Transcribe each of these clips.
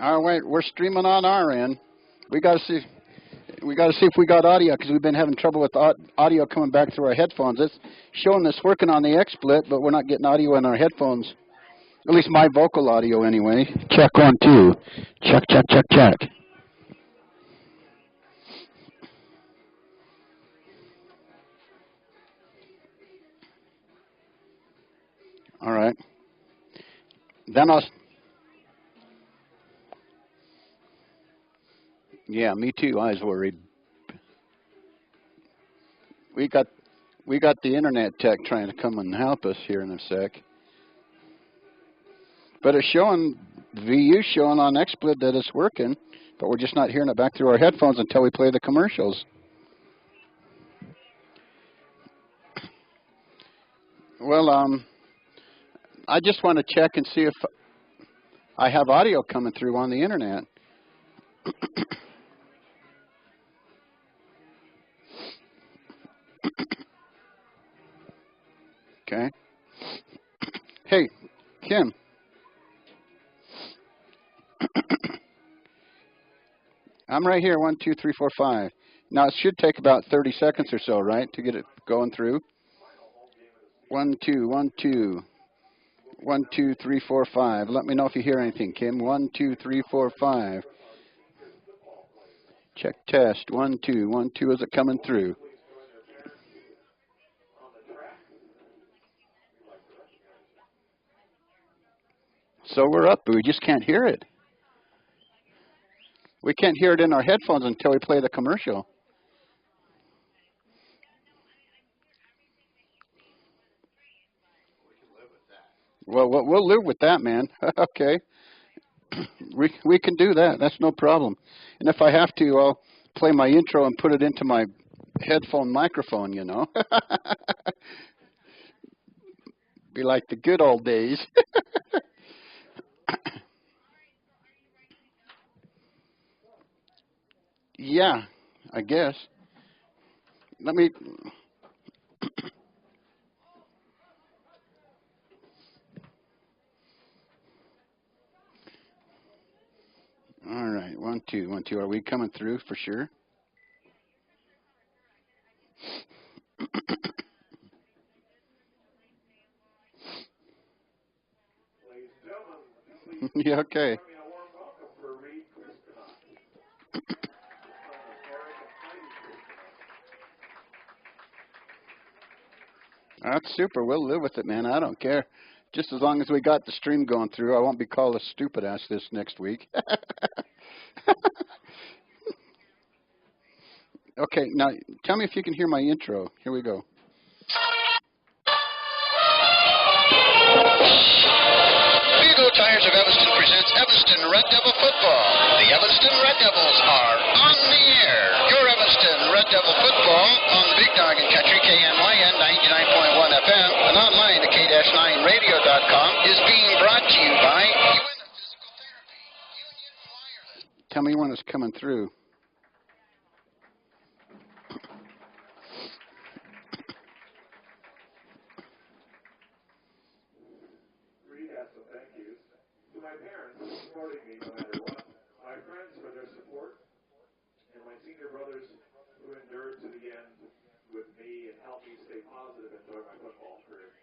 All right, we're streaming on our end. We got to see if we got audio because we've been having trouble with audio coming back through our headphones. It's showing us working on the XSplit, but we're not getting audio in our headphones. At least my vocal audio anyway. Check 1, 2. Check, check, check, check. All right. Then yeah, me too. I was worried. We got the internet tech trying to come and help us here in a sec. But it's showing, VU showing on XSplit that it's working, but we're just not hearing it back through our headphones until we play the commercials. Well, I just want to check and see if I have audio coming through on the internet. Okay. Hey, Kim. I'm right here, 1, 2, 3, 4, 5. Now, it should take about 30 seconds or so, right, to get it going through? 1, 2, 1, 2. 1, 2, 3, 4, 5. Let me know if you hear anything, Kim. 1, 2, 3, 4, 5. Check test. 1, 2, 1, 2. Is it coming through? So we're up, but we just can't hear it. We can't hear it in our headphones until we play the commercial. Well, we'll live with that, man. Okay. We can do that. That's no problem. And if I have to, I'll play my intro and put it into my headphone microphone, you know. Be like the good old days. Yeah, I guess. Let me... All right, 1, 2, 1, 2. Are we coming through for sure? Yeah, okay. That's super. We'll live with it, man. I don't care. Just as long as we got the stream going through, I won't be called a stupid ass this next week. Okay, now tell me if you can hear my intro. Here we go. Vigo Tires of Evanston presents Evanston Red Devil Football. The Evanston Red Devils are on the air. Your Evanston Red Devil Football on the Big Dog and Country KNYN 99.1 FM and online at k-9radio.com is being brought to you by Physical Therapy, Union Wireless. Tell me when it's coming through. Supporting me no matter what. My friends for their support, and my senior brothers who endured to the end with me and helped me stay positive and enjoy my football career.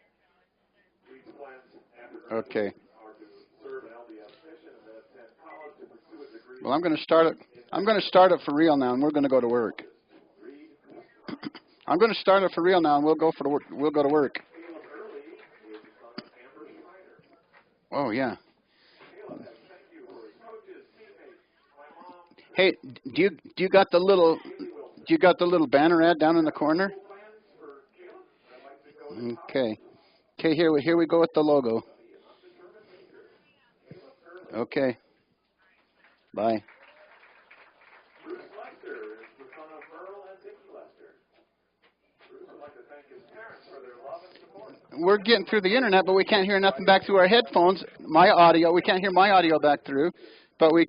Reed's plans after Okay. are to serve an LDS mission and then attend college to pursue a degree. Well, I'm going to start it for real now, and we're going to go to work. I'm going to start it for real now, and we'll go to work. Oh yeah. Hey, do you got the little banner ad down in the corner? Okay. Okay, here we go with the logo. Okay. Bye. We're getting through the internet, but we can't hear nothing back through our headphones. We can't hear my audio back through, but we're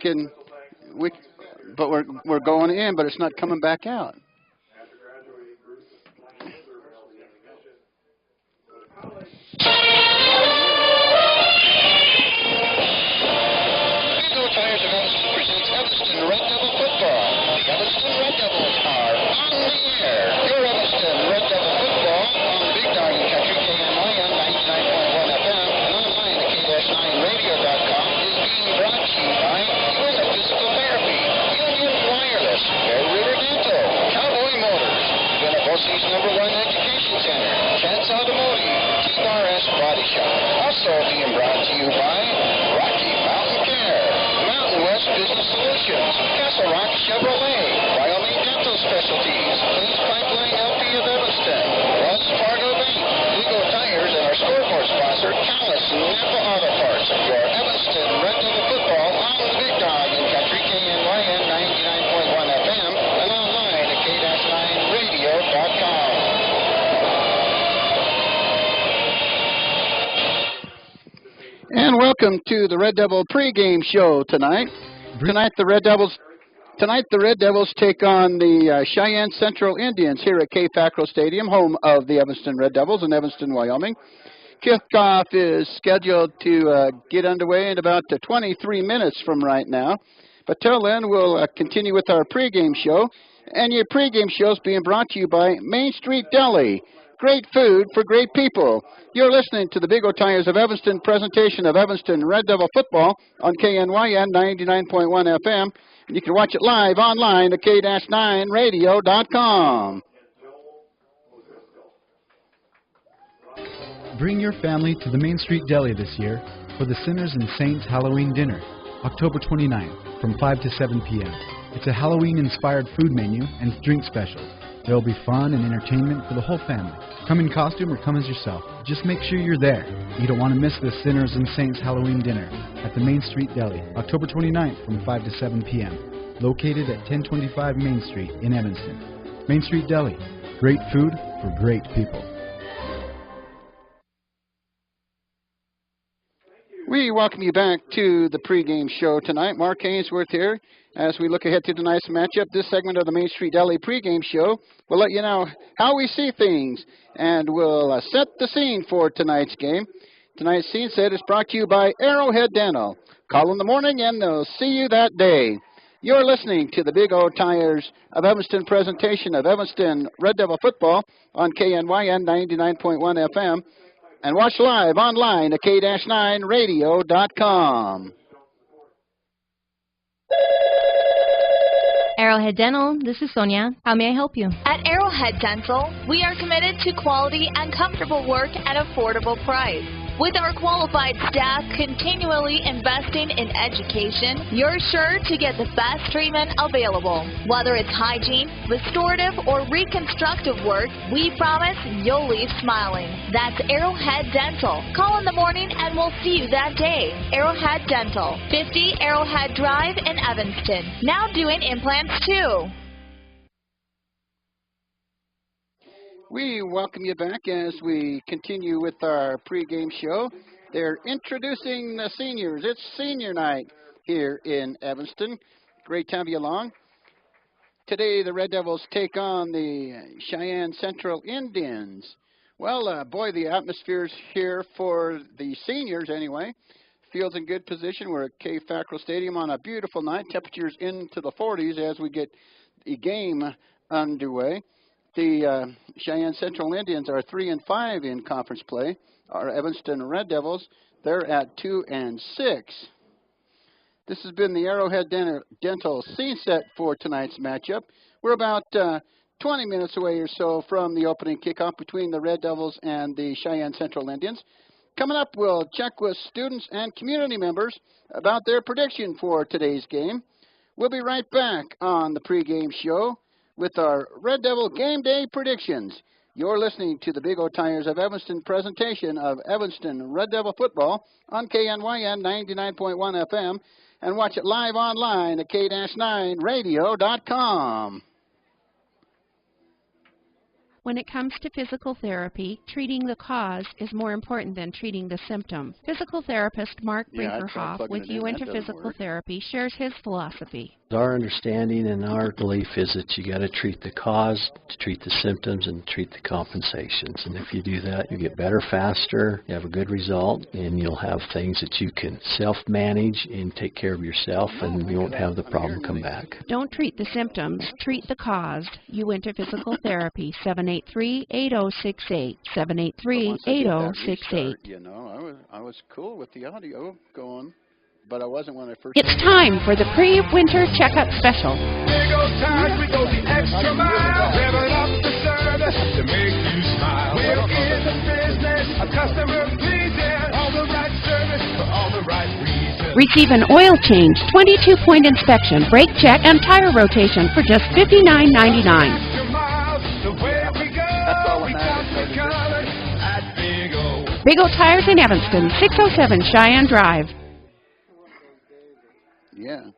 going in, but it's not coming back out. Vigo Tires of Evanston you by Rocky Mountain Care, Mountain West Business Solutions, Castle Rock Chevrolet, Wyoming Dental Specialties, Cleans Pipeline LP of Evanston, Wells Fargo Bank, Vigo Tires, and our scoreboard sponsor, Callis Napa Auto Parts. Your Evanston Red Devil football on the Big Dog in Country KNYN 99.1 FM and online at k-9radio.com. And welcome to the Red Devil pregame show tonight. Tonight the Red Devils take on the Cheyenne Central Indians here at K-Facro Stadium, home of the Evanston Red Devils in Evanston, Wyoming. Kickoff is scheduled to get underway in about 23 minutes from right now. But till then, we'll continue with our pregame show. And your pregame show is being brought to you by Main Street Deli. Great food for great people. You're listening to the Big O Tires of Evanston presentation of Evanston Red Devil football on KNYN 99.1 FM. And you can watch it live online at k-9radio.com. Bring your family to the Main Street Deli this year for the Sinners and Saints Halloween Dinner, October 29th from 5 to 7 p.m. It's a Halloween-inspired food menu and drink specials. There will be fun and entertainment for the whole family. Come in costume or come as yourself. Just make sure you're there. You don't want to miss the Sinners and Saints Halloween Dinner at the Main Street Deli, October 29th from 5 to 7 p.m. Located at 1025 Main Street in Evanston. Main Street Deli. Great food for great people. We welcome you back to the pregame show tonight. Mark Ainsworth here. As we look ahead to tonight's matchup, this segment of the Main Street Deli pregame show will let you know how we see things, and we'll set the scene for tonight's game. Tonight's scene set is brought to you by Arrowhead Dental. Call in the morning and they'll see you that day. You're listening to the Big O Tires of Evanston presentation of Evanston Red Devil football on KNYN 99.1 FM. And watch live online at k-9radio.com. Arrowhead Dental, this is Sonia. How may I help you? At Arrowhead Dental, we are committed to quality and comfortable work at affordable price. With our qualified staff continually investing in education, you're sure to get the best treatment available. Whether it's hygiene, restorative, or reconstructive work, we promise you'll leave smiling. That's Arrowhead Dental. Call in the morning and we'll see you that day. Arrowhead Dental, 50 Arrowhead Drive in Evanston. Now doing implants too. We welcome you back as we continue with our pregame show. They're introducing the seniors. It's senior night here in Evanston. Great to have you along. Today the Red Devils take on the Cheyenne Central Indians. Well, boy, the atmosphere's here for the seniors anyway. Field's in good position. We're at K-Facro Stadium on a beautiful night. Temperatures into the 40s as we get the game underway. The Cheyenne Central Indians are 3-5 in conference play. Our Evanston Red Devils, they're at 2-6. This has been the Arrowhead Dental scene set for tonight's matchup. We're about 20 minutes away or so from the opening kickoff between the Red Devils and the Cheyenne Central Indians. Coming up, we'll check with students and community members about their prediction for today's game. We'll be right back on the pregame show with our Red Devil Game Day predictions. You're listening to the Big O Tires of Evanston presentation of Evanston Red Devil football on KNYN 99.1 FM and watch it live online at k-9radio.com. When it comes to physical therapy, treating the cause is more important than treating the symptom. Physical therapist Mark Brinkerhoff with Uinta Physical Therapy shares his philosophy. Our understanding and our belief is that you got to treat the cause, to treat the symptoms, and treat the compensations. And if you do that, you get better faster, you have a good result, and you'll have things that you can self-manage and take care of yourself, and you won't have the problem come back. Don't treat the symptoms, treat the cause. Uinta Physical Therapy, 783-8068, 783-8068. You know, I was cool with the audio going, but I wasn't when I first... It's time for the pre-winter checkup special. Big O Tires, we go the extra mile, revving up the service to make you smile. We're in the business of customer pleasing, all the right service for all Receive an oil change, 22-point inspection, brake check, and tire rotation for just $59.99. Big O Tires in Evanston, 607 Cheyenne Drive. Yeah.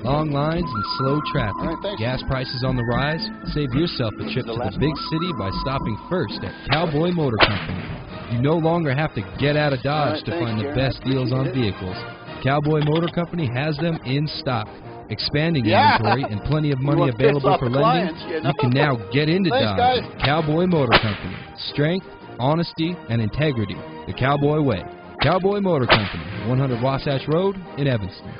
Long lines and slow traffic. Right, gas prices on the rise? Save yourself a trip to the big city by stopping first at Cowboy Motor Company. You no longer have to get out of Dodge to find the best deals on vehicles. Cowboy Motor Company has them in stock. Expanding inventory and plenty of money available for lending, you can now get into Dodge. Cowboy Motor Company. Strength, honesty, and integrity. The Cowboy Way. Cowboy Motor Company, 100 Wasatch Road in Evanston.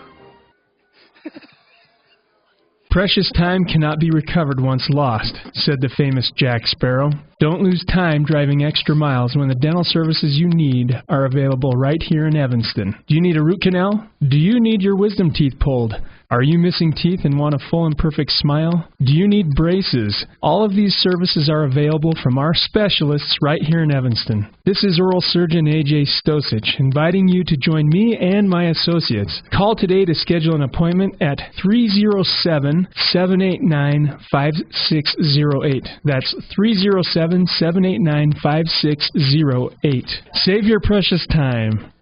Precious time cannot be recovered once lost, said the famous Jack Sparrow. Don't lose time driving extra miles when the dental services you need are available right here in Evanston. Do you need a root canal? Do you need your wisdom teeth pulled? Are you missing teeth and want a full and perfect smile? Do you need braces? All of these services are available from our specialists right here in Evanston. This is oral surgeon A.J. Stosich, inviting you to join me and my associates. Call today to schedule an appointment at 307-789-5608. That's 307-789-5608. Save your precious time.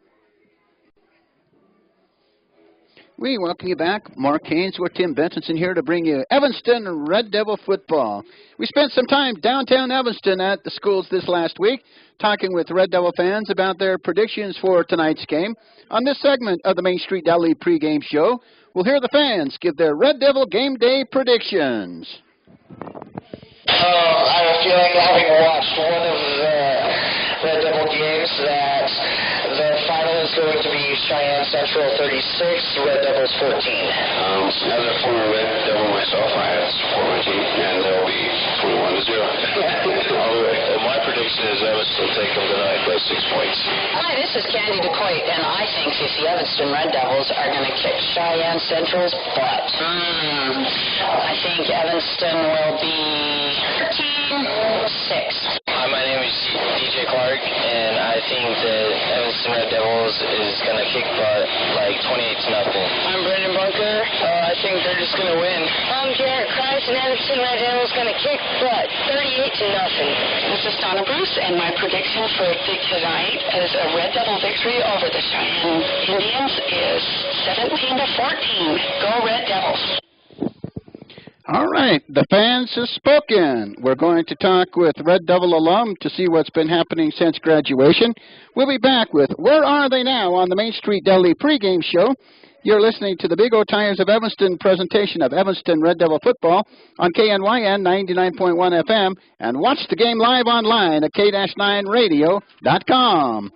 We welcome you back. Mark Haynes with Tim Benson here to bring you Evanston Red Devil football. We spent some time downtown Evanston at the schools this last week talking with Red Devil fans about their predictions for tonight's game. On this segment of the Main Street Deli pregame show, we'll hear the fans give their Red Devil game day predictions. I have a feeling, having watched one of the Red Devil games, that the final is going to be Cheyenne Central 36, Red Devils 14. As a former Red Devil myself, I have support my team, and they'll be 21-0. My prediction is Evanston will take them tonight by 6 points. Hi, this is Candy DeCoit, and I think the Evanston Red Devils are going to kick Cheyenne Central's butt. I think Evanston will be 13-6. Hi, my name is DJ Clark, and I think the Evanston Red Devils is going to kick butt like 28-0. I'm Brendan Bunker. I think they're just going to win. I'm Garrett Christ, and Evanston Red Devils going to kick butt 38-0. This is Donna Bruce, and my prediction for tonight is a Red Devil victory over the Cheyenne Indians is 17-14. Go Red Devils. All right, the fans have spoken. We're going to talk with Red Devil alum to see what's been happening since graduation. We'll be back with Where Are They Now on the Main Street Deli pregame show. You're listening to the Big O Tires of Evanston presentation of Evanston Red Devil football on KNYN 99.1 FM, and watch the game live online at k-9radio.com.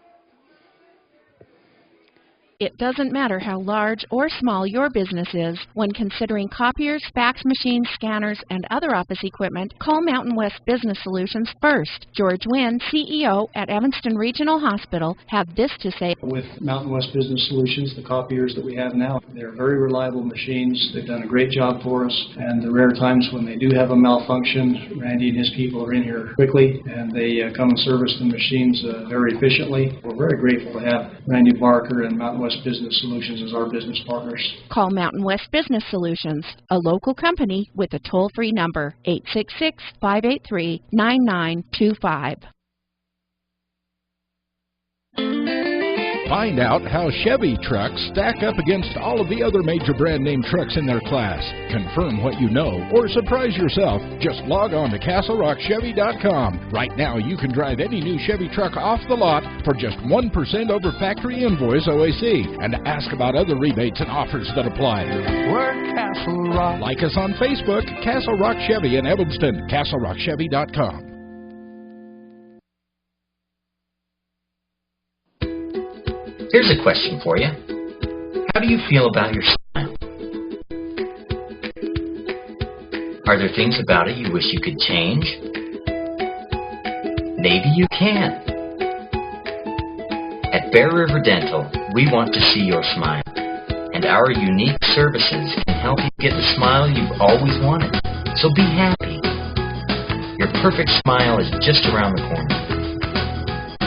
It doesn't matter how large or small your business is. When considering copiers, fax machines, scanners, and other office equipment, call Mountain West Business Solutions first. George Wynn, CEO at Evanston Regional Hospital, had this to say. With Mountain West Business Solutions, the copiers that we have now, they're very reliable machines. They've done a great job for us, and the rare times when they do have a malfunction, Randy and his people are in here quickly, and they come and service the machines very efficiently. We're very grateful to have Randy Barker and Mountain West Business Solutions as our business partners. Call Mountain West Business Solutions, a local company with a toll-free number, 866-583-9925. Find out how Chevy trucks stack up against all of the other major brand name trucks in their class. Confirm what you know or surprise yourself. Just log on to CastleRockChevy.com. Right now you can drive any new Chevy truck off the lot for just 1% over factory invoice OAC, and ask about other rebates and offers that apply. We're Castle Rock. Like us on Facebook, Castle Rock Chevy in Evanston, CastleRockChevy.com. Here's a question for you. How do you feel about your smile? Are there things about it you wish you could change? Maybe you can. At Bear River Dental, we want to see your smile, and our unique services can help you get the smile you've always wanted. So be happy. Your perfect smile is just around the corner.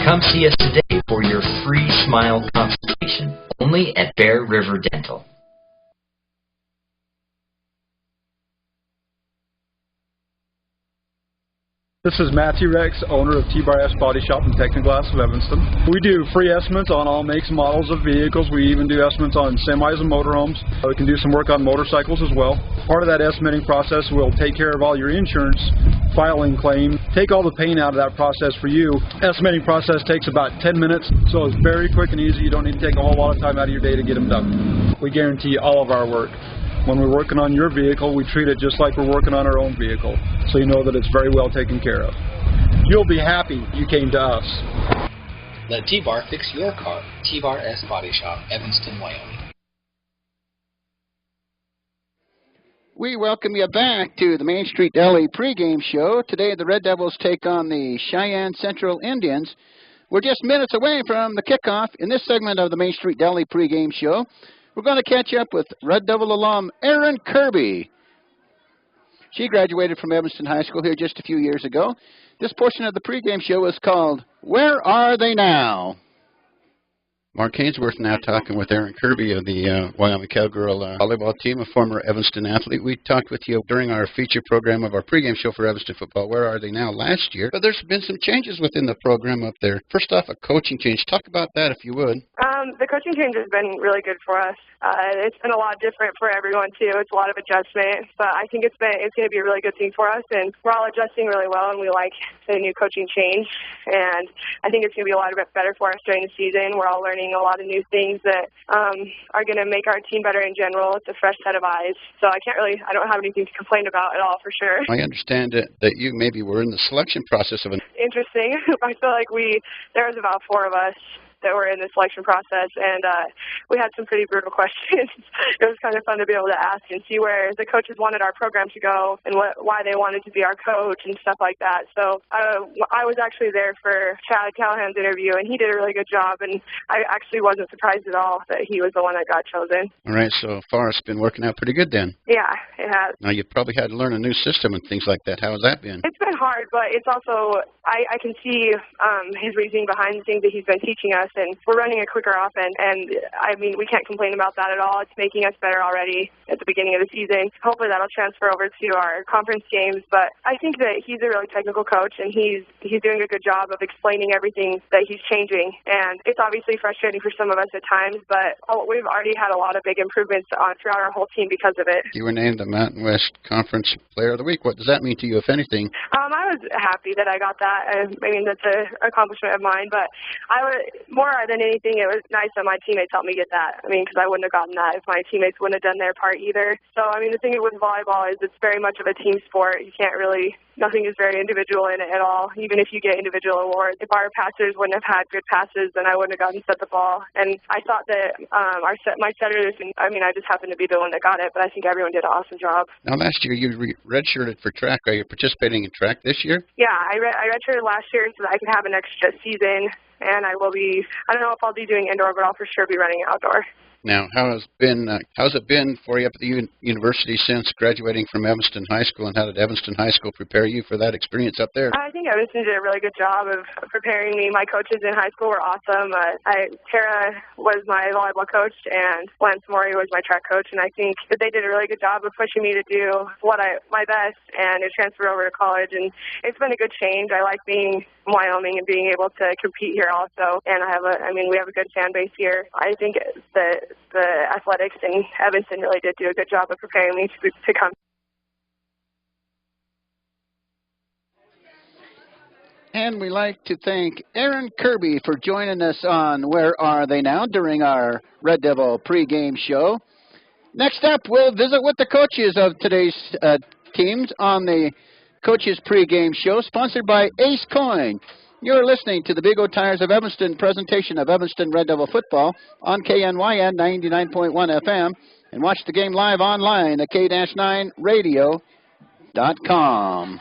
Come see us today for your free smile consultation, only only at Bear River Dental. This is Matthew Rex, owner of T-Bar S Body Shop and Technoglass of Evanston. We do free estimates on all makes and models of vehicles. We even do estimates on semis and motorhomes. We can do some work on motorcycles as well. Part of that estimating process will take care of all your insurance, filing claim, take all the pain out of that process for you. Estimating process takes about 10 minutes, so it's very quick and easy. You don't need to take a whole lot of time out of your day to get them done. We guarantee all of our work. When we're working on your vehicle, we treat it just like we're working on our own vehicle, so you know that it's very well taken care of. You'll be happy you came to us. Let T-Bar fix your car. T-Bar S Body Shop, Evanston, Wyoming. We welcome you back to the Main Street Deli pregame show. Today the Red Devils take on the Cheyenne Central Indians. We're just minutes away from the kickoff in this segment of the Main Street Deli pregame show. We're going to catch up with Red Devil alum Erin Kirby. She graduated from Evanston High School here just a few years ago. This portion of the pregame show is called Where Are They Now? Mark Hainsworth now talking with Erin Kirby of the Wyoming Cowgirl volleyball team, a former Evanston athlete. We talked with you during our feature program of our pregame show for Evanston football, Where Are They Now, last year. But there's been some changes within the program up there. First off, a coaching change. Talk about that if you would. The coaching change has been really good for us. It's been a lot different for everyone, too. It's a lot of adjustment, but I think it's going to be a really good thing for us, and we're all adjusting really well, and we like the new coaching change, and I think it's going to be a lot better for us during the season. We're all learning a lot of new things that are going to make our team better in general. It's a fresh set of eyes, so I don't have anything to complain about at all, for sure. I understand that you maybe were in the selection process of an... Interesting. I feel like there was about 4 of us that were in the selection process, and we had some pretty brutal questions. It was kind of fun to be able to ask and see where the coaches wanted our program to go and why they wanted to be our coach and stuff like that. So I was actually there for Chad Callahan's interview, and he did a really good job, and I actually wasn't surprised at all that he was the one that got chosen. All right, so far it's been working out pretty good then. Yeah, it has. Now, you've probably had to learn a new system and things like that. How has that been? It's been hard, but it's also, I can see his reasoning behind the things that he's been teaching us, and we're running a quicker offense, and I mean, we can't complain about that at all. It's making us better already at the beginning of the season. Hopefully that'll transfer over to our conference games, but I think that he's a really technical coach, and he's doing a good job of explaining everything that he's changing, and it's obviously frustrating for some of us at times, but we've already had a lot of big improvements throughout our whole team because of it. You were named the Mountain West Conference Player of the Week. What does that mean to you, if anything? I was happy that I got that. I mean, that's an accomplishment of mine, but more than anything, it was nice that my teammates helped me get that. I mean, because I wouldn't have gotten that if my teammates wouldn't have done their part either. So, I mean, the thing with volleyball is it's very much of a team sport. You can't really, nothing is very individual in it at all, even if you get individual awards. If our passers wouldn't have had good passes, then I wouldn't have gotten set the ball. And I thought that my setters, I mean, I just happened to be the one that got it, but I think everyone did an awesome job. Now, last year you redshirted for track. Are you participating in track this year? Yeah, I redshirted last year so that I could have an extra season, and I don't know if I'll be doing indoor, but I'll for sure be running outdoor. Now, how's it been for you up at the university since graduating from Evanston High School, and how did Evanston High School prepare you for that experience up there? I think Evanston did a really good job of preparing me. My coaches in high school were awesome. Tara was my volleyball coach, and Lance Morey was my track coach, and I think that they did a really good job of pushing me to do my best, and it transferred over to college, and it's been a good change. I like being in Wyoming and being able to compete here also, and we have a good fan base here. I think that the athletics in Evanston really did do a good job of preparing me to come. And we'd like to thank Erin Kirby for joining us on Where Are They Now during our Red Devil pregame show. Next up, we'll visit with the coaches of today's teams on the Coaches pregame show, sponsored by Ace Coin. You're listening to the Big O Tires of Evanston presentation of Evanston Red Devil football on KNYN 99.1 FM, and watch the game live online at k-9radio.com.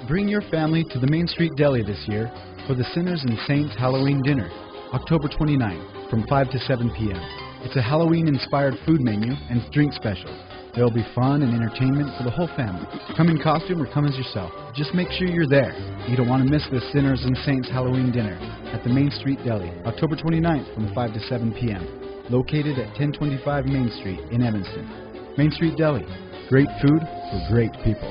Bring your family to the Main Street Deli this year for the Sinners and Saints Halloween Dinner, October 29th from 5 to 7 p.m. It's a Halloween-inspired food menu and drink special. There will be fun and entertainment for the whole family. Come in costume or come as yourself. Just make sure you're there. You don't want to miss the Sinners and Saints Halloween dinner at the Main Street Deli, October 29th from 5 to 7 p.m. Located at 1025 Main Street in Evanston. Main Street Deli. Great food for great people.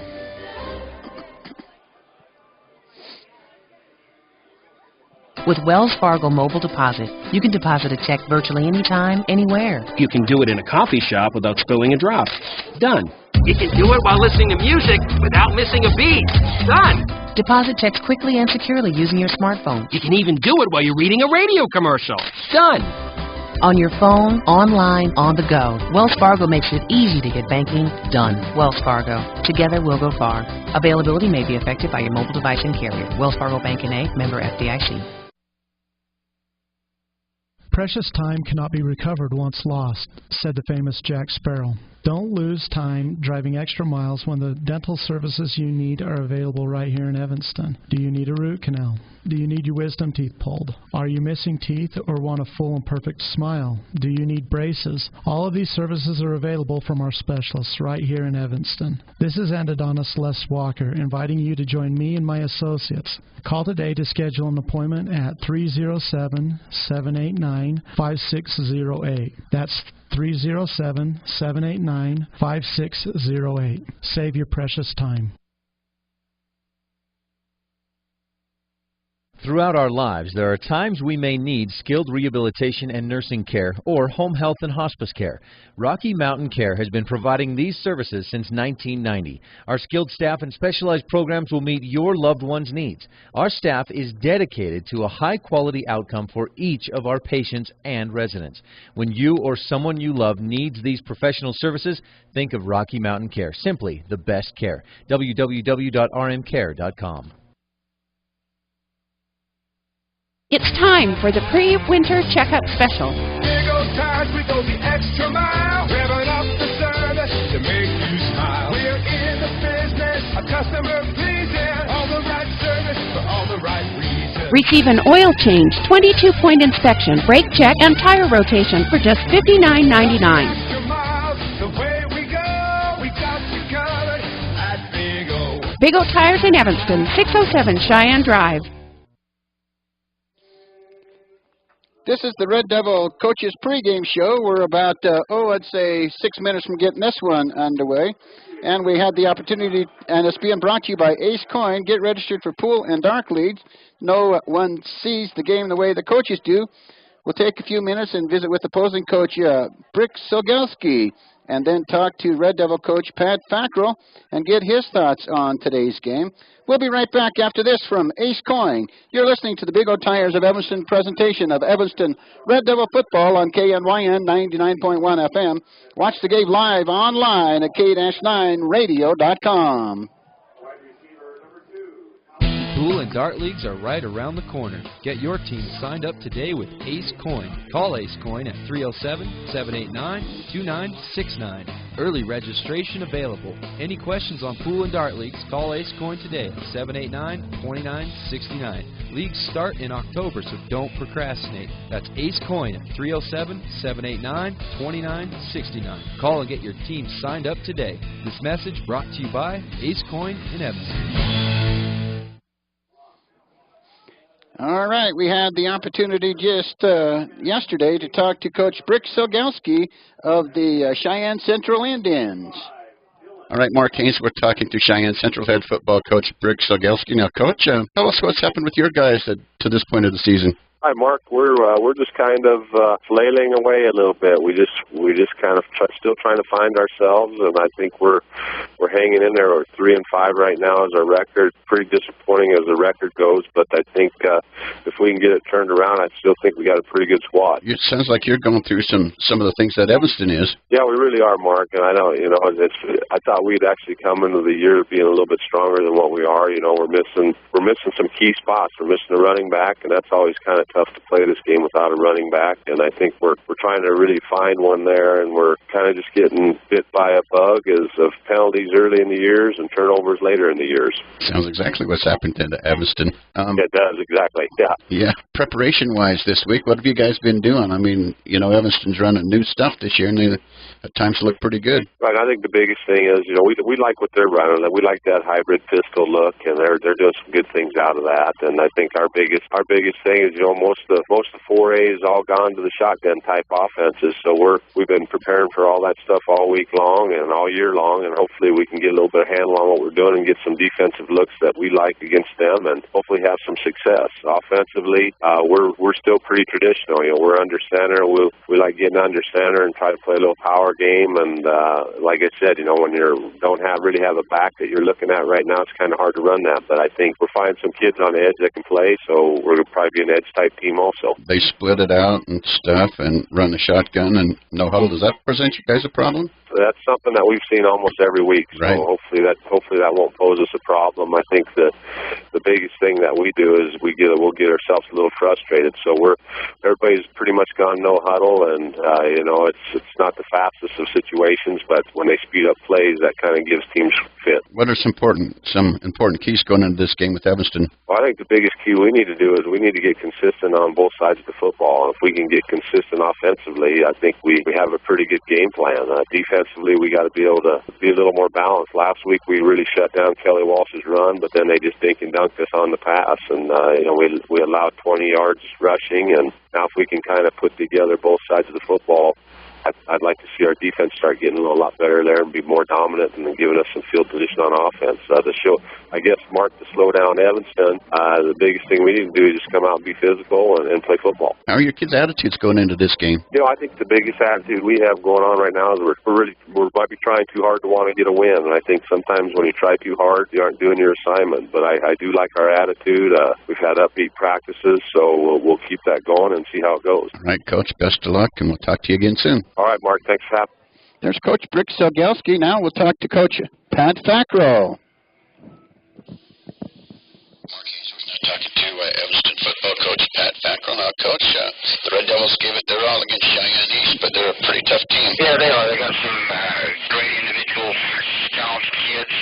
With Wells Fargo Mobile Deposit, you can deposit a check virtually anytime, anywhere. You can do it in a coffee shop without spilling a drop. Done. You can do it while listening to music without missing a beat. Done. Deposit checks quickly and securely using your smartphone. You can even do it while you're reading a radio commercial. Done. On your phone, online, on the go. Wells Fargo makes it easy to get banking done. Wells Fargo. Together we'll go far. Availability may be affected by your mobile device and carrier. Wells Fargo Bank N.A., member FDIC. Precious time cannot be recovered once lost, said the famous Jack Sparrow. Don't lose time driving extra miles when the dental services you need are available right here in Evanston. Do you need a root canal? Do you need your wisdom teeth pulled? Are you missing teeth or want a full and perfect smile? Do you need braces? All of these services are available from our specialists right here in Evanston. This is endodontist Les Walker inviting you to join me and my associates. Call today to schedule an appointment at 307-789-5608. That's 307-789-5608. Save your precious time. Throughout our lives, there are times we may need skilled rehabilitation and nursing care or home health and hospice care. Rocky Mountain Care has been providing these services since 1990. Our skilled staff and specialized programs will meet your loved one's needs. Our staff is dedicated to a high-quality outcome for each of our patients and residents. When you or someone you love needs these professional services, think of Rocky Mountain Care. Simply the best care. www.rmcare.com. It's time for the pre-winter checkup special. Big old tires, we go the extra mile, revving up the service to make you smile. We're in the business of customer pleasing, all the right service for all the right reasons. Receive an oil change, 22-point inspection, brake check, and tire rotation for just $59.99. Extra miles, the way we go, we got you covered at Big O. Big O Tires in Evanston, 607 Cheyenne Drive. This is the Red Devil Coaches pregame show. We're about, I'd say 6 minutes from getting this one underway. And we had the opportunity, and it's being brought to you by Ace Coin. Get registered for pool and dark leagues. No one sees the game the way the coaches do. We'll take a few minutes and visit with opposing coach Brick Sogelski, and then talk to Red Devil coach Pat Fackrell and get his thoughts on today's game. We'll be right back after this from Ace Coin. You're listening to the Big O Tires of Evanston presentation of Evanston Red Devil football on KNYN 99.1 FM. Watch the game live online at k-9radio.com. Pool and dart leagues are right around the corner. Get your team signed up today with Ace Coin. Call Ace Coin at 307-789-2969. Early registration available. Any questions on pool and dart leagues, call Ace Coin today at 789-2969. Leagues start in October, so don't procrastinate. That's Ace Coin at 307-789-2969. Call and get your team signed up today. This message brought to you by Ace Coin in Evanston. All right, we had the opportunity just yesterday to talk to Coach Brick Sogelski of the Cheyenne Central Indians. All right, Mark Haynes, we're talking to Cheyenne Central head football coach Brick Sogelski. Now, Coach, tell us what's happened with your guys to this point of the season. Hi, Mark. We're just kind of flailing away a little bit. We just kind of still trying to find ourselves, and I think we're hanging in there. We're 3-5 right now as our record. Pretty disappointing as the record goes, but I think if we can get it turned around, I still think we got a pretty good squad. It sounds like you're going through some of the things that Evanston is. Yeah, we really are, Mark. And I know, I thought we'd actually come into the year being a little bit stronger than what we are. We're missing some key spots. We're missing a running back, and that's always kind of tough to play this game without a running back, and I think we're trying to really find one there, and we're kind of just getting bit by a bug of penalties early in the years and turnovers later in the years. Sounds exactly what's happened to Evanston. It does, exactly, yeah. Yeah. Preparation-wise this week, what have you guys been doing? I mean, you know, Evanston's running new stuff this year, and they at times look pretty good. Right, I think the biggest thing is, you know, we like what they're running. We like that hybrid pistol look, and they're doing some good things out of that. And I think our biggest thing is, you know, most of the 4A's all gone to the shotgun type offenses. So we've been preparing for all that stuff all week long and all year long, and hopefully we can get a little bit of handle on what we're doing and get some defensive looks that we like against them, and hopefully have some success. Offensively, we're still pretty traditional. You know, we're under center. We like getting under center and try to play a little power game. And like I said, you know, when you don't really have a back that you're looking at right now, it's kind of hard to run that. But I think we're finding some kids on the edge that can play, so we're going to probably be an edge type team also. They split it out and stuff and run the shotgun and no huddle. Does that present you guys a problem? That's something that we've seen almost every week. So right. hopefully that won't pose us a problem. I think the biggest thing that we do is we'll get ourselves a little frustrated. So everybody's pretty much gone no huddle, and you know, it's not the fastest of situations, but when they speed up plays, that kind of gives teams fit. What are some important keys going into this game with Evanston? Well, I think the biggest key we need to do is we need to get consistent on both sides of the football. And if we can get consistent offensively, I think we have a pretty good game plan. Defensively, we got to be able to be a little more balanced. Last week, we really shut down Kelly Walsh's run, but then they just dink and dunked us on the pass, and you know, we allowed 20 yards rushing. And now, if we can kind of put together both sides of the football, I'd like to see our defense start getting a lot better there and be more dominant and giving us some field position on offense. Mark, to slow down Evanston, the biggest thing we need to do is just come out and be physical and play football. How are your kids' attitudes going into this game? You know, I think the biggest attitude we have going on right now is we might be trying too hard to want to get a win. And I think sometimes when you try too hard, you aren't doing your assignment. But I do like our attitude. We've had upbeat practices, so we'll keep that going and see how it goes. All right, Coach, best of luck, and we'll talk to you again soon. All right, Mark, thanks for having me. There's Coach Brick Selgelski. Now we'll talk to Coach Pat Fackrell. Talking to Evanston football coach Pat Fackrell. Now, Coach, the Red Devils gave it their all against Cheyenne East, but they're a pretty tough team. Yeah, they are. They got some great individual talented kids,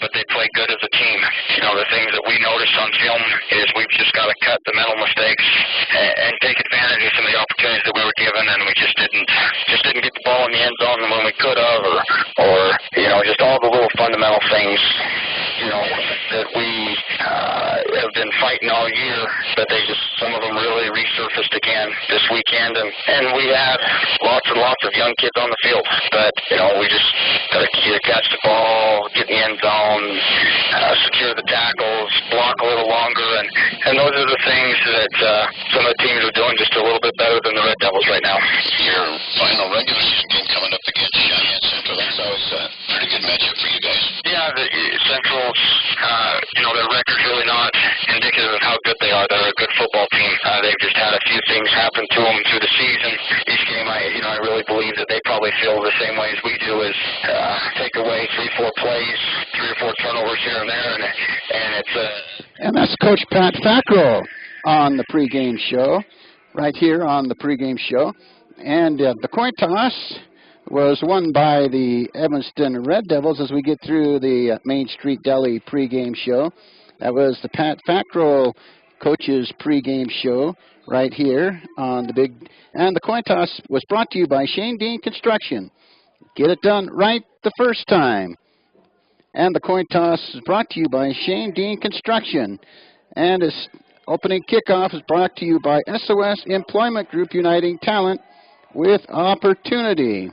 but they play good as a team. You know, the things that we noticed on film is we've just got to cut the mental mistakes and take advantage of some of the opportunities that we were given, and we just didn't get the ball in the end zone when we could have, or you know, just all the little fundamental things, you know, that we have been fighting all year, but some of them really resurfaced again this weekend, and we had lots and lots of young kids on the field, but you know, we just got to catch the ball, get in the end zone, secure the tackles, block a little longer, and those are the things that some of the teams are doing just a little bit better than the Red Devils right now. Your final regular season game coming up against Cheyenne Central, that's always a pretty good matchup for you guys. Yeah, the Central's, you know, their record's really not indicative of how good they are. They're a good football team. They've just had a few things happen to them through the season. Each game, I really believe that they probably feel the same way as we do, is take away 3-4 plays, 3 or 4 turnovers here and there, and it's And that's Coach Pat Fackrell on the pregame show, right here on the pregame show. And the coin toss was won by the Evanston Red Devils as we get through the Main Street Deli pregame show. That was the Pat Fackrell coach's pregame show right here on the big. And the coin toss was brought to you by Shane Dean Construction. Get it done right the first time. And the coin toss is brought to you by Shane Dean Construction. And this opening kickoff is brought to you by SOS Employment Group, uniting talent with opportunity.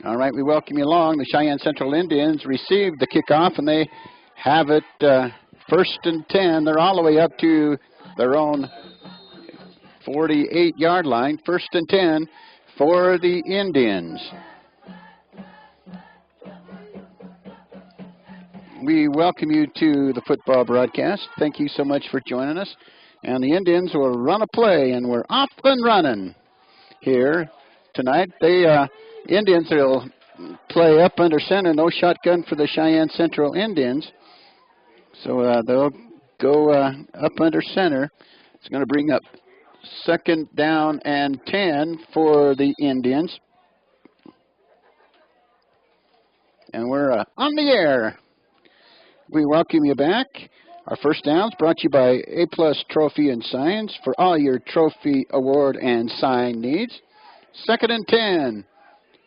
All right, we welcome you along. The Cheyenne Central Indians received the kickoff, and they have it 1st and 10. They're all the way up to their own 48-yard line. 1st and 10 for the Indians. We welcome you to the football broadcast. Thank you so much for joining us. And the Indians will run a play, and we're off and running here tonight. Indians will play up under center, no shotgun for the Cheyenne Central Indians. So they'll go up under center. It's going to bring up 2nd down and 10 for the Indians. And we're on the air. We welcome you back. Our first down's brought to you by A-Plus Trophy and Signs for all your trophy, award, and sign needs. 2nd and 10.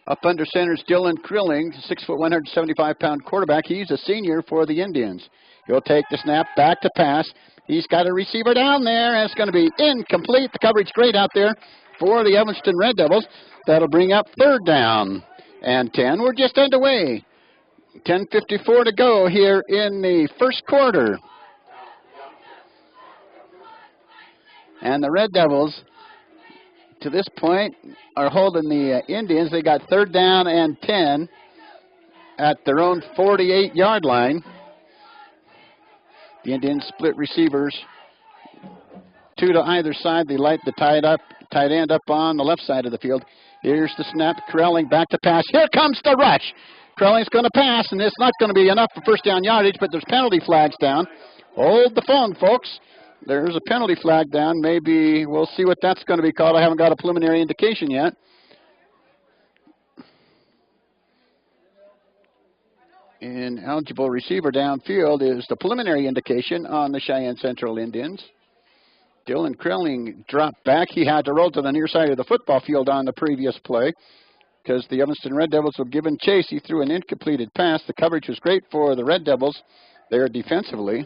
Up under center is Dylan Krilling, 6', 175-pound quarterback. He's a senior for the Indians. He'll take the snap, back to pass. He's got a receiver down there, and it's going to be incomplete. The coverage great out there for the Evanston Red Devils. That'll bring up 3rd down and 10. We're just underway. 10:54 to go here in the first quarter. And the Red Devils, to this point, are holding the Indians. They got 3rd down and 10 at their own 48-yard line. The Indians split receivers, 2 to either side. They light the tight end up on the left side of the field. Here's the snap. Krelling back to pass. Here comes the rush. Krelling's going to pass, and it's not going to be enough for first down yardage, but there's penalty flags down. Hold the phone, folks. There's a penalty flag down. Maybe we'll see what that's going to be called. I haven't got a preliminary indication yet. Ineligible receiver downfield is the preliminary indication on the Cheyenne Central Indians. Dylan Krelling dropped back. He had to roll to the near side of the football field on the previous play because the Evanston Red Devils were given chase. He threw an incompleted pass. The coverage was great for the Red Devils there defensively.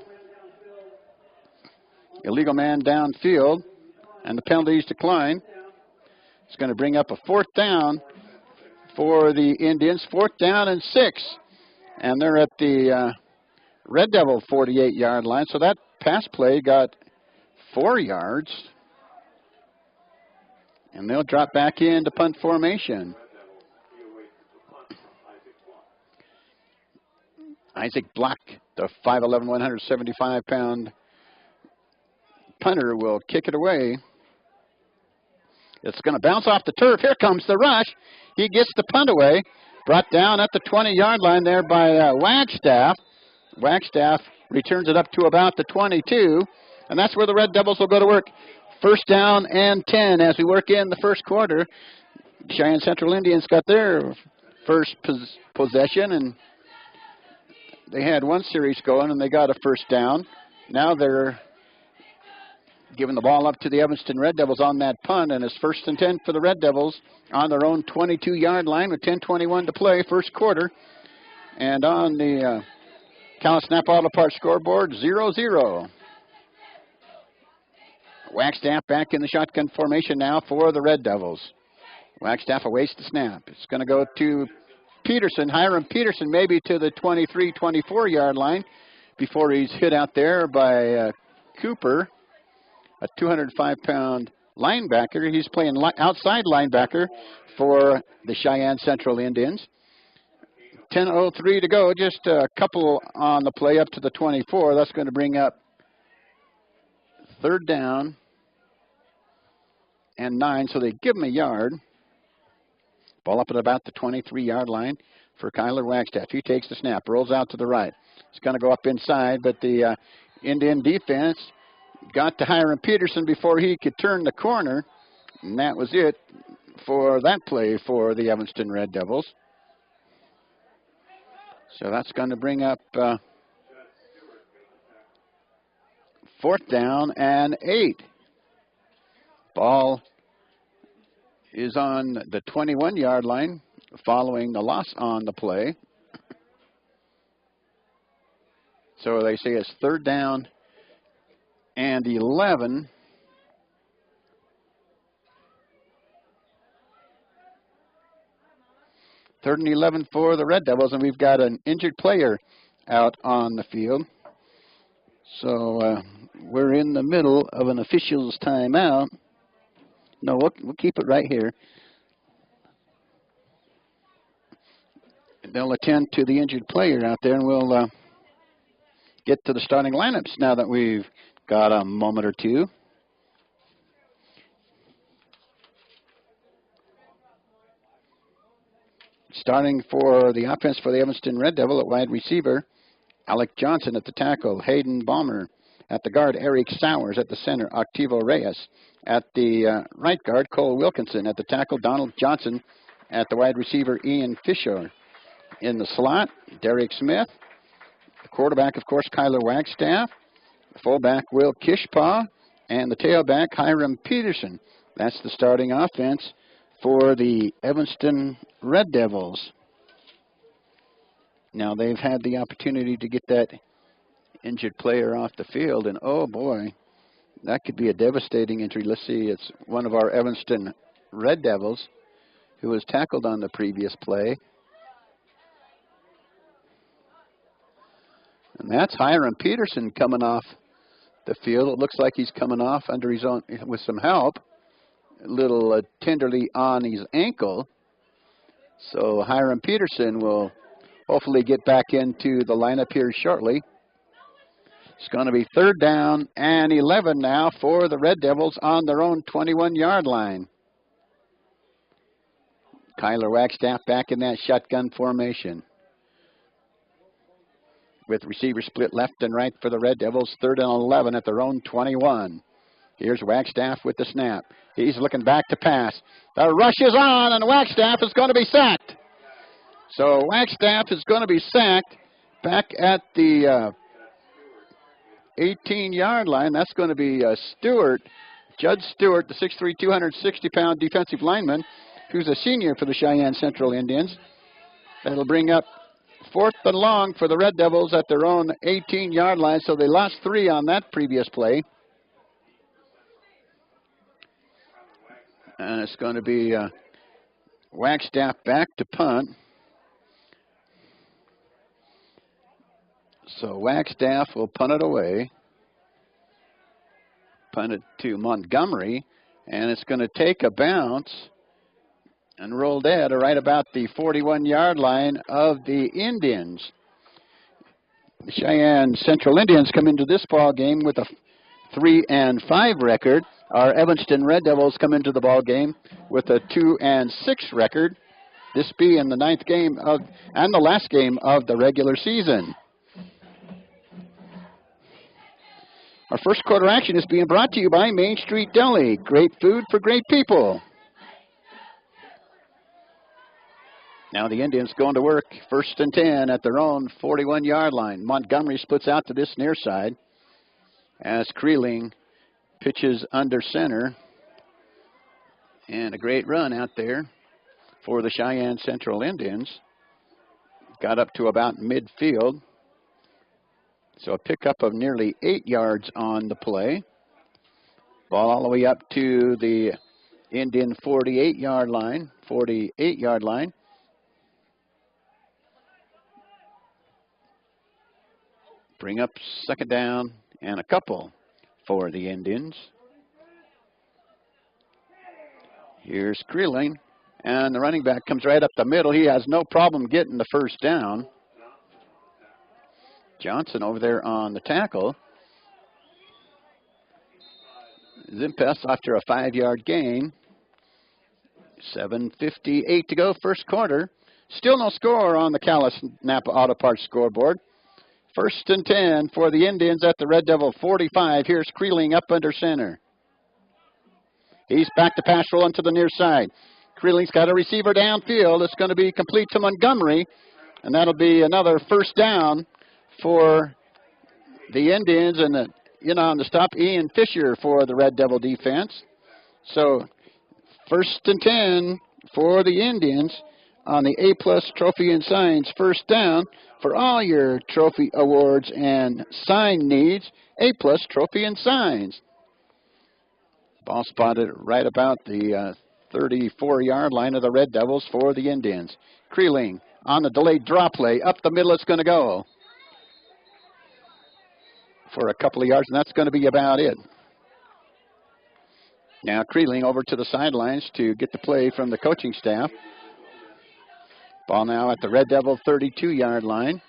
Illegal man downfield, and the penalties decline. It's going to bring up a 4th down for the Indians. 4th down and 6. And they're at the Red Devil 48-yard line. So that pass play got 4 yards. And they'll drop back into punt formation. Isaac Block, the 5'11", 175-pound punter, will kick it away. It's going to bounce off the turf. Here comes the rush. He gets the punt away. Brought down at the 20-yard line there by Wagstaff. Wagstaff returns it up to about the 22, and that's where the Red Devils will go to work. 1st down and 10 as we work in the first quarter. Cheyenne Central Indians got their first possession, and they had one series going, and they got a 1st down. Now they're giving the ball up to the Evanston Red Devils on that punt, and it's 1st and 10 for the Red Devils on their own 22-yard line with 10:21 to play, first quarter. And on the Count Snap Auto Parts scoreboard, 0-0. Wagstaff back in the shotgun formation now for the Red Devils. Wagstaff awaits the snap. It's going to go to Peterson, Hiram Peterson, maybe to the 23, 24-yard line before he's hit out there by Cooper, a 205-pound linebacker. He's playing outside linebacker for the Cheyenne Central Indians. 10:03 to go, just a couple on the play up to the 24. That's going to bring up 3rd down and 9, so they give him a yard. Ball up at about the 23-yard line for Kyler Wagstaff. He takes the snap, rolls out to the right. It's going to go up inside, but the Indian defense got to Hiram Peterson before he could turn the corner, and that was it for that play for the Evanston Red Devils. So that's going to bring up 4th down and 8. Ball is on the 21-yard line following the loss on the play. So they say it's 3rd down and 11. Third and 11 for the Red Devils, and we've got an injured player out on the field. So we're in the middle of an official's timeout. No, we'll keep it right here. They'll attend to the injured player out there, and we'll get to the starting lineups now that we've got a moment or two. Starting for the offense for the Evanston Red Devil at wide receiver, Alec Johnson at the tackle, Hayden Balmer At the guard, Eric Sowers. At the center, Octavio Reyes. At the right guard, Cole Wilkinson. At the tackle, Donald Johnson. At the wide receiver, Ian Fisher. In the slot, Derek Smith. The quarterback, of course, Kyler Wagstaff. The fullback, Will Kishpaw. And the tailback, Hiram Peterson. That's the starting offense for the Evanston Red Devils. Now, they've had the opportunity to get that injured player off the field, and oh boy, that could be a devastating injury. Let's see, it's one of our Evanston Red Devils who was tackled on the previous play. And that's Hiram Peterson coming off the field. It looks like he's coming off under his own, with some help, a little tenderly on his ankle. So Hiram Peterson will hopefully get back into the lineup here shortly. It's going to be 3rd down and 11 now for the Red Devils on their own 21-yard line. Kyler Wagstaff back in that shotgun formation, with receivers split left and right for the Red Devils. 3rd and 11 at their own 21. Here's Wagstaff with the snap. He's looking back to pass. The rush is on, and Wagstaff is going to be sacked. So Wagstaff is going to be sacked back at the 18-yard line. That's going to be Stewart, Judd Stewart, the 6'3", 260-pound defensive lineman, who's a senior for the Cheyenne Central Indians. That'll bring up 4th and long for the Red Devils at their own 18-yard line, so they lost 3 on that previous play. And it's going to be Wagstaff back to punt. So Wagstaff will punt it away. Punt it to Montgomery, and it's going to take a bounce and roll dead right about the 41-yard line of the Indians. The Cheyenne Central Indians come into this ball game with a 3-5 record. Our Evanston Red Devils come into the ball game with a 2-6 record. This being the 9th game of and the last game of the regular season. Our first quarter action is being brought to you by Main Street Deli. Great food for great people. Now the Indians going to work. 1st and 10 at their own 41-yard line. Montgomery splits out to this near side as Creeling pitches under center. And a great run out there for the Cheyenne Central Indians. Got up to about midfield. So a pickup of nearly 8 yards on the play. Ball all the way up to the Indian 48-yard line. 48-yard line. Bring up 2nd down and a couple for the Indians. Here's Creeling, and the running back comes right up the middle. He has no problem getting the 1st down. Johnson over there on the tackle. Zimpes after a 5-yard gain. 7:58 to go, first quarter. Still no score on the Callis Napa Auto Parts scoreboard. 1st and 10 for the Indians at the Red Devil 45. Here's Creeling up under center. He's back to pass rolling to the near side. Creeling's got a receiver downfield. It's going to be complete to Montgomery, and that'll be another 1st down for the Indians, and on the stop, Ian Fisher for the Red Devil defense. So 1st and 10 for the Indians on the A-plus Trophy and Signs 1st down. For all your trophy awards and sign needs, A-plus Trophy and Signs. Ball spotted right about the 34-yard line of the Red Devils for the Indians. Creeling on the delayed draw play. Up the middle it's going to go for a couple of yards, and that's going to be about it. Now Creeling over to the sidelines to get the play from the coaching staff. Ball now at the Red Devil 32-yard line.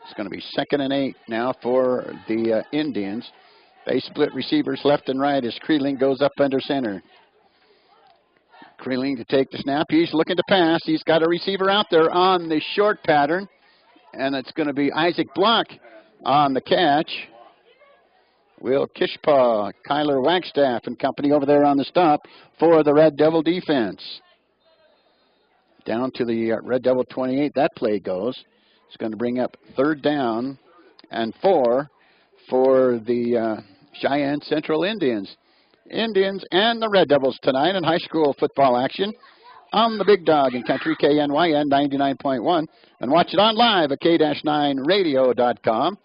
It's going to be 2nd and 8 now for the Indians. They split receivers left and right as Creeling goes up under center. Creeling to take the snap. He's looking to pass. He's got a receiver out there on the short pattern. And it's going to be Isaac Block on the catch. Will Kishpaw, Kyler Wagstaff and company over there on the stop for the Red Devil defense. Down to the Red Devil 28, that play goes. It's going to bring up 3rd down and 4 for the Cheyenne Central Indians. Indians and the Red Devils tonight in high school football action on the Big Dog in Country, KNYN 99.1. And watch it on live at k-9radio.com.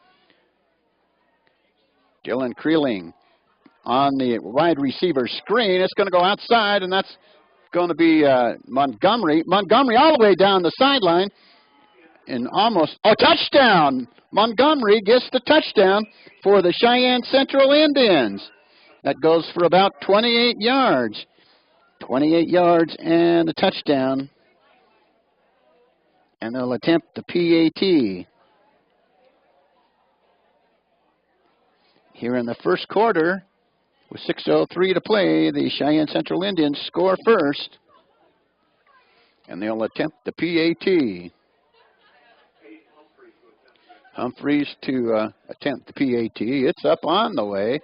Dylan Creeling on the wide receiver screen. It's going to go outside, and that's going to be Montgomery. Montgomery all the way down the sideline. And almost, touchdown! Montgomery gets the touchdown for the Cheyenne Central Indians. That goes for about 28 yards. 28 yards and a touchdown. And they'll attempt the PAT. Here in the first quarter, with 6:03 to play, the Cheyenne Central Indians score first. And they'll attempt the PAT. Humphreys to attempt the PAT. It's up on the way.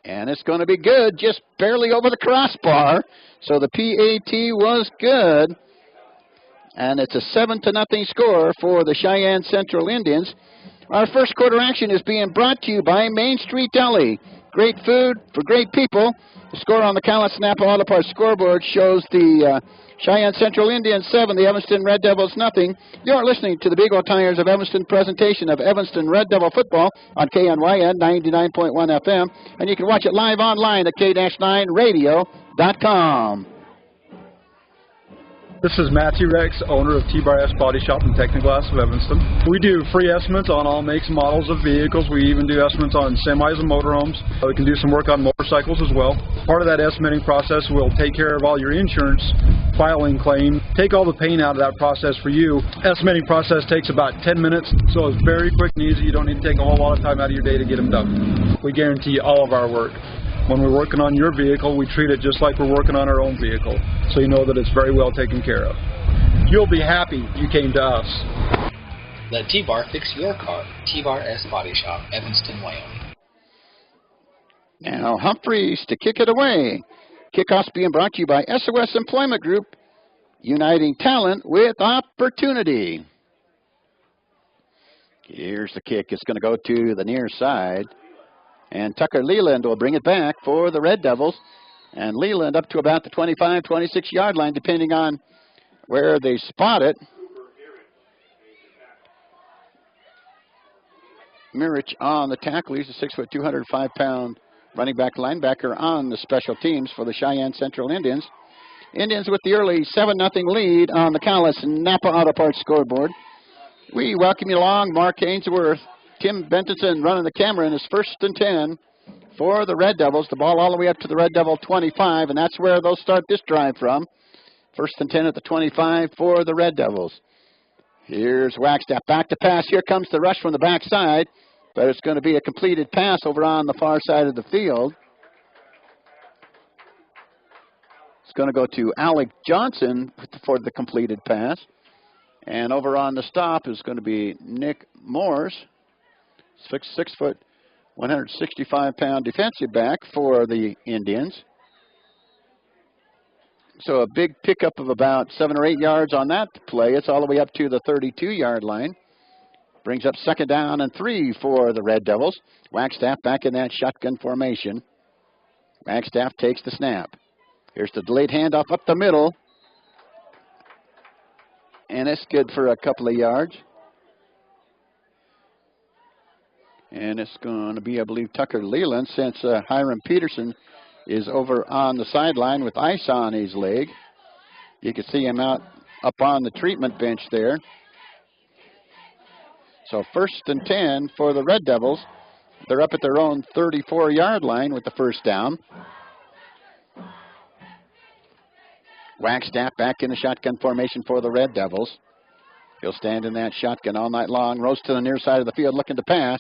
And it's going to be good, just barely over the crossbar. So the PAT was good. And it's a 7-0 score for the Cheyenne Central Indians. Our first quarter action is being brought to you by Main Street Deli. Great food for great people. The score on the Calais Napa Auto Parts scoreboard shows the Cheyenne Central Indians 7, the Evanston Red Devils nothing. You're listening to the Big O Tires of Evanston presentation of Evanston Red Devil football on KNYN 99.1 FM. And you can watch it live online at k-9radio.com. This is Matthew Rex, owner of T-Bar S Body Shop and Technoglass of Evanston. We do free estimates on all makes and models of vehicles. We even do estimates on semis and motorhomes. We can do some work on motorcycles as well. Part of that estimating process will take care of all your insurance, filing claim, take all the pain out of that process for you. Estimating process takes about 10 minutes, so it's very quick and easy. You don't need to take a whole lot of time out of your day to get them done. We guarantee all of our work. When we're working on your vehicle, we treat it just like we're working on our own vehicle, so you know that it's very well taken care of. You'll be happy you came to us. Let T-Bar fix your car. T-Bar S Body Shop, Evanston, Wyoming. Now Humphreys to kick it away. Kickoff's being brought to you by SOS Employment Group, uniting talent with opportunity. Here's the kick. It's going to go to the near side. And Tucker Leland will bring it back for the Red Devils. And Leland up to about the 25, 26-yard line, depending on where they spot it. Mirich on the tackle. He's a 6', 205-pound running back linebacker on the special teams for the Cheyenne Central Indians. Indians with the early 7-0 lead on the Calais Napa Auto Parts scoreboard. We welcome you along, Mark Ainsworth. Tim Bentonson running the camera in his 1st and 10 for the Red Devils. The ball all the way up to the Red Devil 25, and that's where they'll start this drive from. 1st and 10 at the 25 for the Red Devils. Here's Wagstaff back to pass. Here comes the rush from the backside, but it's going to be a completed pass over on the far side of the field. It's going to go to Alec Johnson for the completed pass. And over on the stop is going to be Nick Morse. 6', 165-pound defensive back for the Indians. So a big pickup of about 7 or 8 yards on that play. It's all the way up to the 32-yard line. Brings up 2nd down and 3 for the Red Devils. Wagstaff back in that shotgun formation. Wagstaff takes the snap. Here's the delayed handoff up the middle. And it's good for a couple of yards. And it's going to be, I believe, Tucker Leland, since Hiram Peterson is over on the sideline with ice on his leg. You can see him out up on the treatment bench there. So 1st and 10 for the Red Devils. They're up at their own 34-yard line with the 1st down. Wagstaff back in the shotgun formation for the Red Devils. He'll stand in that shotgun all night long. Rose to the near side of the field looking to pass.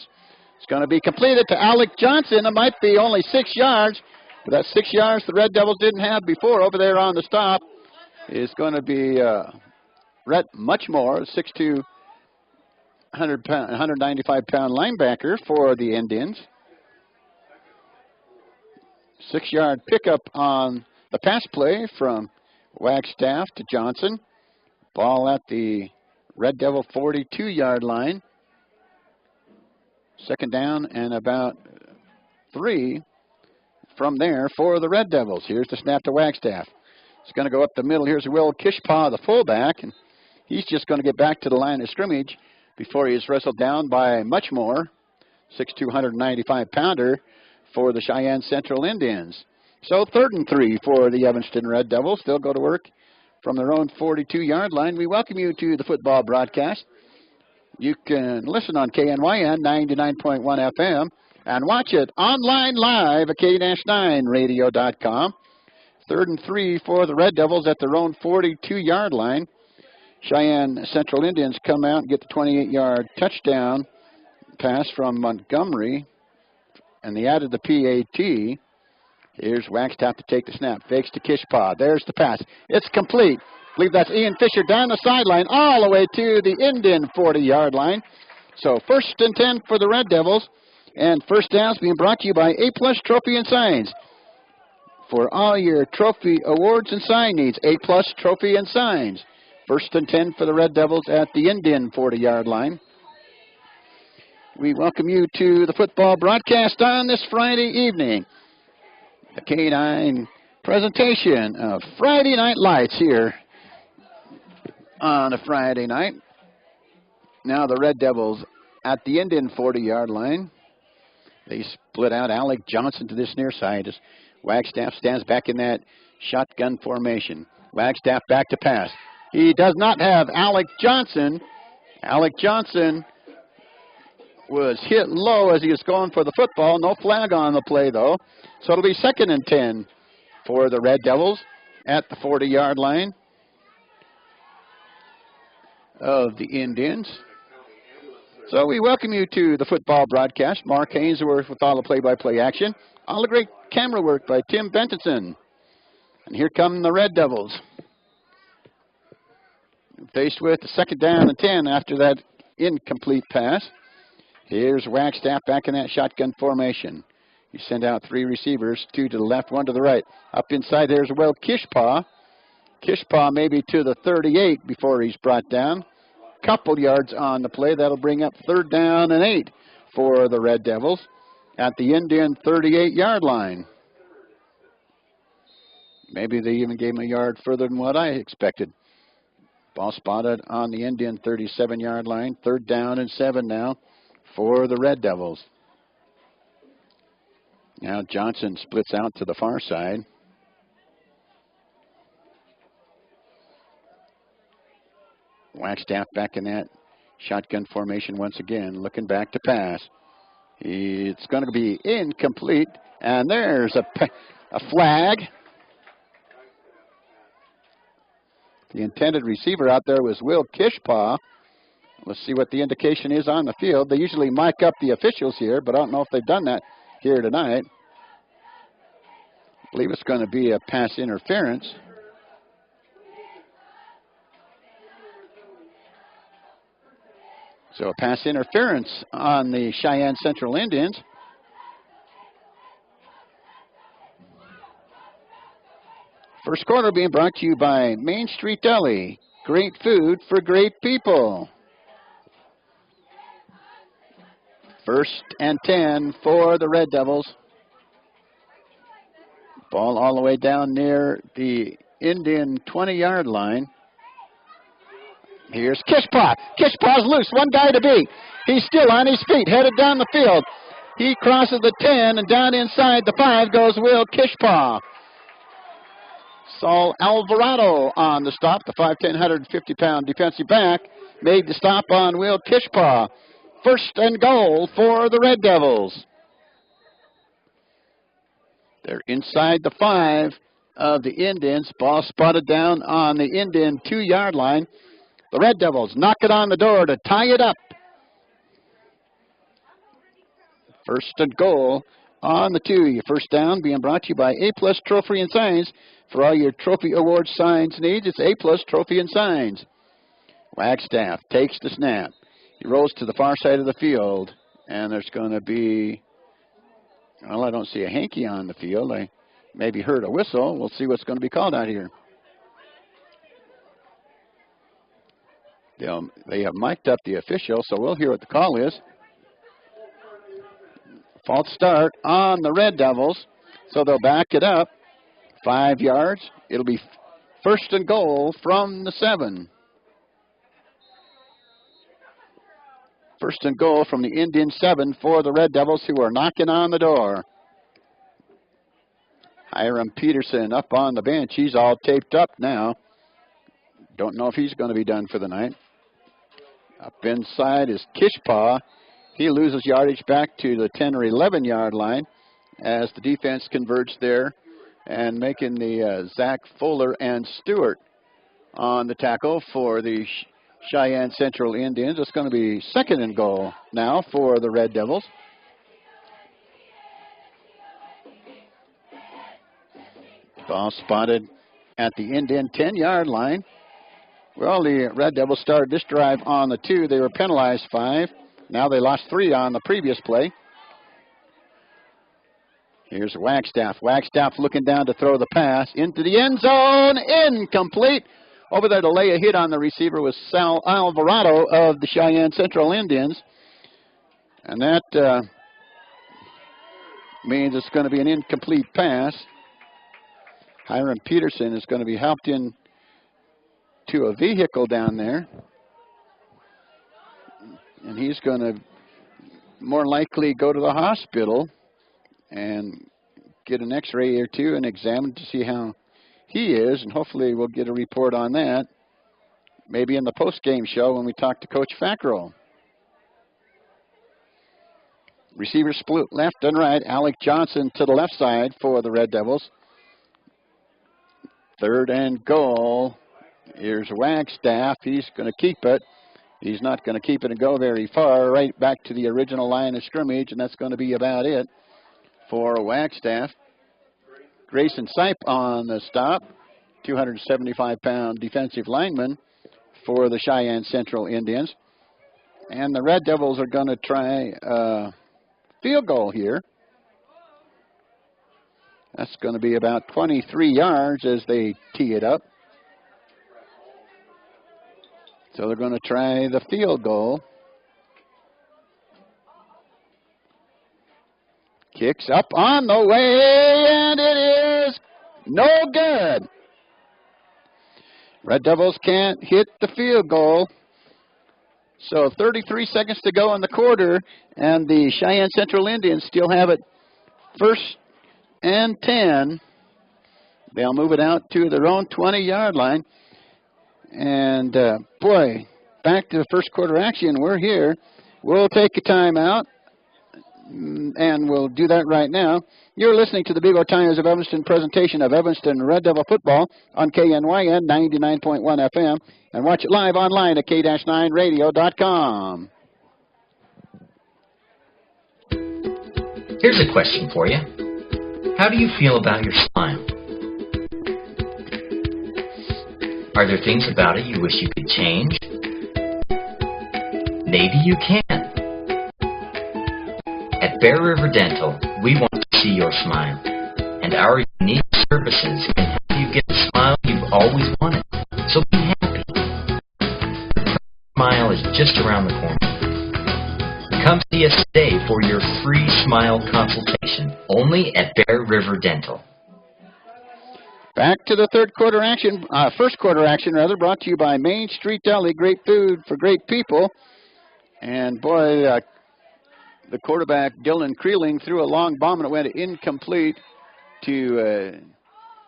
It's going to be completed to Alec Johnson. It might be only 6 yards, but that's 6 yards the Red Devils didn't have before. Over there on the stop is going to be Rhett Muchmore, 6'2", 195-pound linebacker for the Indians. 6-yard pickup on the pass play from Wagstaff to Johnson. Ball at the Red Devil 42-yard line. 2nd down and about 3 from there for the Red Devils. Here's the snap to Wagstaff. It's going to go up the middle. Here's Will Kishpaw, the fullback, and he's just going to get back to the line of scrimmage before he's wrestled down by much more. 6'2", 195-pounder for the Cheyenne Central Indians. So 3rd and 3 for the Evanston Red Devils. They'll go to work from their own 42-yard line. We welcome you to the football broadcast. You can listen on KNYN 99.1 FM and watch it online live at K-9radio.com. 3rd and 3 for the Red Devils at their own 42-yard line. Cheyenne Central Indians come out and get the 28-yard touchdown pass from Montgomery, and they added the PAT. Here's Wagstaff to take the snap. Fakes to Kishpaw. There's the pass. It's complete. I believe that's Ian Fisher down the sideline all the way to the Indian 40-yard line. So 1st and 10 for the Red Devils. And first down's being brought to you by A-Plus Trophy and Signs. For all your trophy awards and sign needs, A-Plus Trophy and Signs. 1st and 10 for the Red Devils at the Indian 40-yard line. We welcome you to the football broadcast on this Friday evening. The K9 presentation of Friday Night Lights here on a Friday night. Now the Red Devils at the Indian 40-yard line. They split out Alec Johnson to this near side as Wagstaff stands back in that shotgun formation. Wagstaff back to pass. He does not have Alec Johnson. Alec Johnson was hit low as he was going for the football. No flag on the play, though. So it'll be 2nd and 10 for the Red Devils at the 40-yard line of the Indians. So we welcome you to the football broadcast. Mark Hainsworth with all the play-by-play action. All the great camera work by Tim Bentonson. And here come the Red Devils. Faced with the 2nd down and 10 after that incomplete pass. Here's Wagstaff back in that shotgun formation. You send out 3 receivers, 2 to the left, 1 to the right. Up inside there's Will Kishpaw. Kishpaw maybe to the 38 before he's brought down. Couple yards on the play. That'll bring up 3rd down and 8 for the Red Devils at the Indian 38-yard line. Maybe they even gave him a yard further than what I expected. Ball spotted on the Indian 37-yard line. 3rd down and 7 now for the Red Devils. Now Johnson splits out to the far side. Wagstaff back in that shotgun formation once again, looking back to pass. It's going to be incomplete, and there's a flag. The intended receiver out there was Will Kishpaw. Let's see what the indication is on the field. They usually mic up the officials here, but I don't know if they've done that here tonight. I believe it's going to be a pass interference. So a pass interference on the Cheyenne Central Indians. First quarter being brought to you by Main Street Deli. Great food for great people. 1st and 10 for the Red Devils. Ball all the way down near the Indian 20-yard line. Here's Kishpaw. Kishpaw's loose. One guy to beat. He's still on his feet, headed down the field. He crosses the 10, and down inside the 5 goes Will Kishpaw. Saul Alvarado on the stop. The 5'10", 150-pound defensive back made the stop on Will Kishpaw. 1st and goal for the Red Devils. They're inside the 5 of the Indians. Ball spotted down on the Indian 2-yard line. The Red Devils knock it on the door to tie it up. 1st and goal on the 2. Your first down being brought to you by A-Plus Trophy and Signs. For all your trophy award signs needs, it's A-Plus Trophy and Signs. Wagstaff takes the snap. He rolls to the far side of the field, and there's going to be, well, I don't see a hanky on the field. I maybe heard a whistle. We'll see what's going to be called out here. They have mic'd up the official, so we'll hear what the call is. False start on the Red Devils, so they'll back it up 5 yards. It'll be first and goal from the 7. First and goal from the Indian 7 for the Red Devils, who are knocking on the door. Hiram Peterson up on the bench. He's all taped up now. Don't know if he's going to be done for the night. Up inside is Kishpaw. He loses yardage back to the 10 or 11-yard line as the defense converged there and making the Zach Fuller and Stewart on the tackle for the Cheyenne Central Indians. It's going to be second and goal now for the Red Devils. Ball spotted at the Indian 10-yard line. Well, the Red Devils started this drive on the 2. They were penalized 5. Now they lost 3 on the previous play. Here's Wagstaff. Wagstaff looking down to throw the pass into the end zone. Incomplete. Over there to lay a hit on the receiver was Sal Alvarado of the Cheyenne Central Indians. And that means it's going to be an incomplete pass. Hiram Peterson is going to be helped in to a vehicle down there. And he's going to more likely go to the hospital and get an x-ray or two and examine to see how he is. And hopefully we'll get a report on that maybe in the post-game show when we talk to Coach Fackrell. Receiver split left and right. Alec Johnson to the left side for the Red Devils. Third and goal. Here's Wagstaff. He's going to keep it. He's not going to keep it and go very far. Right back to the original line of scrimmage, and that's going to be about it for Wagstaff. Grayson Sipe on the stop. 275-pound defensive lineman for the Cheyenne Central Indians. And the Red Devils are going to try a field goal here. That's going to be about 23 yards as they tee it up. So they're going to try the field goal. Kicks up on the way, and it is no good. Red Devils can't hit the field goal. So 33 seconds to go in the quarter, and the Cheyenne Central Indians still have it first and 10. They'll move it out to their own 20-yard line. And, boy, back to the first quarter action. We're here. We'll take a timeout, and we'll do that right now. You're listening to the Big O Tigers of Evanston presentation of Evanston Red Devil football on KNYN 99.1 FM, and watch it live online at k-9radio.com. Here's a question for you. How do you feel about your smile? Are there things about it you wish you could change? Maybe you can. At Bear River Dental, we want to see your smile, and our unique services can help you get the smile you've always wanted. So be happy. Your smile is just around the corner. Come see us today for your free smile consultation, only at Bear River Dental. Back to the first quarter action, brought to you by Main Street Deli. Great food for great people. And boy, the quarterback, Dylan Creeling, threw a long bomb and it went incomplete to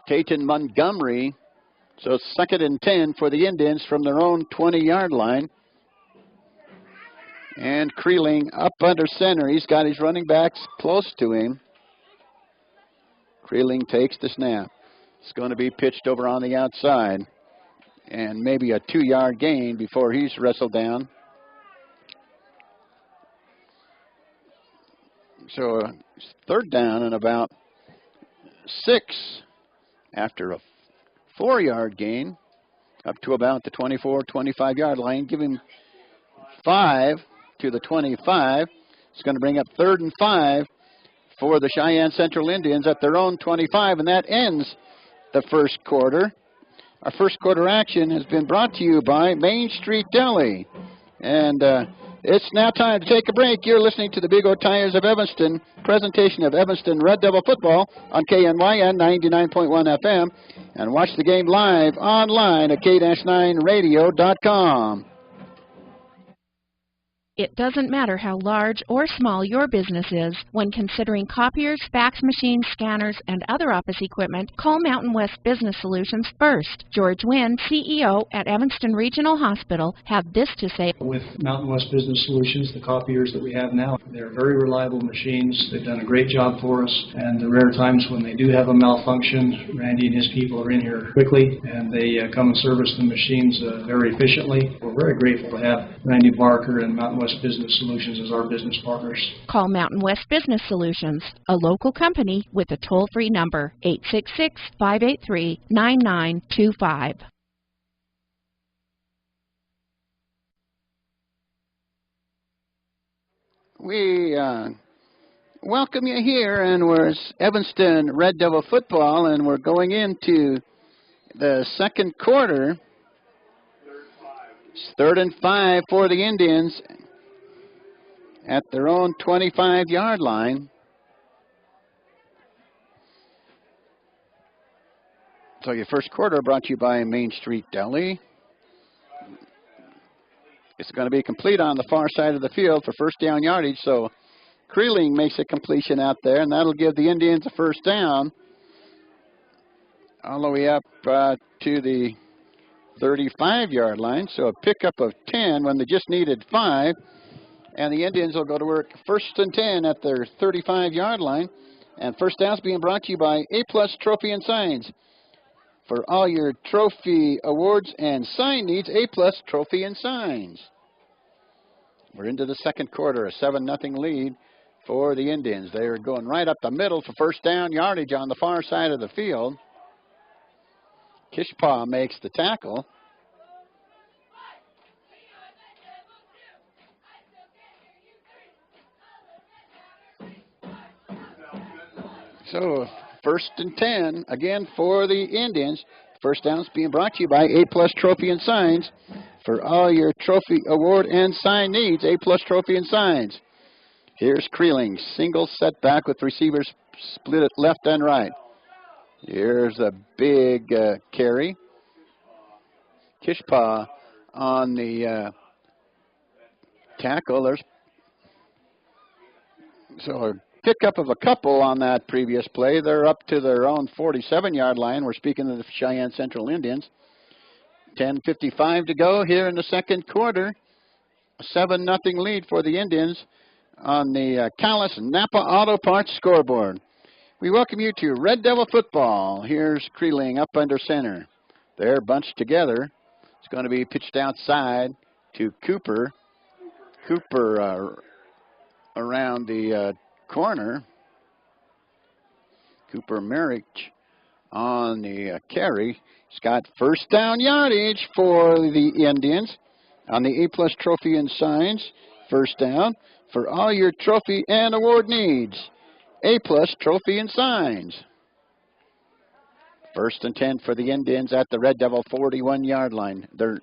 Tayton Montgomery. So it's 2nd and 10 for the Indians from their own 20-yard line. And Creeling up under center. He's got his running backs close to him. Creeling takes the snap. It's going to be pitched over on the outside. And maybe a 2-yard gain before he's wrestled down. So third down and about 6 after a 4-yard gain up to about the 24, 25-yard line. Give him 5 to the 25. It's going to bring up 3rd and 5 for the Cheyenne Central Indians at their own 25, and that ends the first quarter. Our first quarter action has been brought to you by Main Street Deli. And it's now time to take a break. You're listening to the Big O Tires of Evanston, presentation of Evanston Red Devil football on KNYN 99.1 FM. And watch the game live online at k-9radio.com. It doesn't matter how large or small your business is. When considering copiers, fax machines, scanners, and other office equipment, call Mountain West Business Solutions first. George Wynn, CEO at Evanston Regional Hospital, have this to say. With Mountain West Business Solutions, the copiers that we have now, they're very reliable machines. They've done a great job for us, and the rare times when they do have a malfunction, Randy and his people are in here quickly, and they come and service the machines very efficiently. We're very grateful to have Randy Barker and Mountain West Business Solutions as our business partners. Call Mountain West Business Solutions, a local company with a toll-free number, 866-583-9925. We welcome you here, and we're Evanston Red Devil football, and we're going into the second quarter. It's 3rd and 5 for the Indians at their own 25-yard line. So your first quarter brought to you by Main Street Deli. It's going to be complete on the far side of the field for first down yardage, so Creeling makes a completion out there, and that'll give the Indians a first down all the way up to the 35-yard line, so a pickup of 10 when they just needed 5. And the Indians will go to work 1st and 10 at their 35-yard line. And first down's being brought to you by A-Plus Trophy and Signs. For all your trophy awards and sign needs, A-Plus Trophy and Signs. We're into the second quarter, a 7-0 lead for the Indians. They're going right up the middle for first down yardage on the far side of the field. Kishpaw makes the tackle. So 1st and 10, again for the Indians. First down's being brought to you by A-Plus Trophy and Signs. For all your trophy award and sign needs, A-Plus Trophy and Signs. Here's Creeling, single setback with receivers split it left and right. Here's a big carry. Kishpaw on the tackle. There's so pickup of a couple on that previous play. They're up to their own 47-yard line. We're speaking of the Cheyenne Central Indians. 10:55 to go here in the second quarter. A 7-0 lead for the Indians on the Callis Napa Auto Parts scoreboard. We welcome you to Red Devil football. Here's Creeling up under center. They're bunched together. It's going to be pitched outside to Cooper. Cooper around the corner. Cooper Merrick on the carry. He's got first down yardage for the Indians on the A-Plus Trophy and Signs. First down for all your trophy and award needs. A-Plus Trophy and Signs. 1st and 10 for the Indians at the Red Devil 41-yard line. They're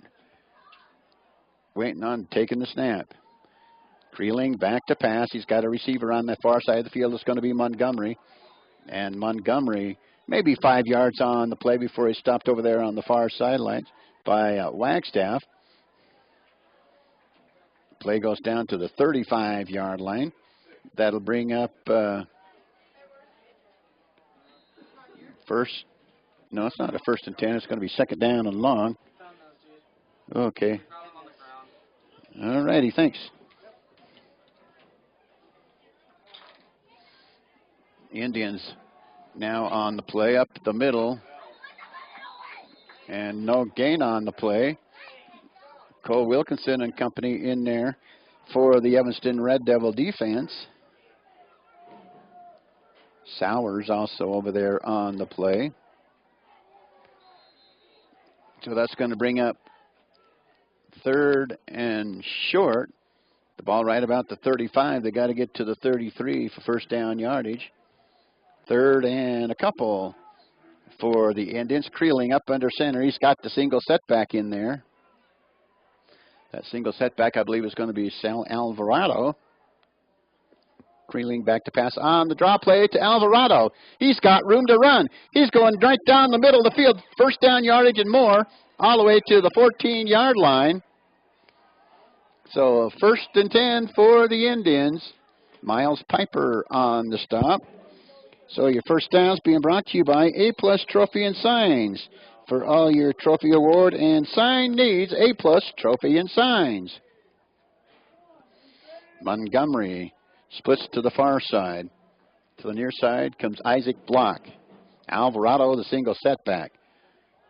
waiting on taking the snap. Creeling back to pass. He's got a receiver on the far side of the field. It's going to be Montgomery. And Montgomery maybe 5 yards on the play before he stopped over there on the far sidelines by Wagstaff. Play goes down to the 35-yard line. That'll bring up first. No, it's not a 1st and 10. It's going to be 2nd down and long. Okay. All righty, thanks. Indians now on the play up the middle. And no gain on the play. Cole Wilkinson and company in there for the Evanston Red Devil defense. Sowers also over there on the play. So that's going to bring up third and short. The ball right about the 35. They got to get to the 33 for first down yardage. Third and a couple for the Indians. Creeling up under center. He's got the single setback in there. That single setback, I believe, is going to be Sal Alvarado. Creeling back to pass on the draw play to Alvarado. He's got room to run. He's going right down the middle of the field. First down yardage and more, all the way to the 14-yard line. So first and 10 for the Indians. Miles Piper on the stop. So your first down's being brought to you by A-Plus Trophy and Signs. For all your trophy award and sign needs, A-Plus Trophy and Signs. Montgomery splits to the far side. To the near side comes Isaac Block. Alvarado, the single setback.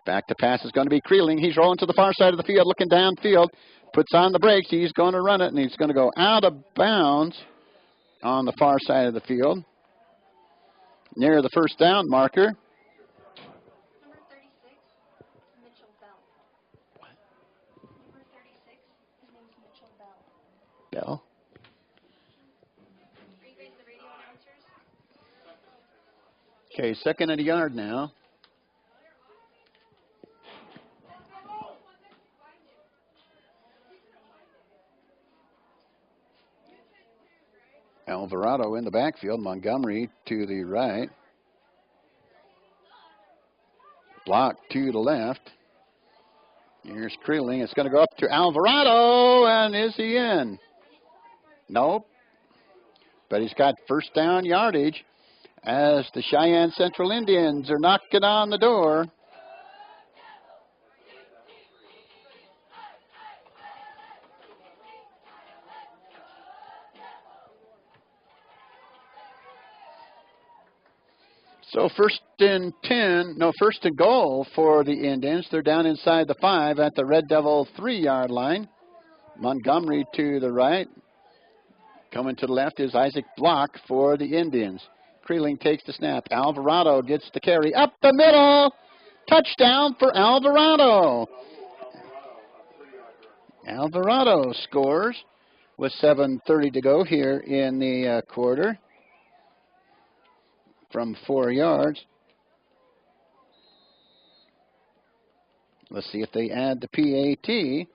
Back to pass is going to be Creeling. He's rolling to the far side of the field, looking downfield. Puts on the brakes. He's going to run it, and he's going to go out of bounds on the far side of the field. Near the first down marker. Number 36, Mitchell Bell. What? Number 36, his name's Mitchell Bell. Bell? Are you guys the radio announcers? Okay, second and a yard now. Alvarado in the backfield. Montgomery to the right. Block to the left. Here's Creeling. It's going to go up to Alvarado, and is he in? Nope. But he's got first down yardage as the Cheyenne Central Indians are knocking on the door. So first and goal for the Indians. They're down inside the 5 at the Red Devil 3-yard line. Montgomery to the right. Coming to the left is Isaac Block for the Indians. Creeling takes the snap. Alvarado gets the carry up the middle. Touchdown for Alvarado. Alvarado scores with 7:30 to go here in the quarter. From 4 yards. Let's see if they add the PAT.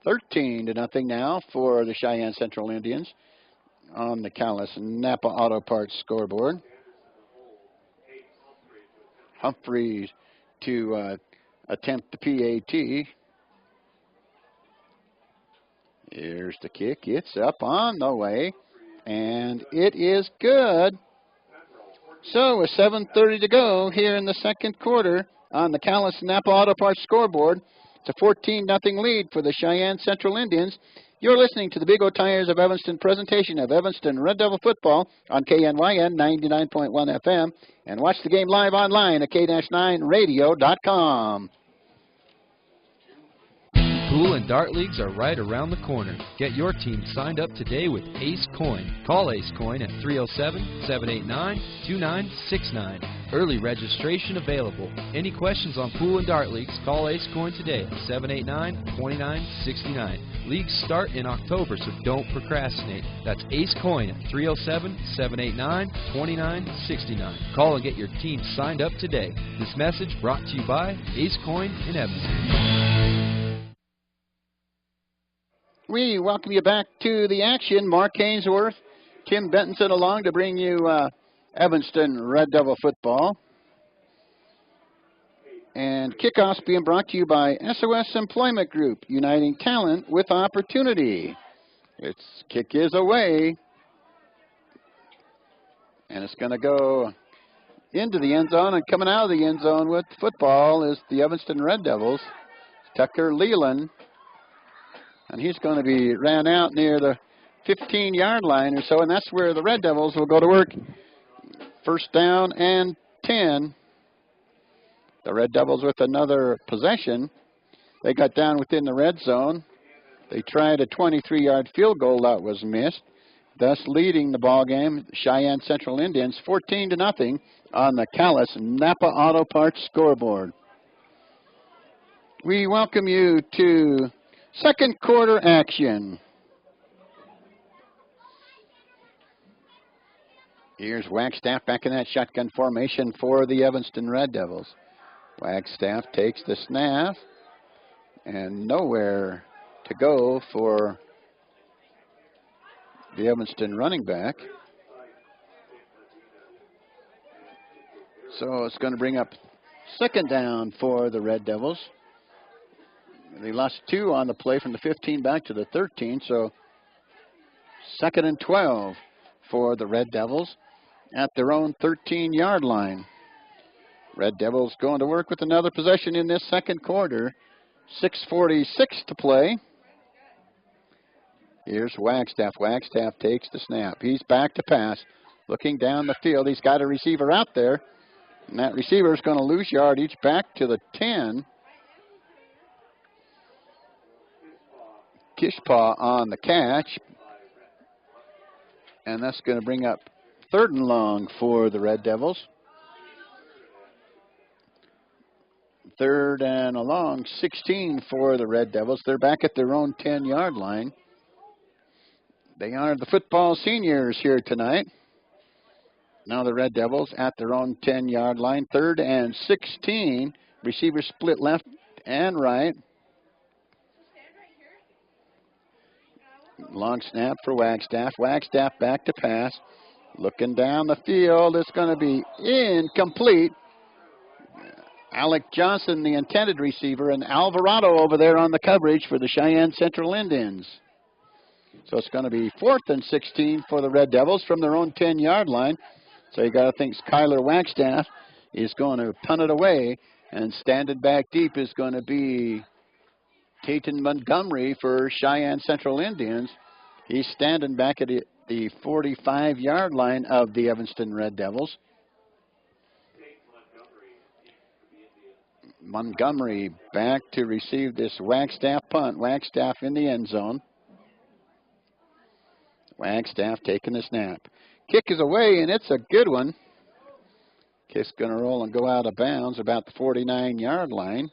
13-0 now for the Cheyenne Central Indians on the Callis Napa Auto Parts scoreboard. Humphreys to attempt the PAT. Here's the kick. It's up on the way, and it is good. So with 7:30 to go here in the second quarter on the Callis Napa Auto Parts scoreboard, it's a 14-0 lead for the Cheyenne Central Indians. You're listening to the Big O Tires of Evanston presentation of Evanston Red Devil football on KNYN 99.1 FM, and watch the game live online at k-9radio.com. Pool and dart leagues are right around the corner. Get your team signed up today with Ace Coin. Call Ace Coin at 307-789-2969. Early registration available. Any questions on pool and dart leagues, call Ace Coin today at 789-2969. Leagues start in October, so don't procrastinate. That's Ace Coin at 307-789-2969. Call and get your team signed up today. This message brought to you by Ace Coin in Evanston. We welcome you back to the action. Mark Ainsworth, Tim Bentonson along to bring you Evanston Red Devil football. And kickoff's being brought to you by SOS Employment Group, uniting talent with opportunity. Its kick is away. And it's going to go into the end zone, and coming out of the end zone with football is the Evanston Red Devils, Tucker Leland. And he's going to be ran out near the 15-yard line or so, and that's where the Red Devils will go to work. First down and 10. The Red Devils with another possession. They got down within the red zone. They tried a 23-yard field goal that was missed, thus leading the ball game. Cheyenne Central Indians 14-0 on the Callis Napa Auto Parts scoreboard. We welcome you to Second quarter action. Here's Wagstaff back in that shotgun formation for the Evanston Red Devils. Wagstaff takes the snap, and nowhere to go for the Evanston running back. So it's going to bring up second down for the Red Devils. They lost 2 on the play from the 15 back to the 13, so 2nd and 12 for the Red Devils at their own 13-yard line. Red Devils going to work with another possession in this second quarter. 6:46 to play. Here's Wagstaff. Wagstaff takes the snap. He's back to pass. Looking down the field. He's got a receiver out there. And that receiver is going to lose yardage back to the 10. Kishpaw on the catch. And that's going to bring up 3rd and long for the Red Devils. 3rd and a long, 16 for the Red Devils. They're back at their own 10-yard line. They are the football seniors here tonight. Now the Red Devils at their own 10-yard line. 3rd and 16. Receivers split left and right. Long snap for Wagstaff. Wagstaff back to pass. Looking down the field. It's going to be incomplete. Alec Johnson, the intended receiver, and Alvarado over there on the coverage for the Cheyenne Central Indians. So it's going to be 4th and 16 for the Red Devils from their own 10-yard line. So you got to think Skylar Wagstaff is going to punt it away, and standing back deep is going to be Tatum Montgomery for Cheyenne Central Indians. He's standing back at the 45-yard line of the Evanston Red Devils. Montgomery back to receive this Wagstaff punt. Wagstaff in the end zone. Wagstaff taking the snap. Kick is away, and it's a good one. Kick's going to roll and go out of bounds about the 49-yard line.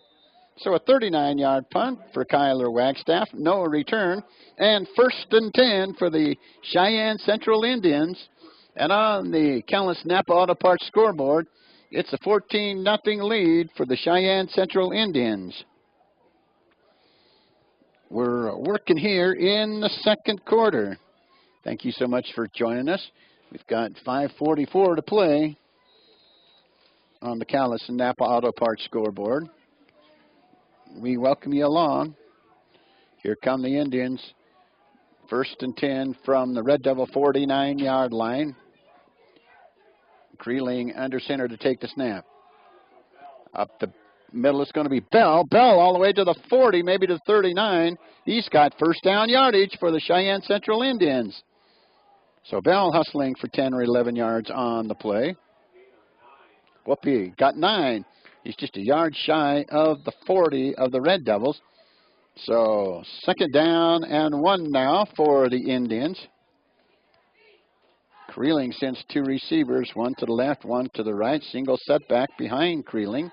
So a 39-yard punt for Kyler Wagstaff. No return. And 1st and 10 for the Cheyenne Central Indians. And on the Callis Napa Auto Parts scoreboard, it's a 14-0 lead for the Cheyenne Central Indians. We're working here in the second quarter. Thank you so much for joining us. We've got 5:44 to play on the Callis and Napa Auto Parts scoreboard. We welcome you along. Here come the Indians. 1st and 10 from the Red Devil 49-yard line. Creeling under center to take the snap. Up the middle is going to be Bell. Bell all the way to the 40, maybe to the 39. He's got 1st down yardage for the Cheyenne Central Indians. So Bell hustling for 10 or 11 yards on the play. Whoopee got 9. He's just a yard shy of the 40 of the Red Devils. So 2nd down and 1 now for the Indians. Creeling sends 2 receivers, one to the left, one to the right. Single setback behind Creeling.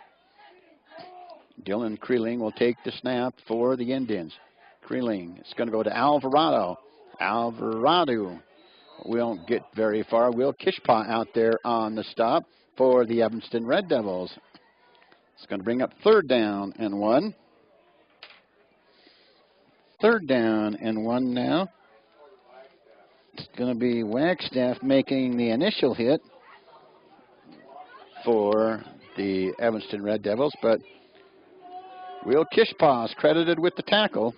Dylan Creeling will take the snap for the Indians. Creeling, it's going to go to Alvarado. Alvarado won't get very far. Will Kishpaw out there on the stop for the Evanston Red Devils. It's going to bring up 3rd down and 1. 3rd down and 1 now. It's going to be Wagstaff making the initial hit for the Evanston Red Devils, but Will Kishpaw is credited with the tackle.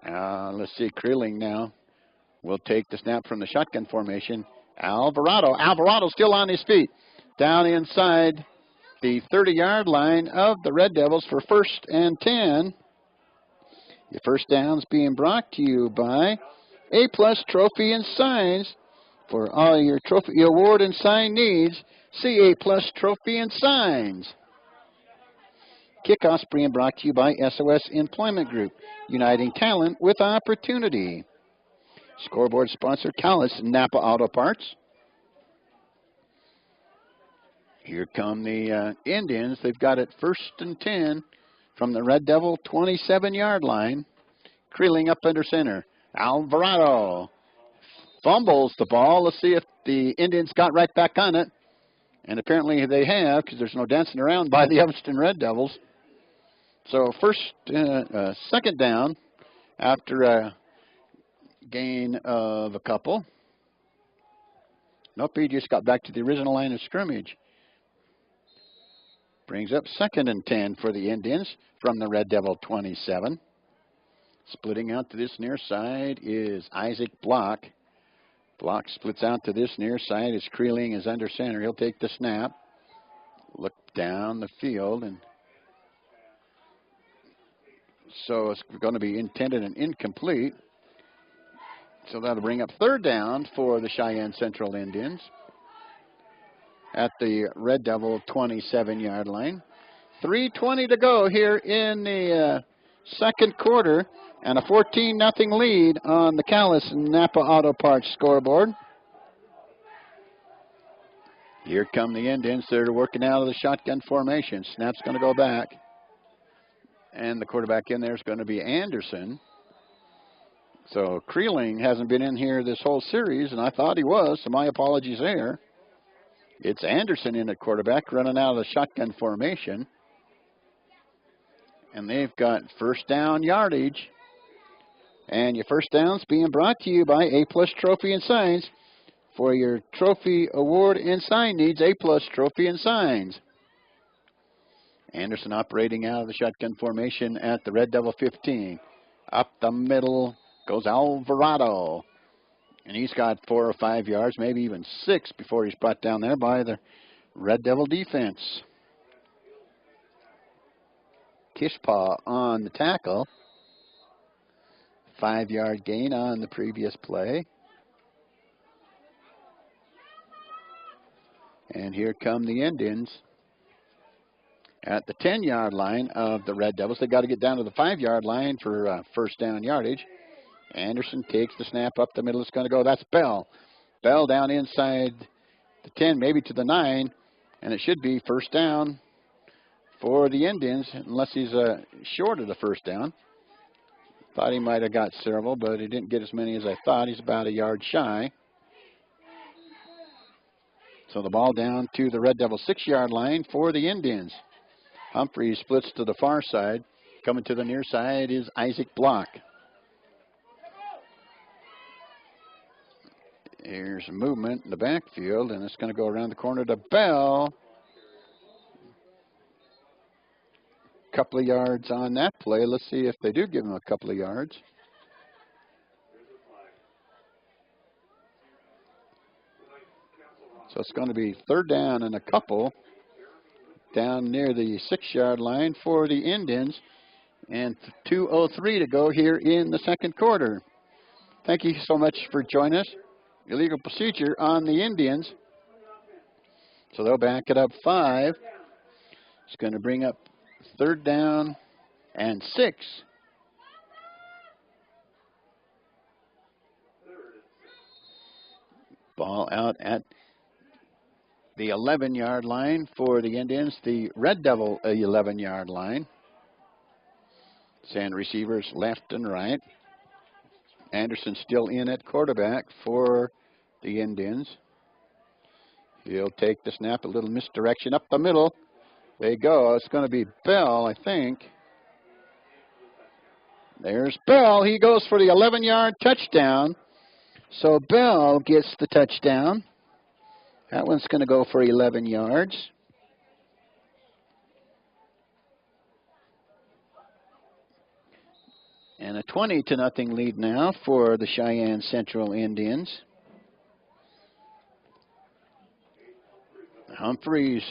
Let's see, Creeling now will take the snap from the shotgun formation. Alvarado still on his feet. Down inside the 30-yard line of the Red Devils for 1st and 10. Your first down's being brought to you by A-Plus Trophy and Signs. For all your trophy award and sign needs, see A-Plus Trophy and Signs. Kickoff's being brought to you by SOS Employment Group, uniting talent with opportunity. Scoreboard sponsor, Callis Napa Auto Parts. Here come the Indians. They've got it 1st and 10 from the Red Devil 27-yard line. Creeling up under center. Alvarado fumbles the ball. Let's see if the Indians got right back on it. And apparently they have, because there's no dancing around by the Evanston Red Devils. So second down after a gain of a couple. Nope, he just got back to the original line of scrimmage. Brings up 2nd and 10 for the Indians from the Red Devil 27. Splitting out to this near side is Isaac Block. Block splits out to this near side as Creeling is under center. He'll take the snap. Look down the field. And so it's going to be intended and incomplete. So that'll bring up 3rd down for the Cheyenne Central Indians at the Red Devil 27-yard line. 3:20 to go here in the second quarter, and a 14-0 lead on the Callis Napa Auto Parts scoreboard. Here come the Indians. They're working out of the shotgun formation. Snap's going to go back. And the quarterback in there is going to be Anderson. So Creeling hasn't been in here this whole series, and I thought he was, so my apologies there. It's Anderson in at quarterback, running out of the shotgun formation. And they've got first down yardage. And your first down's being brought to you by A-Plus Trophy and Signs. For your trophy, award, and sign needs, A-Plus Trophy and Signs. Anderson operating out of the shotgun formation at the Red Devil 15. Up the middle goes Alvarado. And he's got 4 or 5 yards, maybe even 6 before he's brought down there by the Red Devil defense. Kishpaw on the tackle. 5-yard gain on the previous play. And here come the Indians at the 10-yard line of the Red Devils. They got to get down to the 5-yard line for first down yardage. Anderson takes the snap up the middle. It's going to go. That's Bell. Bell down inside the 10, maybe to the 9, and it should be first down for the Indians, unless he's short of the first down. Thought he might have got several, but he didn't get as many as I thought. He's about a yard shy. So the ball down to the Red Devil 6-yard line for the Indians. Humphreys splits to the far side. Coming to the near side is Isaac Block. Here's a movement in the backfield, and it's going to go around the corner to Bell. Couple of yards on that play. Let's see if they do give him a couple of yards. So it's going to be third down and a couple down near the 6-yard line for the Indians, and 2:03 to go here in the second quarter. Thank you so much for joining us. Illegal procedure on the Indians. So they'll back it up 5. It's going to bring up third down and 6. Ball out at the 11-yard line for the Indians. The Red Devil 11-yard line. Send receivers left and right. Anderson still in at quarterback for the Indians. He'll take the snap, a little misdirection up the middle. They go. It's going to be Bell, I think. There's Bell. He goes for the 11-yard touchdown. So Bell gets the touchdown. That one's going to go for 11 yards. And a 20-0 lead now for the Cheyenne Central Indians. Humphreys.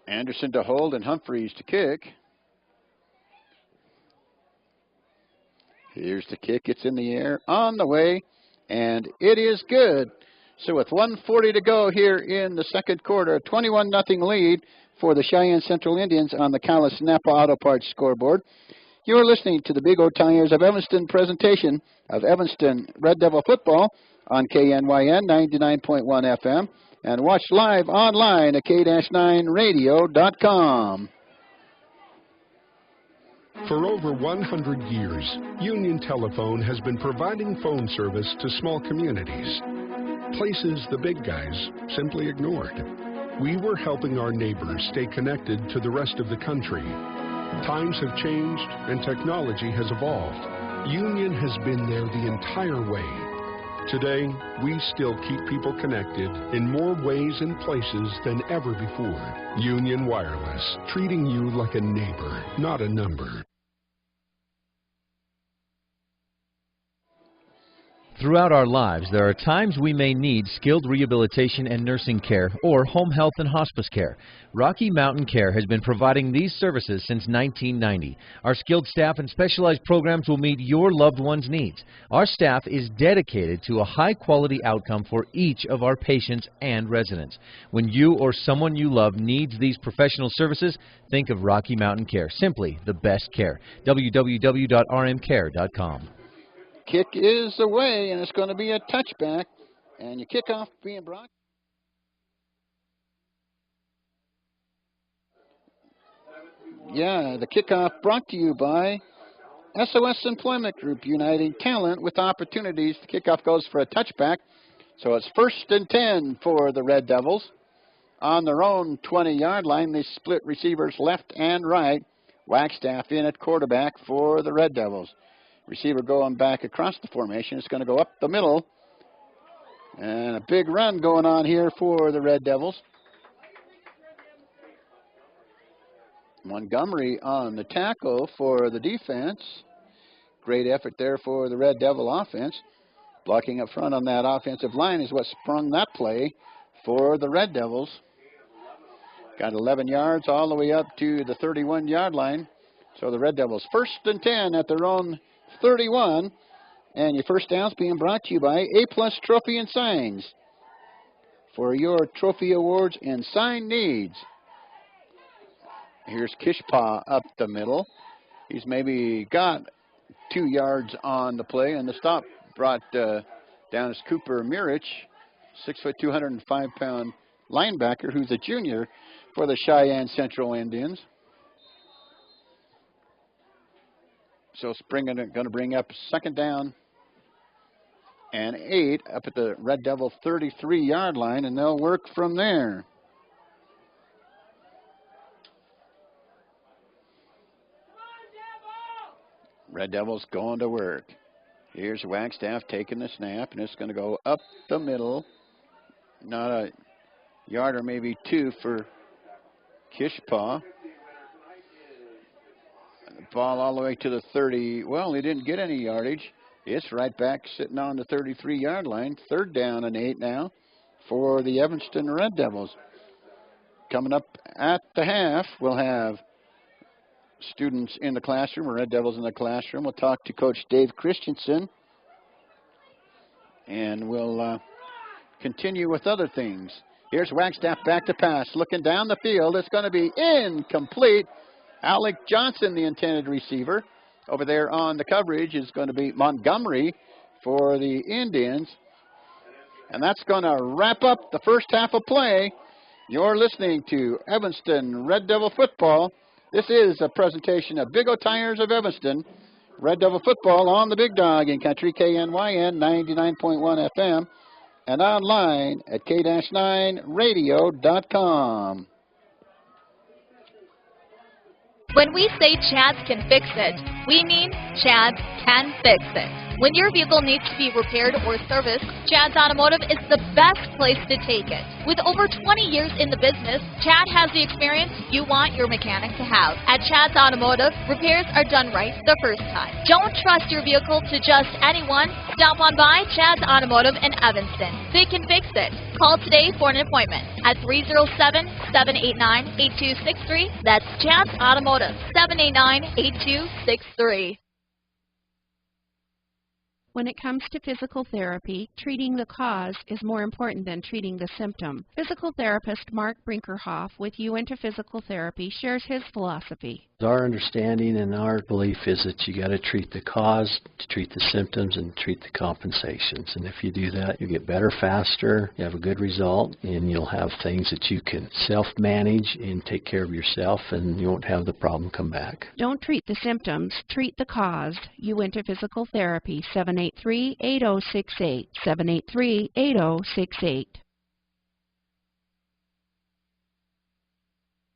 Anderson to hold and Humphreys to kick. Here's the kick. It's in the air, on the way, and it is good. So with 1:40 to go here in the second quarter, a 21-0 lead for the Cheyenne Central Indians on the Callis Napa Auto Parts scoreboard. You are listening to the Big O Tires of Evanston presentation of Evanston Red Devil football on KNYN 99.1 FM and watch live online at k-9radio.com. For over 100 years, Union Telephone has been providing phone service to small communities, places the big guys simply ignored. We were helping our neighbors stay connected to the rest of the country. Times have changed and technology has evolved. Union has been there the entire way. Today, we still keep people connected in more ways and places than ever before. Union Wireless, treating you like a neighbor, not a number. Throughout our lives, there are times we may need skilled rehabilitation and nursing care or home health and hospice care. Rocky Mountain Care has been providing these services since 1990. Our skilled staff and specialized programs will meet your loved one's needs. Our staff is dedicated to a high-quality outcome for each of our patients and residents. When you or someone you love needs these professional services, think of Rocky Mountain Care. Simply the best care. www.rmcare.com. Kick is away, and it's going to be a touchback. And your kickoff being brought. Yeah, the kickoff brought to you by SOS Employment Group, uniting talent with opportunities. The kickoff goes for a touchback. So it's 1st and 10 for the Red Devils. On their own 20-yard line, they split receivers left and right. Wagstaff in at quarterback for the Red Devils. Receiver going back across the formation. It's going to go up the middle. And a big run going on here for the Red Devils. Montgomery on the tackle for the defense. Great effort there for the Red Devil offense. Blocking up front on that offensive line is what sprung that play for the Red Devils. Got 11 yards all the way up to the 31-yard line. So the Red Devils 1st and 10 at their own 31, and your first down's being brought to you by A-Plus Trophy and Signs for your trophy awards and sign needs. Here's Kishpaw up the middle. He's maybe got 2 yards on the play, and the stop brought down is Cooper Mirich, 6', 205-pound linebacker who's a junior for the Cheyenne Central Indians. So Springer going to bring up 2nd down and 8 up at the Red Devil 33-yard line, and they'll work from there. Red Devils going to work. Here's Wagstaff taking the snap, and it's going to go up the middle. Not a yard or maybe 2 for Kishpaw. Ball all the way to the 30. Well, he didn't get any yardage. It's right back sitting on the 33-yard line. 3rd down and 8 now for the Evanston Red Devils. Coming up at the half, we'll have students in the classroom, or Red Devils in the classroom. We'll talk to Coach Dave Christensen, and we'll continue with other things. Here's Wagstaff back to pass. Looking down the field. It's going to be incomplete. Alec Johnson, the intended receiver. Over there on the coverage is going to be Montgomery for the Indians. And that's going to wrap up the first half of play. You're listening to Evanston Red Devil Football. This is a presentation of Big O Tires of Evanston. Red Devil Football on the Big Dog in Country, KNYN 99.1 FM. And online at k-9radio.com. When we say Chad's can fix it, we mean Chad's can fix it. When your vehicle needs to be repaired or serviced, Chad's Automotive is the best place to take it. With over 20 years in the business, Chad has the experience you want your mechanic to have. At Chad's Automotive, repairs are done right the first time. Don't trust your vehicle to just anyone. Stop on by Chad's Automotive in Evanston. They can fix it. Call today for an appointment at 307-789-8263. That's Chad's Automotive, 789-8263. When it comes to physical therapy, treating the cause is more important than treating the symptom. Physical therapist Mark Brinkerhoff with You Into Physical Therapy shares his philosophy. Our understanding and our belief is that you got to treat the cause, to treat the symptoms, and treat the compensations. And if you do that, you get better faster, you have a good result, and you'll have things that you can self-manage and take care of yourself, and you won't have the problem come back. Don't treat the symptoms, treat the cause. Uinta Physical Therapy, 783-8068, 783-8068.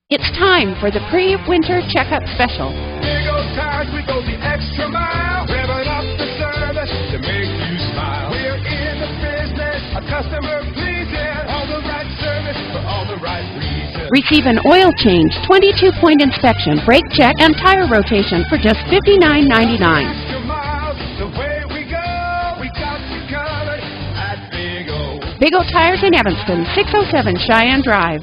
It's time for the pre-winter checkup special. Big old tires, we go the extra mile, revving up the service to make you smile. We're in the business, a customer pleasing, all the right service for all the right reasons. Receive an oil change, 22-point inspection, brake check, and tire rotation for just $59.99. Extra miles, the way we go, we got you covered at Big O. Big O Tires in Evanston, 607 Cheyenne Drive.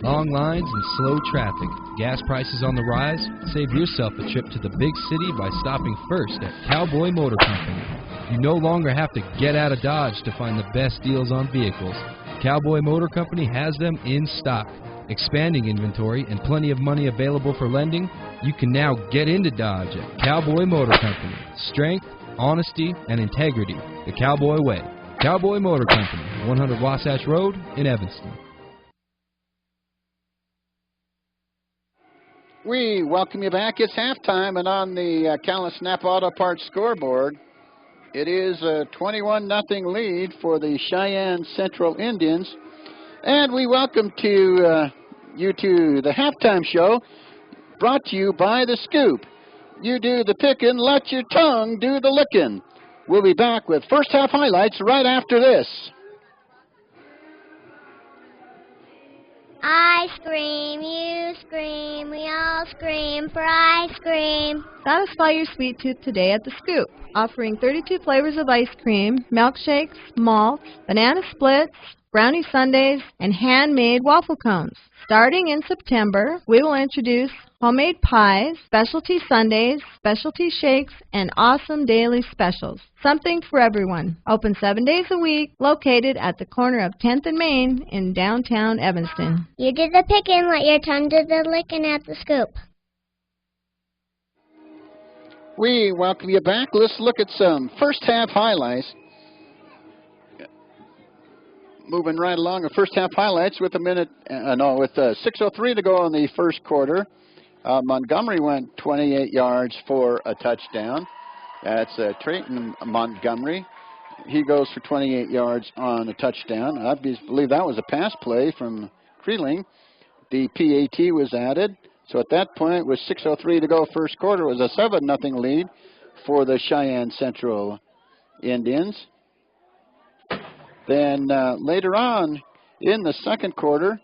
Long lines and slow traffic. Gas prices on the rise? Save yourself a trip to the big city by stopping first at Cowboy Motor Company. You no longer have to get out of Dodge to find the best deals on vehicles. Cowboy Motor Company has them in stock. Expanding inventory and plenty of money available for lending, you can now get into Dodge at Cowboy Motor Company. Strength, honesty, and integrity. The Cowboy way. Cowboy Motor Company, 100 Wasatch Road in Evanston. We welcome you back. It's halftime, and on the Callis Snap Auto Parts scoreboard, it is a 21-0 lead for the Cheyenne Central Indians. And we welcome you to the halftime show, brought to you by The Scoop. You do the pickin', let your tongue do the lickin'. We'll be back with first half highlights right after this. I scream, you scream, we all scream for ice cream. Satisfy your sweet tooth today at The Scoop, offering 32 flavors of ice cream, milkshakes, malts, banana splits, brownie sundaes, and handmade waffle cones. Starting in September, we will introduce homemade pies, specialty sundaes, specialty shakes, and awesome daily specials. Something for everyone. Open 7 days a week, located at the corner of 10th and Main in downtown Evanston. You do the pickin', let your tongue do the lickin' at The Scoop. We welcome you back. Let's look at some first half highlights. Moving right along the first half highlights with 6:03 to go in the first quarter. Montgomery went 28 yards for a touchdown. That's Trayton Montgomery. He goes for 28 yards on a touchdown. I believe that was a pass play from Creeling. The PAT was added. So at that point, with 6:03 to go first quarter, it was a 7-0 lead for the Cheyenne Central Indians. Then later on in the second quarter,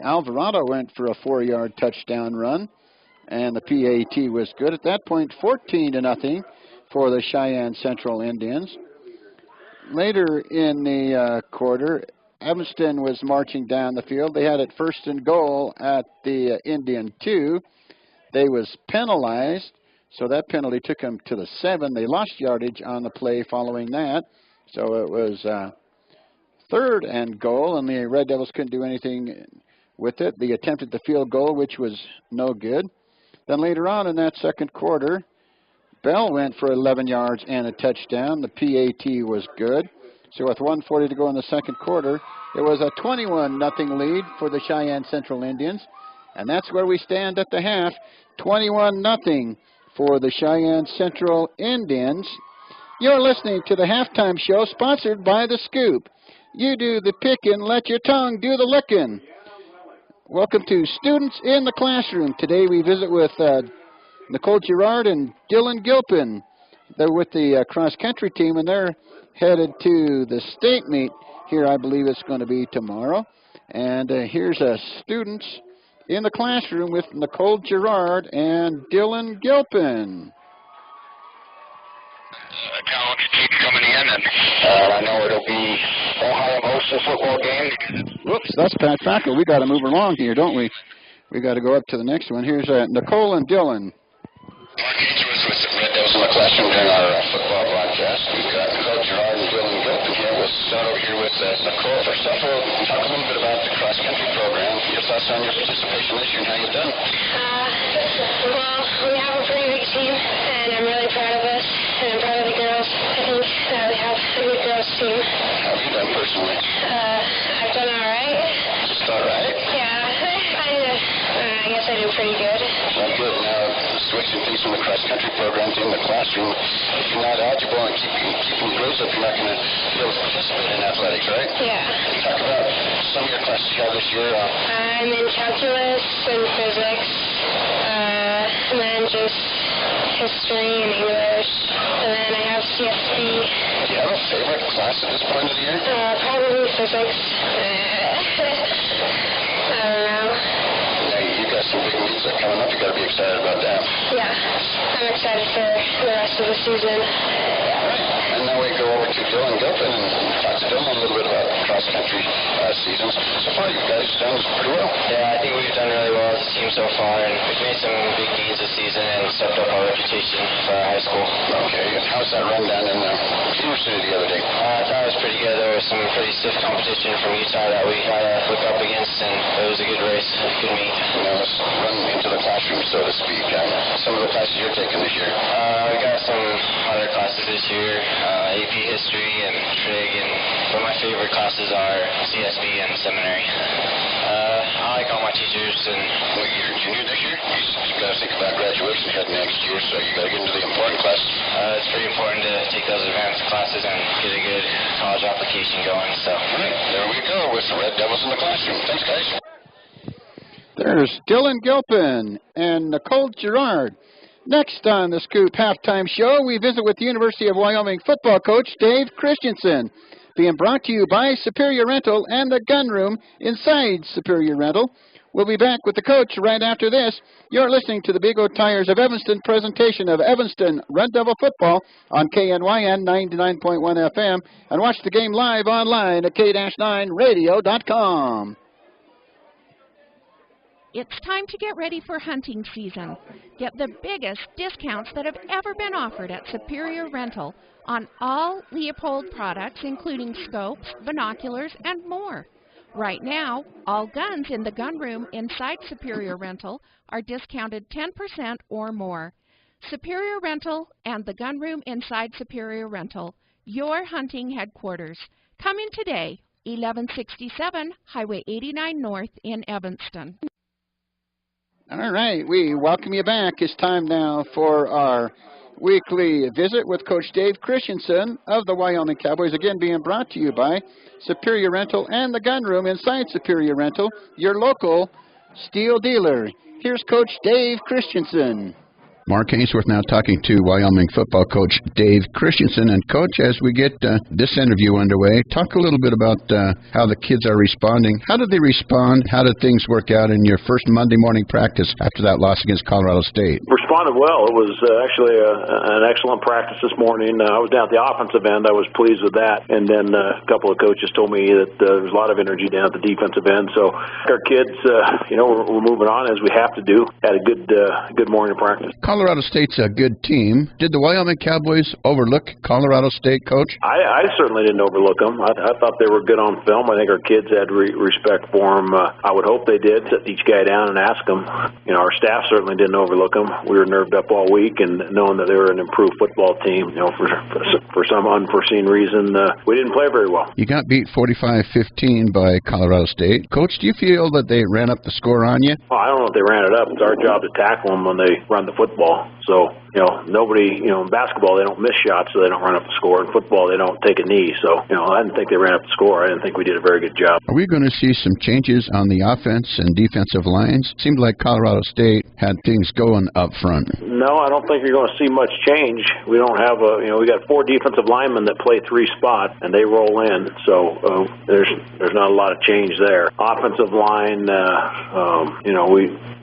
Alvarado went for a 4-yard touchdown run, and the PAT was good. At that point, 14-0 for the Cheyenne Central Indians. Later in the quarter, Evanston was marching down the field. They had it 1st and goal at the Indian 2. They was penalized, so that penalty took them to the 7. They lost yardage on the play following that. So it was 3rd and goal, and the Red Devils couldn't do anything with it. They attempted the field goal, which was no good. Then later on in that second quarter, Bell went for 11 yards and a touchdown. The PAT was good. So with 1:40 to go in the second quarter, it was a 21-0 lead for the Cheyenne Central Indians. And that's where we stand at the half, 21-0 for the Cheyenne Central Indians. You're listening to the halftime show sponsored by The Scoop. You do the pickin', let your tongue do the lickin'. Welcome to Students in the Classroom. Today we visit with Nicole Girard and Dylan Gilpin. They're with the cross-country team, and they're headed to the state meet here. I believe it's going to be tomorrow. And here's Students in the Classroom with Nicole Girard and Dylan Gilpin. Talent keep coming in, and I know it'll be Ohio hosts the football game. Whoops, that's Pat Fackle. We got to move along here, don't we? We got to go up to the next one. Here's Nicole and Dylan. Mark Haynes with the Red Devils from the classroom during our football broadcast. We've got Coach Gerard and Dylan Gilpin here with Nicole. First off, we'll talk a little bit about the cross-country program. Your thoughts on your participation this year and how you've done? Well, we have a pretty big team, and I'm really proud of us, and I'm proud of the girls. I think that we have a good girls team. How have you done personally? I've done all right. Just all right? Yeah, I guess I did pretty good. Well, good. Now, switching things from the cross-country program to in the classroom, if you're not eligible and keeping grades up, you're not going to be able to participate in athletics, right? Yeah. Talk about some of your classes you have this year. I'm in calculus and physics, and then just history and English, and then I have CSB. Do you have a favorite class at this point of the year? Probably physics. I don't know. You got some big meets that are coming up. You got to be excited about that. Yeah, I'm excited for the rest of the season. And now we go over to Dylan Gilpin and talk to Dylan a little bit about cross-country seasons. So far, you guys have done pretty well. Yeah, I think we've done really well as a team so far, and we've made some big gains this season and stepped up our reputation for our high school. Okay, and how's that run down in University the other day? I thought it was pretty good. There was some pretty stiff competition from Utah that we had to look up against, and it was a good race, a good meet. Now let's run into the classroom, so to speak. Some of the classes you're taking this year? We got some other classes this year, AP History and Trig, but my favorite classes are CSB and Seminary. I like all my teachers. And you're a junior this year? You got to think about graduation ahead next year, so you got to get into the important classes. It's pretty important to take those advanced classes and get a good college application going. So all right, there we go with the Red Devils in the classroom. Thanks, guys. There's Dylan Gilpin and Nicole Gerard. Next on the Scoop Halftime Show, we visit with the University of Wyoming football coach Dave Christensen. Being brought to you by Superior Rental and the Gun Room inside Superior Rental. We'll be back with the coach right after this. You're listening to the Big O Tires of Evanston presentation of Evanston Red Devil football on KNYN 99.1 FM, and watch the game live online at k-9radio.com. It's time to get ready for hunting season. Get the biggest discounts that have ever been offered at Superior Rental on all Leopold products, including scopes, binoculars, and more. Right now, all guns in the gun room inside Superior Rental are discounted 10% or more. Superior Rental and the gun room inside Superior Rental, your hunting headquarters. Come in today, 1167 Highway 89 North in Evanston. All right, we welcome you back. It's time now for our weekly visit with Coach Dave Christensen of the Wyoming Cowboys, again being brought to you by Superior Rental and the Gun Room inside Superior Rental, your local steel dealer. Here's Coach Dave Christensen. Mark Ainsworth now talking to Wyoming football coach Dave Christensen. And, Coach, as we get this interview underway, talk a little bit about how the kids are responding. How did they respond? How did things work out in your first Monday morning practice after that loss against Colorado State? Responded well. It was actually an excellent practice this morning. I was down at the offensive end. I was pleased with that. And then a couple of coaches told me that there was a lot of energy down at the defensive end. So our kids, we're moving on as we have to do. Had a good morning of practice. Colorado State's a good team. Did the Wyoming Cowboys overlook Colorado State, Coach? I certainly didn't overlook them. I thought they were good on film. I think our kids had respect for them. I would hope they did. Sit each guy down and ask them. Our staff certainly didn't overlook them. We were nerved up all week, and knowing that they were an improved football team, for some unforeseen reason, we didn't play very well. You got beat 45-15 by Colorado State. Coach, do you feel that they ran up the score on you? Well, I don't know if they ran it up. It's our job to tackle them when they run the football. So, nobody, in basketball, they don't miss shots, so they don't run up the score. In football, they don't take a knee. So, I didn't think they ran up the score. I didn't think we did a very good job. Are we going to see some changes on the offense and defensive lines? Seemed like Colorado State had things going up front. No, I don't think you're going to see much change. We don't have we got 4 defensive linemen that play 3 spots, and they roll in. So, there's not a lot of change there. Offensive line,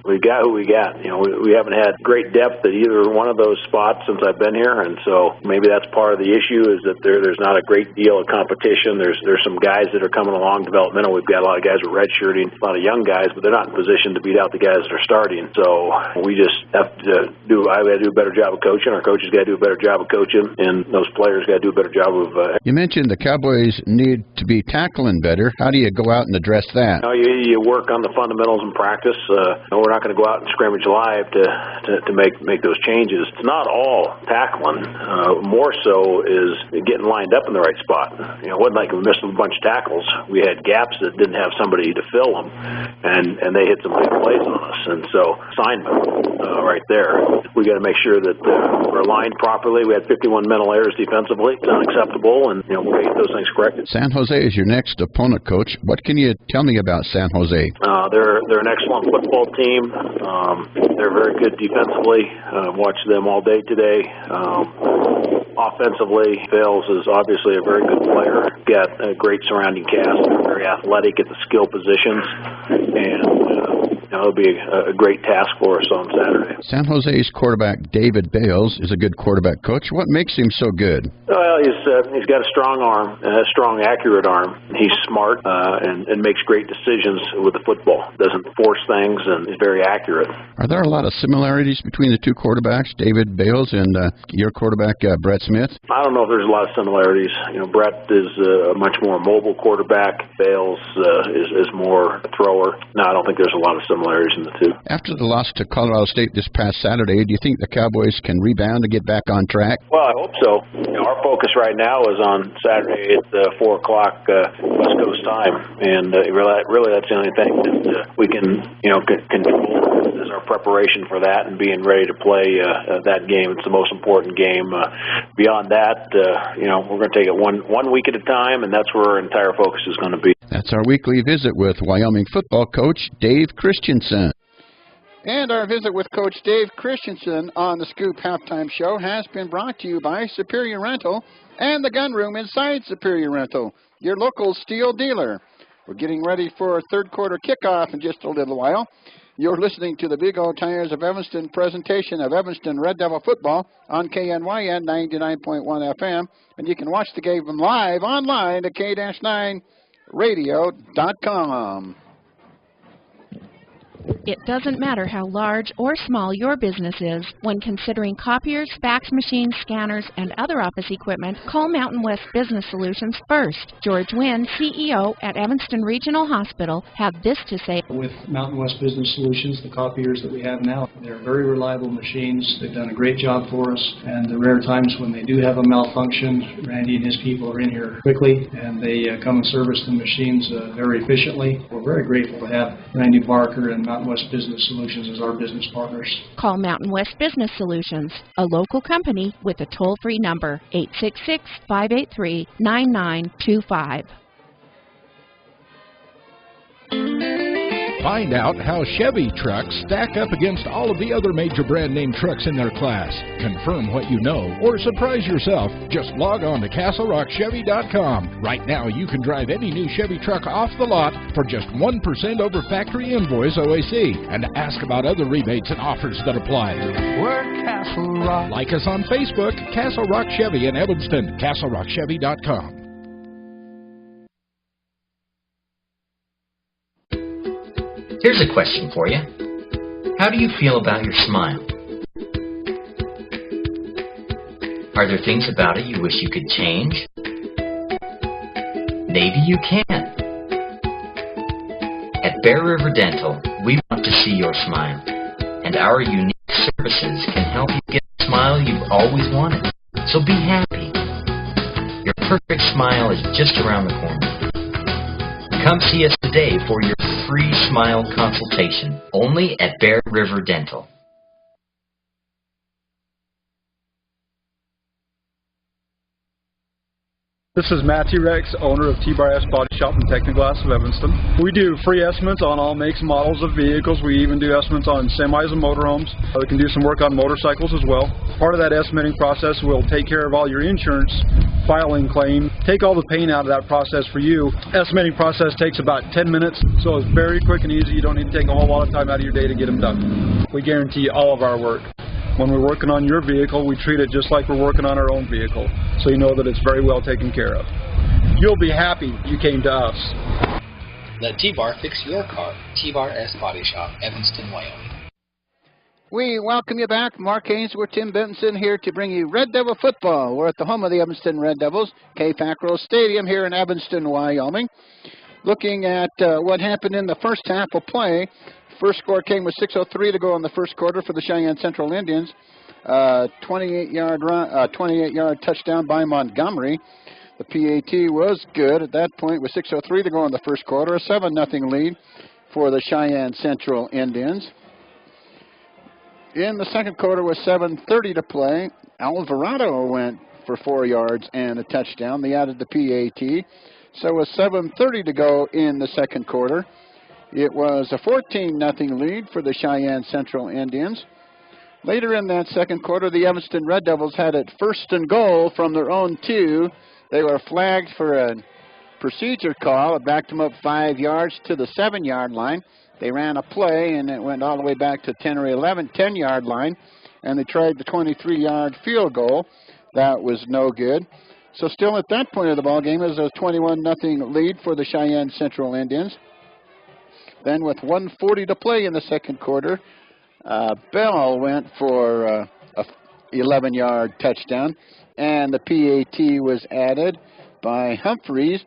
we got who we got. You know, we haven't had great depth at either one of those spots since I've been here, and so maybe that's part of the issue is that there's not a great deal of competition. There's some guys that are coming along developmental. We've got a lot of guys with redshirting, a lot of young guys, but they're not in position to beat out the guys that are starting. So we just have to I've got to do a better job of coaching. Our coaches got to do a better job of coaching, and those players got to do a better job of. You mentioned the Cowboys need to be tackling better. How do you go out and address that? You work on the fundamentals in practice. We're not going to go out and scrimmage live to make those changes. It's not all tackling. More so is getting lined up in the right spot. You know, it wasn't like we missed a bunch of tackles. We had gaps that didn't have somebody to fill them, and they hit some big plays on us. And so assignment right there. We got to make sure that we're aligned properly. We had 51 mental errors defensively. It's unacceptable, and we'll get those things corrected. San Jose is your next opponent, Coach. What can you tell me about San Jose? They're an excellent football team. They're very good defensively. Watched them all day today. Offensively, Bales is obviously a very good player. Got a great surrounding cast. They're very athletic at the skill positions, and it'll be a great task for us on Saturday. San Jose's quarterback David Bales is a good quarterback, Coach. What makes him so good? Well, he's got a strong arm, a strong, accurate arm. He's smart and makes great decisions with the football. Doesn't force things and is very accurate. Are there a lot of similarities between the two quarterbacks, David Bales and your quarterback, Brett Smith? I don't know if there's a lot of similarities. Brett is a much more mobile quarterback. Bales is more a thrower. No, I don't think there's a lot of similarities in the two. After the loss to Colorado State this past Saturday, do you think the Cowboys can rebound and get back on track? Well, I hope so. Our focus right now is on Saturday at 4 o'clock West Coast time, and really that's the only thing that we can control is our preparation for that and being ready to play that game. It's the most important game. Beyond that, we're going to take it one week at a time, and that's where our entire focus is going to be. That's our weekly visit with Wyoming football coach Dave Christensen. And our visit with Coach Dave Christensen on the Scoop Halftime Show has been brought to you by Superior Rental and the Gun Room inside Superior Rental, your local steel dealer. We're getting ready for our third quarter kickoff in just a little while. You're listening to the Big O Tires of Evanston presentation of Evanston Red Devil football on KNYN 99.1 FM. And you can watch the game live online at k-9radio.com. It doesn't matter how large or small your business is. When considering copiers, fax machines, scanners, and other office equipment, call Mountain West Business Solutions first. George Wynn, CEO at Evanston Regional Hospital, had this to say. With Mountain West Business Solutions, the copiers that we have now, they're very reliable machines. They've done a great job for us, and the rare times when they do have a malfunction, Randy and his people are in here quickly, and they come and service the machines very efficiently. We're very grateful to have Randy Barker and Mountain West Business Solutions as our business partners. Call Mountain West Business Solutions, a local company with a toll-free number, 866-583-9925. Find out how Chevy trucks stack up against all of the other major brand name trucks in their class. Confirm what you know or surprise yourself. Just log on to CastleRockChevy.com. Right now you can drive any new Chevy truck off the lot for just 1% over factory invoice OAC, and ask about other rebates and offers that apply. We're Castle Rock. Like us on Facebook, Castle Rock Chevy in Evanston, CastleRockChevy.com. Here's a question for you. How do you feel about your smile? Are there things about it you wish you could change? Maybe you can. At Bear River Dental, we want to see your smile, and our unique services can help you get the smile you've always wanted. So be happy. Your perfect smile is just around the corner. Come see us today for your free smile consultation, only at Bear River Dental. This is Matthew Rex, owner of T-Bar Body Shop and Technoglass of Evanston. We do free estimates on all makes and models of vehicles. We even do estimates on semis and motorhomes. We can do some work on motorcycles as well. Part of that estimating process will take care of all your insurance filing claim, take all the pain out of that process for you. Estimating process takes about 10 minutes, so it's very quick and easy. You don't need to take a whole lot of time out of your day to get them done. We guarantee all of our work. When we're working on your vehicle, we treat it just like we're working on our own vehicle, so you know that it's very well taken care of. You'll be happy you came to us. Let T-Bar fix your car. T-Bar S Body Shop, Evanston, Wyoming. We welcome you back. Mark Haynes, we're Tim Benson here to bring you Red Devil football. We're at the home of the Evanston Red Devils, K-Fackrell Stadium here in Evanston, Wyoming. Looking at what happened in the first half of play. First score came with 6:03 to go in the first quarter for the Cheyenne Central Indians. 28-yard touchdown by Montgomery. The PAT was good at that point with 6:03 to go in the first quarter. A 7-0 lead for the Cheyenne Central Indians. In the second quarter with 7:30 to play, Alvarado went for 4 yards and a touchdown. They added the PAT. So with 7:30 to go in the second quarter, it was a 14-0 lead for the Cheyenne Central Indians. Later in that second quarter, the Evanston Red Devils had it 1st and goal from their own 2. They were flagged for a procedure call. It backed them up 5 yards to the 7-yard line. They ran a play, and it went all the way back to 10 or 11, 10-yard line, and they tried the 23-yard field goal. That was no good. So still at that point of the ball game, it was a 21-0 lead for the Cheyenne Central Indians. Then with 1:40 to play in the second quarter, Bell went for a 11-yard touchdown, and the PAT was added by Humphreys.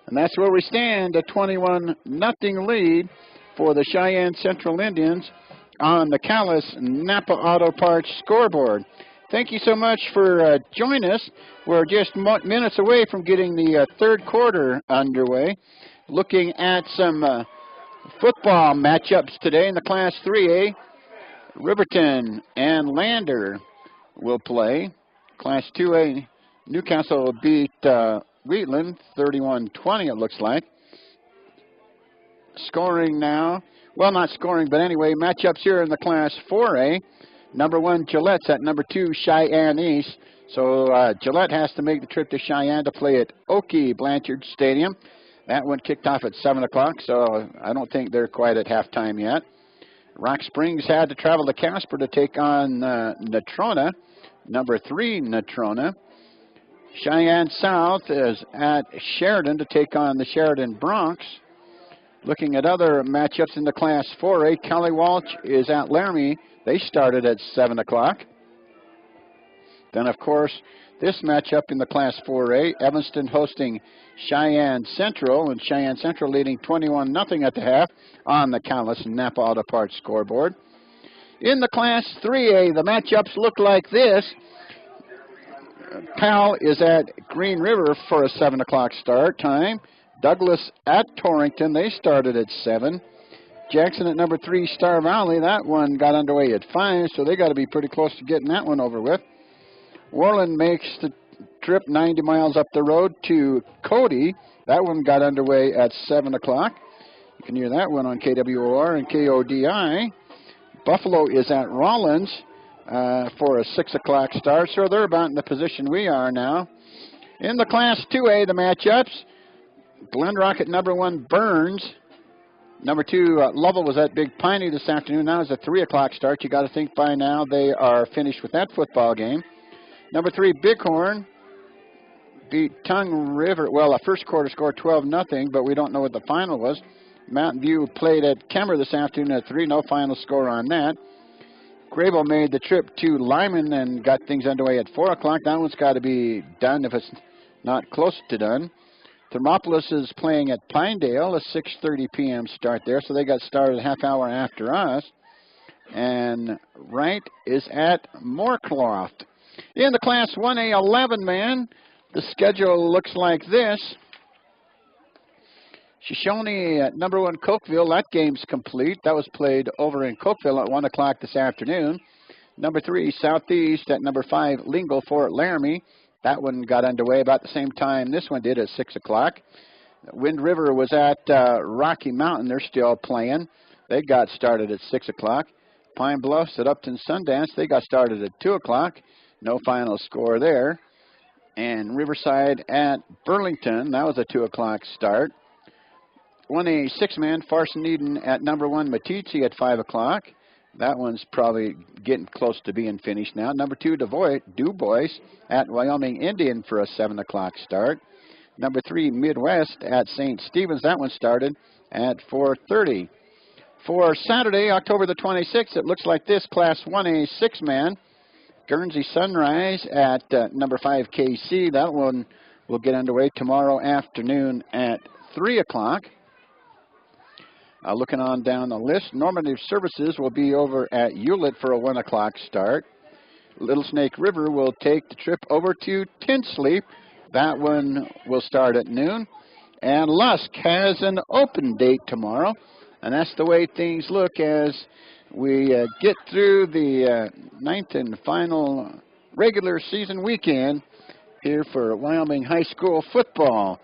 And that's where we stand, a 21-0 lead for the Cheyenne Central Indians on the Callis Napa Auto Parts scoreboard. Thank you so much for joining us. We're just minutes away from getting the third quarter underway. Looking at some football matchups today in the Class 3A. Riverton and Lander will play. Class 2A, Newcastle will beat Wheatland 31-20, it looks like. Scoring now. Well, not scoring, but anyway, matchups here in the Class 4A. Number 1, Gillette's at number 2, Cheyenne East. So Gillette has to make the trip to Cheyenne to play at Oakey Blanchard Stadium. That one kicked off at 7 o'clock, so I don't think they're quite at halftime yet. Rock Springs had to travel to Casper to take on Natrona, number 3 Natrona. Cheyenne South is at Sheridan to take on the Sheridan Bronx. Looking at other matchups in the Class 4A, Kelly Walsh is at Laramie. They started at 7 o'clock. Then, of course, this matchup in the Class 4A, Evanston hosting Cheyenne Central, and Cheyenne Central leading 21-0 at the half on the Callis Napa Auto Parts scoreboard. In the Class 3A, the matchups look like this. Powell is at Green River for a 7 o'clock start time. Douglas at Torrington, they started at 7. Jackson at number 3, Star Valley, that one got underway at 5, so they got to be pretty close to getting that one over with. Worland makes the trip 90 miles up the road to Cody. That one got underway at 7 o'clock. You can hear that one on KWOR and KODI. Buffalo is at Rollins for a 6 o'clock start, so they're about in the position we are now. In the Class 2A, the matchups, Glenrock at number 1, Burns. Number 2, Lovell was at Big Piney this afternoon. Now it's a 3 o'clock start. You got to think by now they are finished with that football game. Number 3, Bighorn beat Tongue River. Well, the first quarter scored 12-0, but we don't know what the final was. Mountain View played at Kemmer this afternoon at 3. No final score on that. Grable made the trip to Lyman and got things underway at 4 o'clock. That one's got to be done if it's not close to done. Thermopolis is playing at Pinedale, a 6:30 p.m. start there, so they got started a half hour after us. And Wright is at Moorcroft. In the Class 1A 11-man, the schedule looks like this. Shoshone at number 1, Cokeville, that game's complete. That was played over in Cokeville at 1 o'clock this afternoon. Number 3, Southeast at number 5, Lingle Fort Laramie. That one got underway about the same time this one did at 6 o'clock. Wind River was at Rocky Mountain. They're still playing. They got started at 6 o'clock. Pine Bluffs at Upton Sundance. They got started at 2 o'clock. No final score there. And Riverside at Burlington. That was a 2 o'clock start. 1A 6-man, Farson Eden at number 1, Matici at 5 o'clock. That one's probably getting close to being finished now. Number 2, Dubois at Wyoming Indian for a 7 o'clock start. Number 3, Midwest at St. Stephen's. That one started at 4:30. For Saturday, October the 26th, it looks like this, Class 1A 6-man. Guernsey Sunrise at number 5, KC. That one will get underway tomorrow afternoon at 3 o'clock. Looking on down the list, Normative Services will be over at Hewlett for a 1 o'clock start. Little Snake River will take the trip over to Tinsley. That one will start at noon. And Lusk has an open date tomorrow. And that's the way things look as we get through the 9th and final regular season weekend here for Wyoming High School football.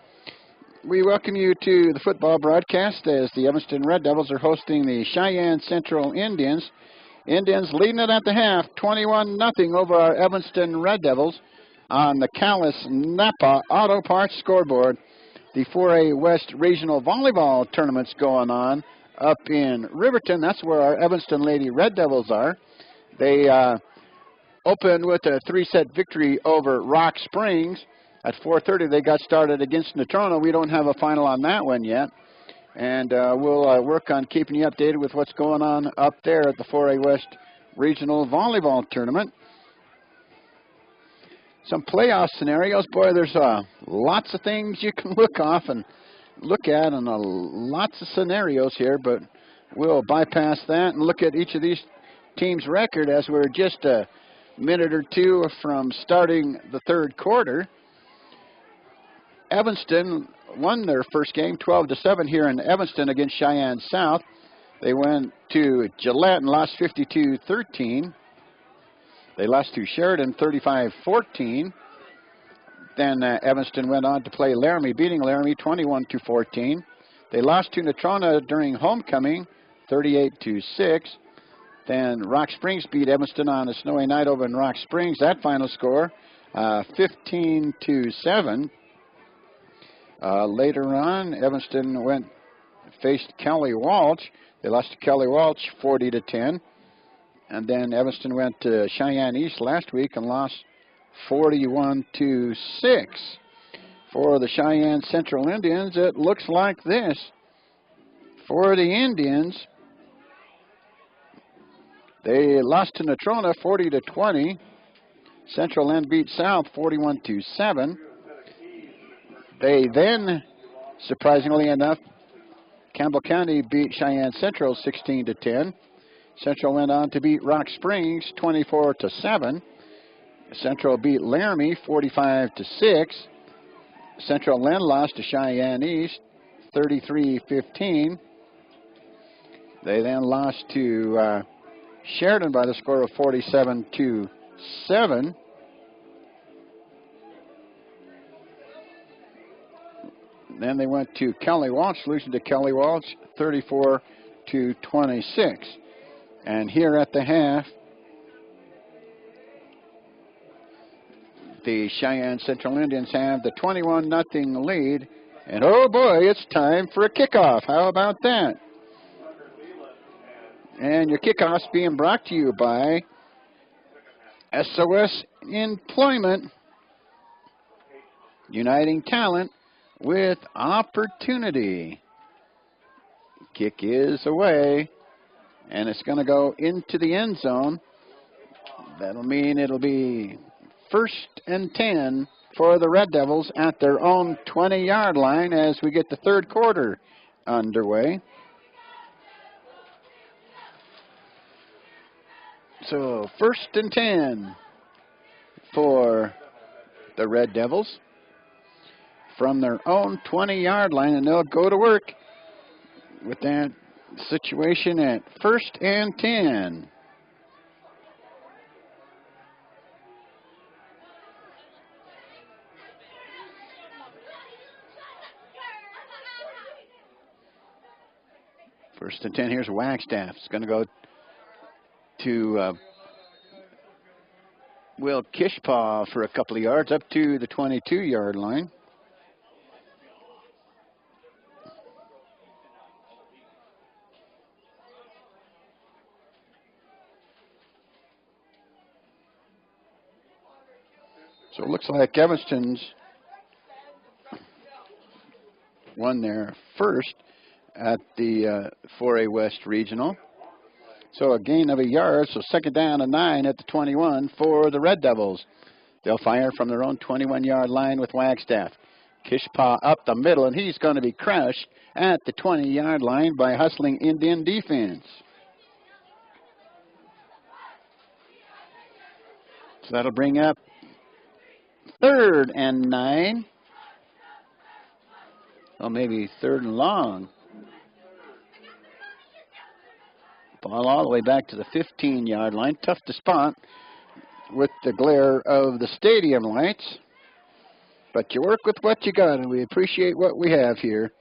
We welcome you to the football broadcast as the Evanston Red Devils are hosting the Cheyenne Central Indians. Indians leading it at the half, 21-0 over our Evanston Red Devils on the Callis Napa Auto Parts scoreboard. The 4A West Regional Volleyball Tournament's going on up in Riverton. That's where our Evanston Lady Red Devils are. They opened with a 3-set victory over Rock Springs. At 4:30, they got started against Natrona. We don't have a final on that one yet. And we'll work on keeping you updated with what's going on up there at the 4A West Regional Volleyball Tournament. Some playoff scenarios. Boy, there's lots of things you can look off and look at and lots of scenarios here, but we'll bypass that and look at each of these teams' record as we're just a minute or two from starting the third quarter. Evanston won their first game 12-7 here in Evanston against Cheyenne South. They went to Gillette and lost 52-13. They lost to Sheridan 35-14. Then Evanston went on to play Laramie, beating Laramie 21-14. They lost to Natrona during homecoming 38-6. Then Rock Springs beat Evanston on a snowy night over in Rock Springs. That final score 15-7. Later on, Evanston faced Kelly Walsh. They lost to Kelly Walsh 40-10. And then Evanston went to Cheyenne East last week and lost 41-6. For the Cheyenne Central Indians, it looks like this. For the Indians, they lost to Natrona 40-20. Central End beat South 41-7. They then, surprisingly enough, Campbell County beat Cheyenne Central 16-10. Central went on to beat Rock Springs 24-7. Central beat Laramie 45-6. Central then lost to Cheyenne East 33-15. They then lost to Sheridan by the score of 47-7. Then they went to Kelly Walsh, losing to Kelly Walsh 34-26. And here at the half, the Cheyenne Central Indians have the 21-0 lead. And oh boy, it's time for a kickoff. How about that? And your kickoff's being brought to you by SOS Employment, uniting talent with opportunity. Kick is away, and it's going to go into the end zone. That'll mean it'll be 1st and 10 for the Red Devils at their own 20-yard line as we get the third quarter underway. So 1st and 10 for the Red Devils from their own 20-yard line, and they'll go to work with that situation at 1st and 10. First and 10, here's Wagstaff. It's going to go to will Kishpaw for a couple of yards up to the 22-yard line. So it looks like Evanston's won their first at the 4A West Regional. So a gain of a yard, so second down and 9 at the 21 for the Red Devils. They'll fire from their own 21-yard line with Wagstaff. Kishpaw up the middle, and he's going to be crushed at the 20-yard line by hustling Indian defense. So that'll bring up 3rd and 9. Well, maybe 3rd and long. Ball all the way back to the 15-yard line. Tough to spot with the glare of the stadium lights. But you work with what you got, and we appreciate what we have here.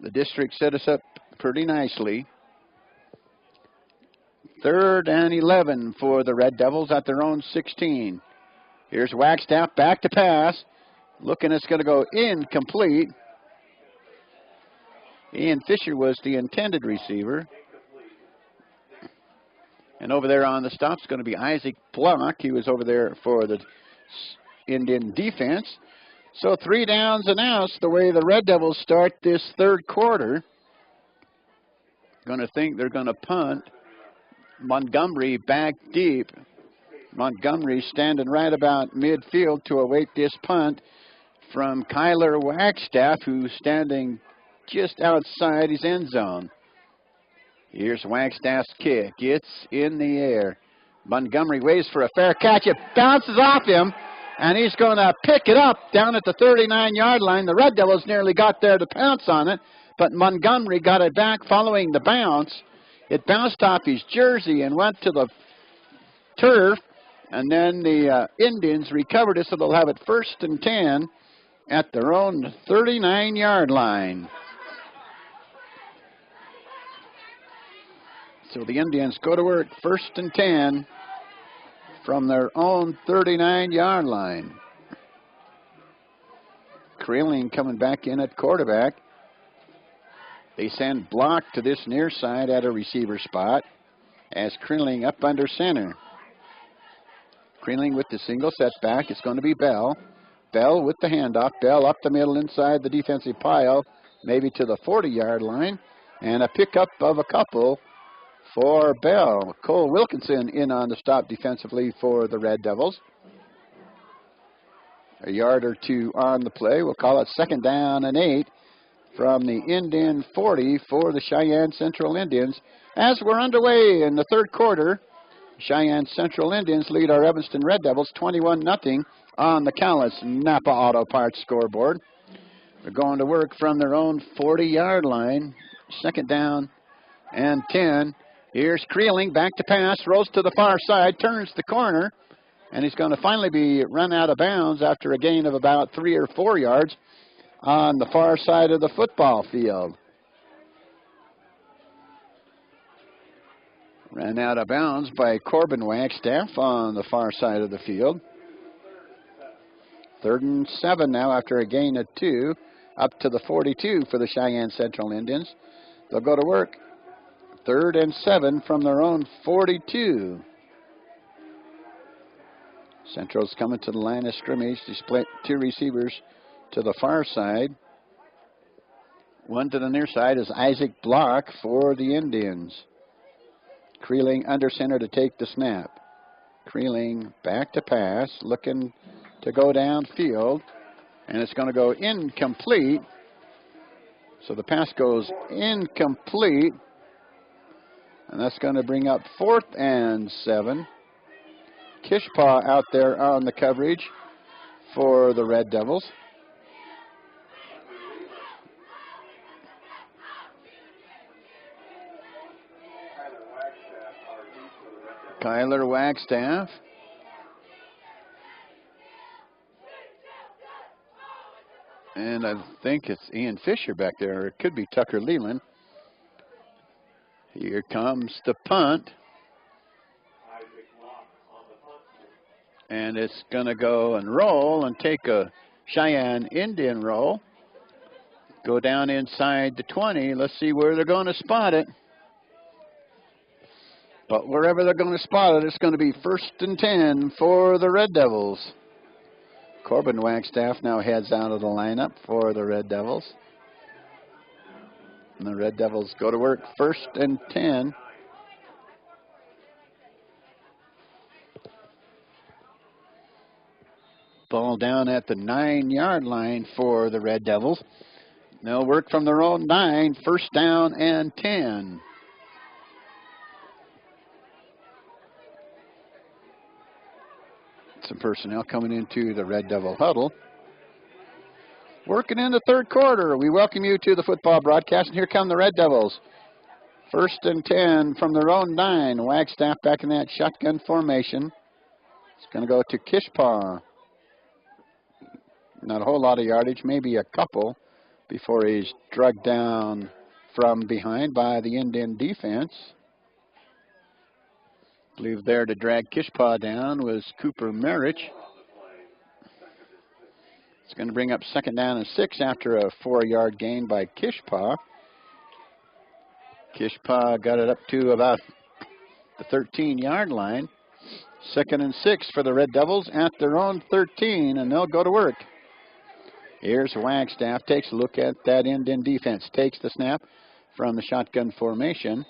The district set us up pretty nicely. 3rd and 11 for the Red Devils at their own 16. Here's Wagstaff back to pass. Looking, it's going to go incomplete. Ian Fisher was the intended receiver. And over there on the stop is going to be Isaac Block. He was over there for the Indian defense. So 3 downs and outs the way the Red Devils start this 3rd quarter. Going to think they're going to punt. Montgomery back deep. Montgomery standing right about midfield to await this punt from Kyler Wagstaff, who's standing just outside his end zone. Here's Wagstaff's kick. It's in the air. Montgomery waits for a fair catch. It bounces off him, and he's going to pick it up down at the 39-yard line. The Red Devils nearly got there to pounce on it, but Montgomery got it back following the bounce. It bounced off his jersey and went to the turf, and then the Indians recovered it, so they'll have it 1st and 10 at their own 39-yard line. So the Indians go to work 1st and 10 from their own 39-yard line. Creeling coming back in at quarterback. They send Block to this near side at a receiver spot as Creeling up under center. Creeling with the single setback. It's going to be Bell. Bell with the handoff. Bell up the middle inside the defensive pile, maybe to the 40-yard line, and a pickup of a couple for Bell. Cole Wilkinson in on the stop defensively for the Red Devils. A yard or two on the play. We'll call it 2nd down and 8 from the Indian 40 for the Cheyenne Central Indians. As we're underway in the 3rd quarter, Cheyenne Central Indians lead our Evanston Red Devils 21-0 on the Callis Napa Auto Parts scoreboard. They're going to work from their own 40-yard line. 2nd down and 10. Here's Creeling, back to pass, rolls to the far side, turns the corner, and he's going to finally be run out of bounds after a gain of about 3 or 4 yards on the far side of the football field. Ran out of bounds by Corbin Wagstaff on the far side of the field. 3rd and 7 now after a gain of 2, up to the 42 for the Cheyenne Central Indians. They'll go to work. 3rd and 7 from their own 42. Central's coming to the line of scrimmage. They split 2 receivers to the far side. One to the near side is Isaac Block for the Indians. Creeling under center to take the snap. Creeling back to pass, looking to go downfield, and it's going to go incomplete. So the pass goes incomplete, and that's going to bring up 4th and 7. Kishpaw out there on the coverage for the Red Devils. Kyler Wagstaff. And I think it's Ian Fisher back there, or it could be Tucker Leland. Here comes the punt. And it's going to go and roll and take a Cheyenne Indian roll. Go down inside the 20. Let's see where they're going to spot it. But wherever they're going to spot it, it's going to be 1st and 10 for the Red Devils. Corbin Wagstaff now heads out of the lineup for the Red Devils. And the Red Devils go to work 1st and 10. Ball down at the 9-yard line for the Red Devils. They'll work from their own 9, 1st down and 10. Some personnel coming into the Red Devil huddle. Working in the 3rd quarter. We welcome you to the football broadcast, and here come the Red Devils. 1st and 10 from their own 9. Wagstaff back in that shotgun formation. It's going to go to Kishpaw. Not a whole lot of yardage, maybe a couple, before he's dragged down from behind by the Indian defense. I believe there to drag Kishpaw down was Cooper Merich. It's going to bring up 2nd down and 6 after a 4-yard gain by Kishpaw. Kishpaw got it up to about the 13-yard line. 2nd and 6 for the Red Devils at their own 13, and they'll go to work. Here's Wagstaff, takes a look at that Indian defense, takes the snap from the shotgun formation.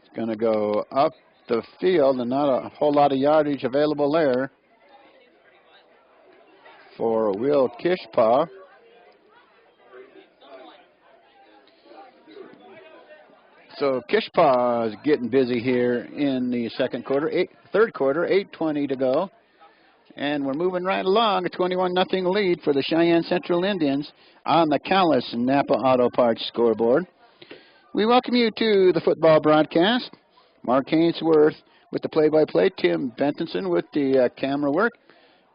It's going to go up the field, and not a whole lot of yardage available there for Will Kishpaw. So Kishpaw is getting busy here in the 3rd quarter, 8:20 to go. And we're moving right along, a 21-0 lead for the Cheyenne Central Indians on the Callis and Napa Auto Parts scoreboard. We welcome you to the football broadcast. Mark Hainsworth with the play-by-play, Tim Bentonson with the camera work.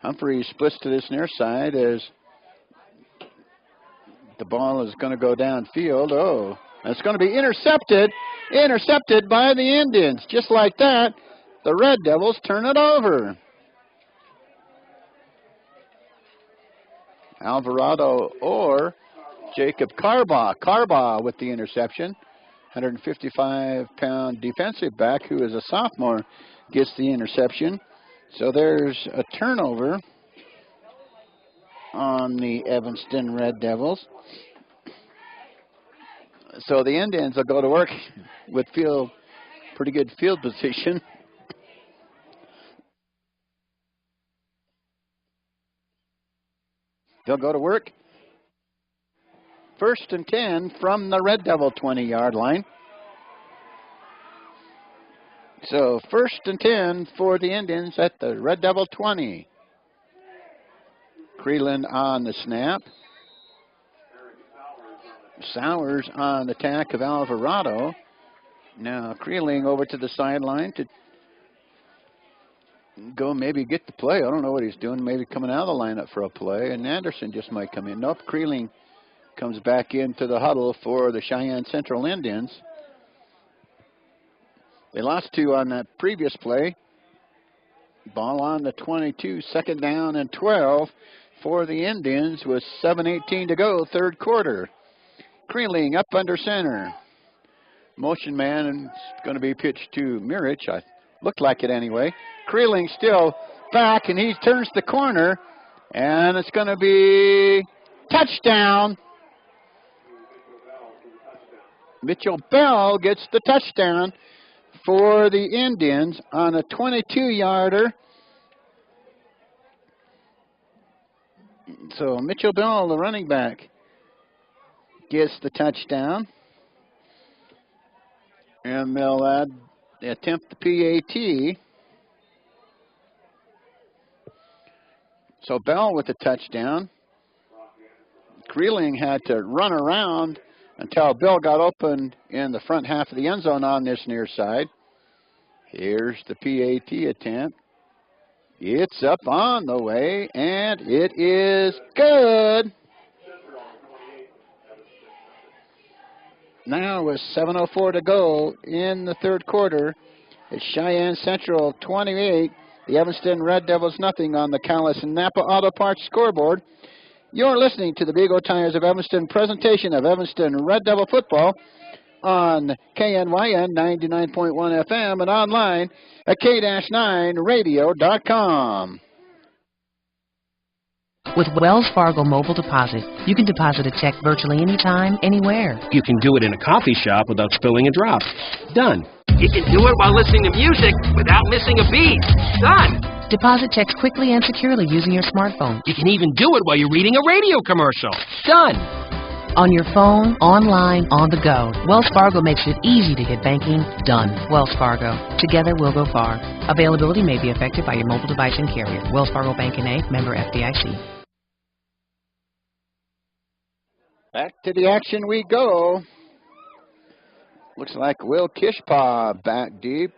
Humphrey splits to this near side as the ball is going to go downfield. Oh, it's going to be intercepted by the Indians. Just like that, the Red Devils turn it over. Alvarado or Jacob Carbaugh. Carbaugh with the interception. 155-pound defensive back who is a sophomore gets the interception. So there's a turnover on the Evanston Red Devils. So the Indians will go to work with pretty good field position. They'll go to work. 1st and 10 from the Red Devil 20-yard line. So 1st and 10 for the Indians at the Red Devil 20. Creeland on the snap. Sowers on the tack of Alvarado. Now Creeling over to the sideline to go maybe get the play. I don't know what he's doing. Maybe coming out of the lineup for a play. And Anderson just might come in. Nope, Creeling comes back into the huddle for the Cheyenne Central Indians. They lost 2 on that previous play. Ball on the 22, 2nd down and 12 for the Indians with 7:18 to go, 3rd quarter. Creeling up under center. Motion man, and it's going to be pitched to Mirich. Looked like it anyway. Creeling still back, and he turns the corner, and it's going to be touchdown. Mitchell Bell gets the touchdown for the Indians on a 22-yarder. So Mitchell Bell, the running back, gets the touchdown. And they'll attempt the PAT. So Bell with the touchdown. Creeling had to run around until Bill got open in the front half of the end zone on this near side. Here's the PAT attempt. It's up on the way, and it is good. Now with 7:04 to go in the 3rd quarter, it's Cheyenne Central 28, The Evanston Red Devils nothing on the Calais and Napa Auto Parts scoreboard. You're listening to the Big O Tires of Evanston presentation of Evanston Red Devil football on KNYN 99.1 FM and online at k-9radio.com. With Wells Fargo Mobile Deposit, you can deposit a check virtually anytime, anywhere. You can do it in a coffee shop without spilling a drop. Done. You can do it while listening to music without missing a beat. Done. Deposit checks quickly and securely using your smartphone. You can even do it while you're reading a radio commercial. Done. On your phone, online, on the go. Wells Fargo makes it easy to get banking done. Wells Fargo. Together we'll go far. Availability may be affected by your mobile device and carrier. Wells Fargo Bank N.A., member FDIC. Back to the action we go. Looks like Will Kishpaw back deep.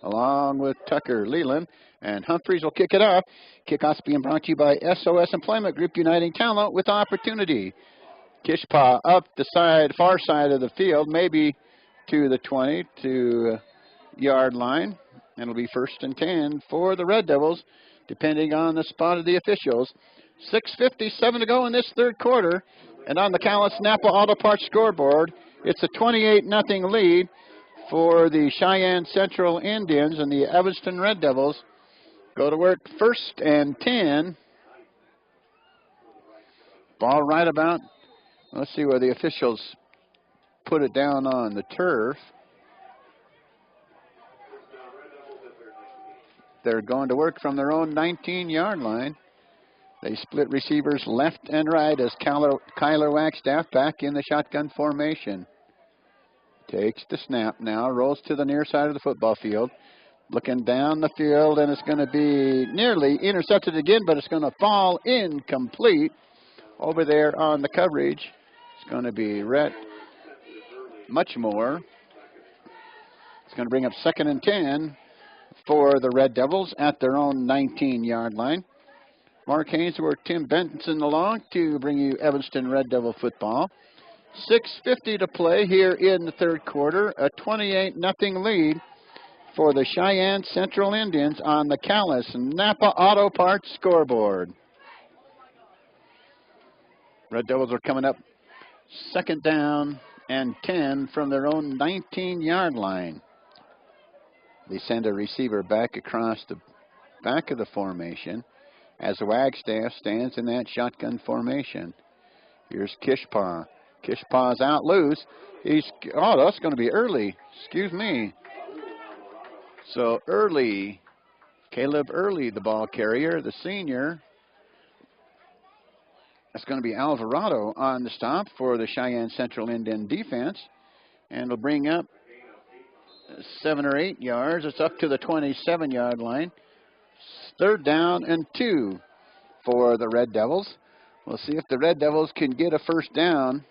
Along with Tucker Leland. And Humphreys will kick it off. Kickoff's being brought to you by SOS Employment Group, uniting talent with opportunity. Kishpaw up the side, far side of the field, maybe to the 20 to yard line. And it'll be 1st and 10 for the Red Devils, depending on the spot of the officials. 6:57 to go in this third quarter. And on the Calais Napa Auto Parts scoreboard, it's a 28-0 lead for the Cheyenne Central Indians, and the Evanston Red Devils go to work 1st and 10. Ball right about, let's see where the officials put it down on the turf. They're going to work from their own 19-yard line. They split receivers left and right as Kyler Wagstaff back in the shotgun formation. Takes the snap now, rolls to the near side of the football field. Looking down the field, and it's going to be nearly intercepted again, but it's going to fall incomplete over there on the coverage. It's going to be Rhett Muchmore. It's going to bring up 2nd and 10 for the Red Devils at their own 19-yard line. Mark Hainsworth, Tim Benson along to bring you Evanston Red Devil football. 6:50 to play here in the third quarter. A 28-0 lead for the Cheyenne Central Indians on the Calais Napa Auto Parts scoreboard. Red Devils are coming up 2nd down and 10 from their own 19-yard line. They send a receiver back across the back of the formation as Wagstaff stands in that shotgun formation. Here's Kishpaw. Kishpaw's out loose. That's going to be Early. Excuse me. So Early, Caleb Early, the ball carrier, the senior. That's going to be Alvarado on the stop for the Cheyenne Central Indian defense. And it'll bring up 7 or 8 yards. It's up to the 27-yard line. 3rd down and 2 for the Red Devils. We'll see if the Red Devils can get a 1st down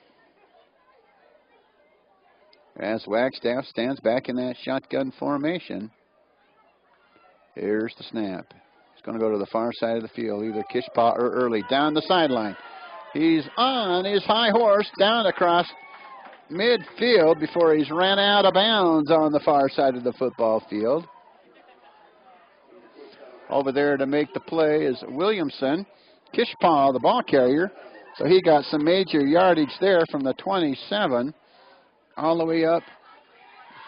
as Wagstaff stands back in that shotgun formation. Here's the snap. It's going to go to the far side of the field, either Kishpaw or Early. Down the sideline. He's on his high horse down across midfield before he's ran out of bounds on the far side of the football field. Over there to make the play is Williamson. Kishpaw, the ball carrier. So he got some major yardage there from the 27 all the way up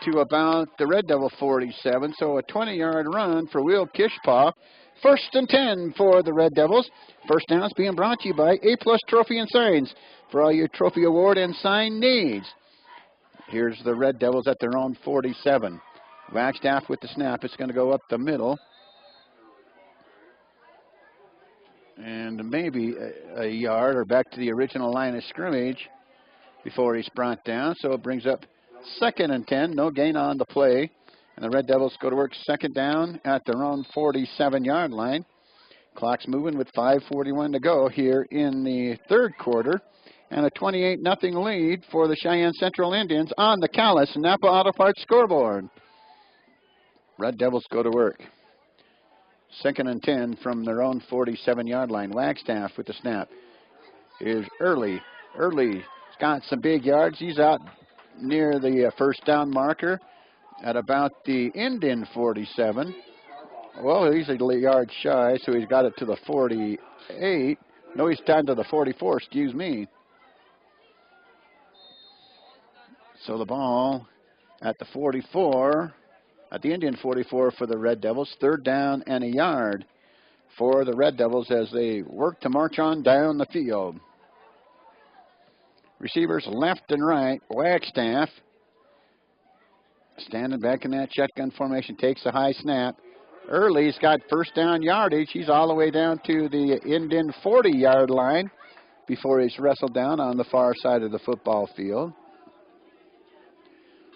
to about the Red Devil 47. So a 20-yard run for Will Kishpaw. 1st and 10 for the Red Devils. 1st down is being brought to you by A-Plus Trophy and Signs for all your trophy award and sign needs. Here's the Red Devils at their own 47. Wagstaff with the snap. It's going to go up the middle. And maybe a yard or back to the original line of scrimmage before he's brought down. So it brings up 2nd and 10. No gain on the play. And the Red Devils go to work 2nd down at their own 47-yard line. Clock's moving with 5:41 to go here in the third quarter. And a 28-0 lead for the Cheyenne Central Indians on the Calais Napa Auto Parts scoreboard. Red Devils go to work. 2nd and 10 from their own 47-yard line. Wagstaff with the snap. Here's Early. Early's got some big yards. He's out near the 1st down marker. at about the Indian 47. Well, he's a yard shy, so he's got it to the 48. No, he's down to the 44, excuse me. So the ball at the 44, at the Indian 44 for the Red Devils. 3rd down and a yard for the Red Devils as they work to march on down the field. Receivers left and right. Wagstaff standing back in that shotgun formation, takes a high snap. Early's got 1st down yardage. He's all the way down to the Indian 40-yard line before he's wrestled down on the far side of the football field.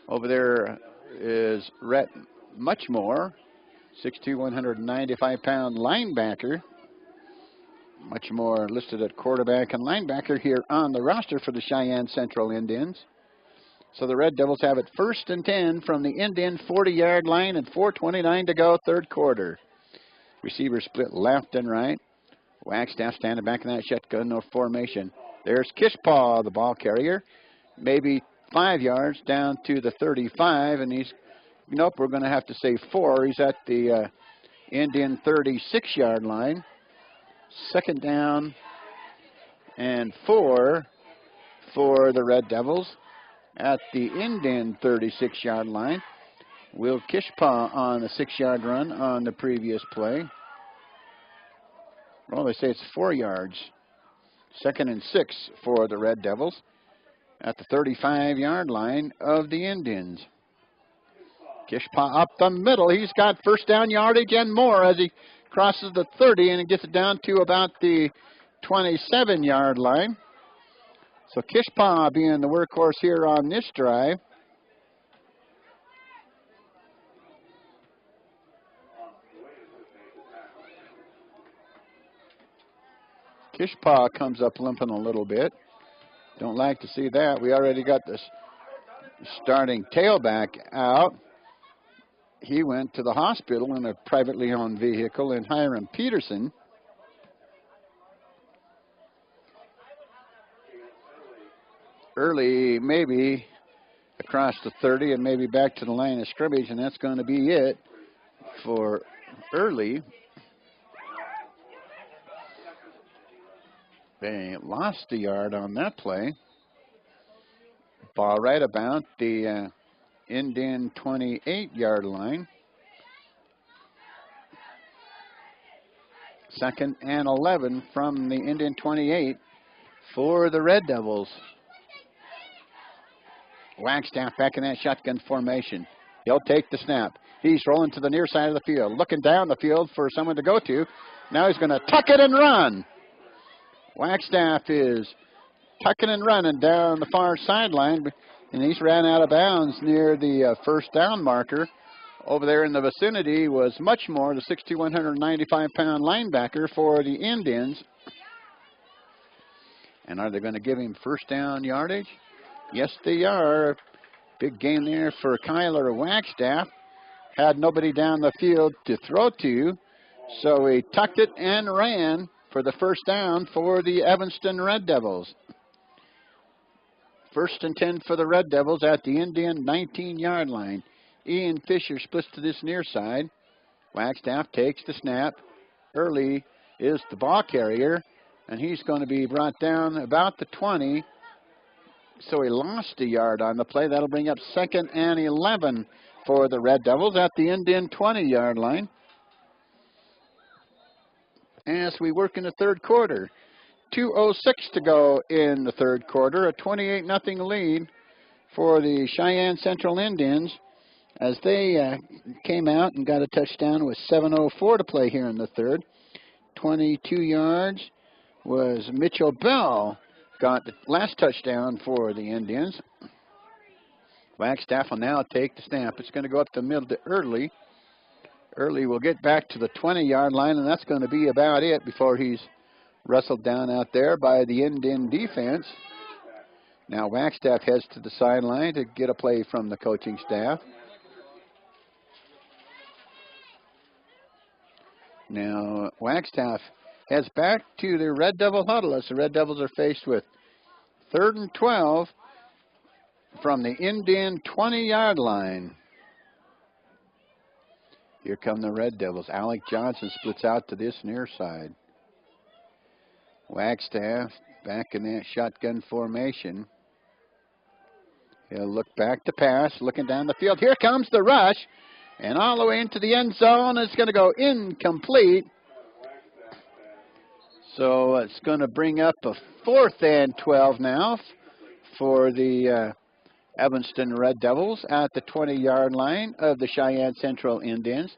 Over there is Rhett Muchmore, 6'2", 195-pound linebacker. Muchmore listed at quarterback and linebacker here on the roster for the Cheyenne Central Indians. So the Red Devils have it 1st and 10 from the Indian 40-yard line and 4:29 to go, 3rd quarter. Receivers split left and right. Wagstaff standing back in that shotgun formation. There's Kishpaw, the ball carrier, maybe 5 yards down to the 35, and he's, nope, we're going to have to say 4. He's at the Indian 36-yard line. 2nd down and 4 for the Red Devils at the Indian 36-yard line. Will Kishpaw on a 6-yard run on the previous play. Well, they say it's 4 yards. 2nd and 6 for the Red Devils at the 35-yard line of the Indians. Kishpaw up the middle. He's got 1st down yardage and more as he crosses the 30 and gets it down to about the 27-yard line. So Kishpaw being the workhorse here on this drive. Kishpaw comes up limping a little bit. Don't like to see that. We already got this starting tailback out. He went to the hospital in a privately owned vehicle in Hiram Peterson. Early maybe across the 30 and maybe back to the line of scrimmage, and that's going to be it for Early. They lost a yard on that play. Ball right about the Indian 28-yard line. 2nd and 11 from the Indian 28 for the Red Devils. Wagstaff back in that shotgun formation. He'll take the snap. He's rolling to the near side of the field, looking down the field for someone to go to. Now he's going to tuck it and run. Wagstaff is tucking and running down the far sideline, and he's ran out of bounds near the 1st down marker. Over there in the vicinity was Muchmore, the 6'2", 195-pound linebacker for the Indians. And are they going to give him 1st down yardage? Yes, they are. Big game there for Kyler Wagstaff. Had nobody down the field to throw to, so he tucked it and ran for the 1st down for the Evanston Red Devils. 1st and 10 for the Red Devils at the Indian 19-yard line. Ian Fisher splits to this near side. Wagstaff takes the snap. Early is the ball carrier, and he's going to be brought down about the 20. So he lost a yard on the play. That'll bring up 2nd and 11 for the Red Devils at the Indian 20-yard line. As we work in the 3rd quarter. 2:06 to go in the 3rd quarter. A 28-0 lead for the Cheyenne Central Indians as they came out and got a touchdown with 7:04 to play here in the 3rd. 22 yards was Mitchell Bell. Got the last touchdown for the Indians. Wagstaff will now take the snap. It's going to go up the middle to Early. Early will get back to the 20-yard line, and that's going to be about it before he's wrestled down out there by the Indian defense. Now Wagstaff heads to the sideline to get a play from the coaching staff. Now Wagstaff heads back to the Red Devil huddle as the Red Devils are faced with 3rd and 12 from the Indian 20-yard line. Here come the Red Devils. Alec Johnson splits out to this near side. Wagstaff back in that shotgun formation. He'll look back to pass, looking down the field. Here comes the rush, and all the way into the end zone. It's going to go incomplete. So it's going to bring up a 4th and 12 now for the Evanston Red Devils at the 20-yard line of the Cheyenne Central Indians.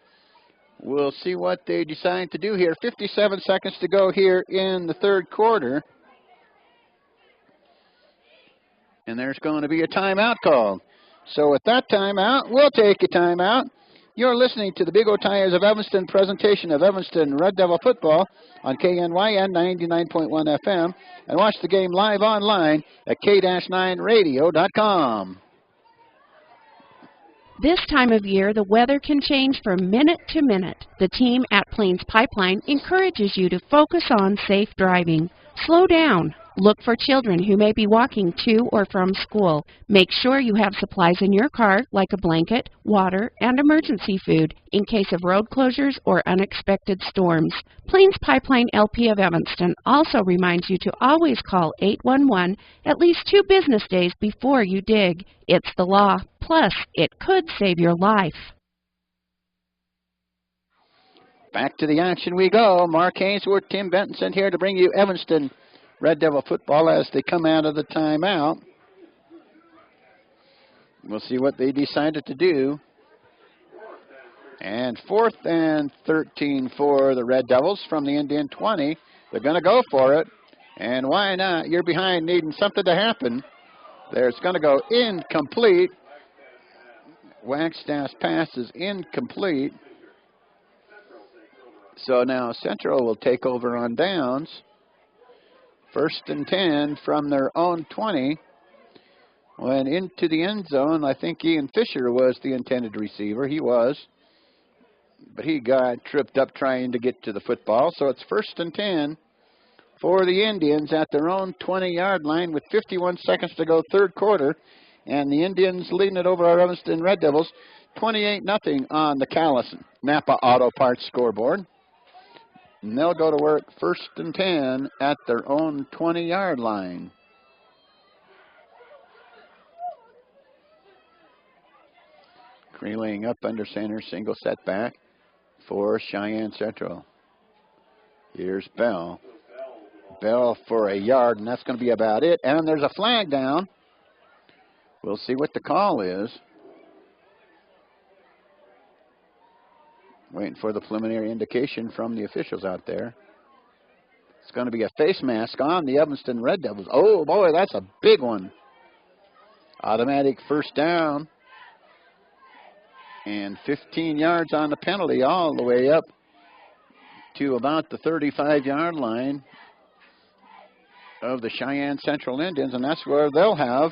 We'll see what they decide to do here. 57 seconds to go here in the third quarter. And there's going to be a timeout called. So with that timeout, we'll take a timeout. You're listening to the Big O Tires of Evanston presentation of Evanston Red Devil football on KNYN 99.1 FM, and watch the game live online at k-9radio.com. This time of year, the weather can change from minute to minute. The team at Plains Pipeline encourages you to focus on safe driving. Slow down. Look for children who may be walking to or from school. Make sure you have supplies in your car like a blanket, water, and emergency food in case of road closures or unexpected storms. Plains Pipeline LP of Evanston also reminds you to always call 811 at least 2 business days before you dig. It's the law. Plus, it could save your life. Back to the action we go. Mark Hainsworth, Tim Benson here to bring you Evanston Red Devil football as they come out of the timeout. We'll see what they decided to do. And 4th and 13 for the Red Devils from the Indian 20. They're going to go for it. And why not? You're behind, needing something to happen. There's going to go incomplete. Wagstaff's pass is incomplete. So now Central will take over on downs. 1st and 10 from their own 20. Went into the end zone. I think Ian Fisher was the intended receiver. He was. But he got tripped up trying to get to the football. So it's 1st and 10 for the Indians at their own 20-yard line with 51 seconds to go, third quarter. And the Indians leading it over our Evanston Red Devils 28-0 on the Callis Napa Auto Parts scoreboard. And they'll go to work 1st and 10 at their own 20-yard line. Creeling up under center, single setback for Cheyenne Central. Here's Bell. Bell for a yard, and that's going to be about it. And there's a flag down. We'll see what the call is. Waiting for the preliminary indication from the officials out there. It's going to be a face mask on the Evanston Red Devils. Oh, boy, that's a big one. Automatic first down. And 15 yards on the penalty all the way up to about the 35-yard line of the Cheyenne Central Indians. And that's where they'll have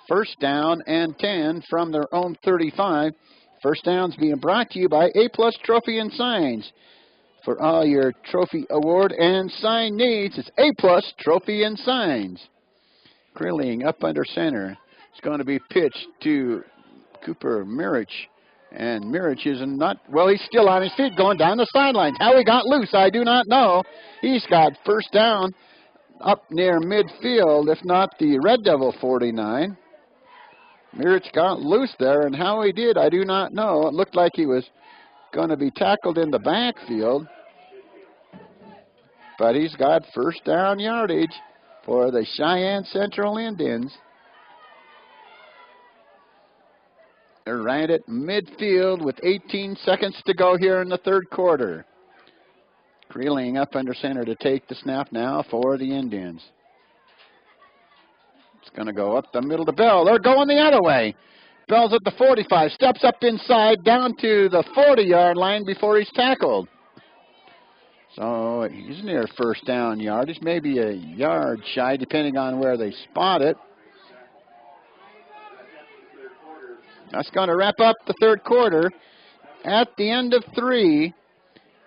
1st down and 10 from their own 35. First downs being brought to you by A-Plus Trophy and Signs. For all your trophy award and sign needs, it's A-Plus Trophy and Signs. Creeling up under center. It's going to be pitched to Cooper Mirich. And Mirich is not, well, he's still on his feet going down the sidelines. How he got loose, I do not know. He's got 1st down up near midfield, if not the Red Devil 49. Mirich got loose there, and how he did, I do not know. It looked like he was going to be tackled in the backfield. But he's got 1st down yardage for the Cheyenne Central Indians. They're right at midfield with 18 seconds to go here in the third quarter. Creeling up under center to take the snap now for the Indians. It's going to go up the middle to Bell. They're going the other way. Bell's at the 45, steps up inside, down to the 40-yard line before he's tackled. So he's near 1st down yardage, maybe a yard shy, depending on where they spot it. That's going to wrap up the third quarter. At the end of 3,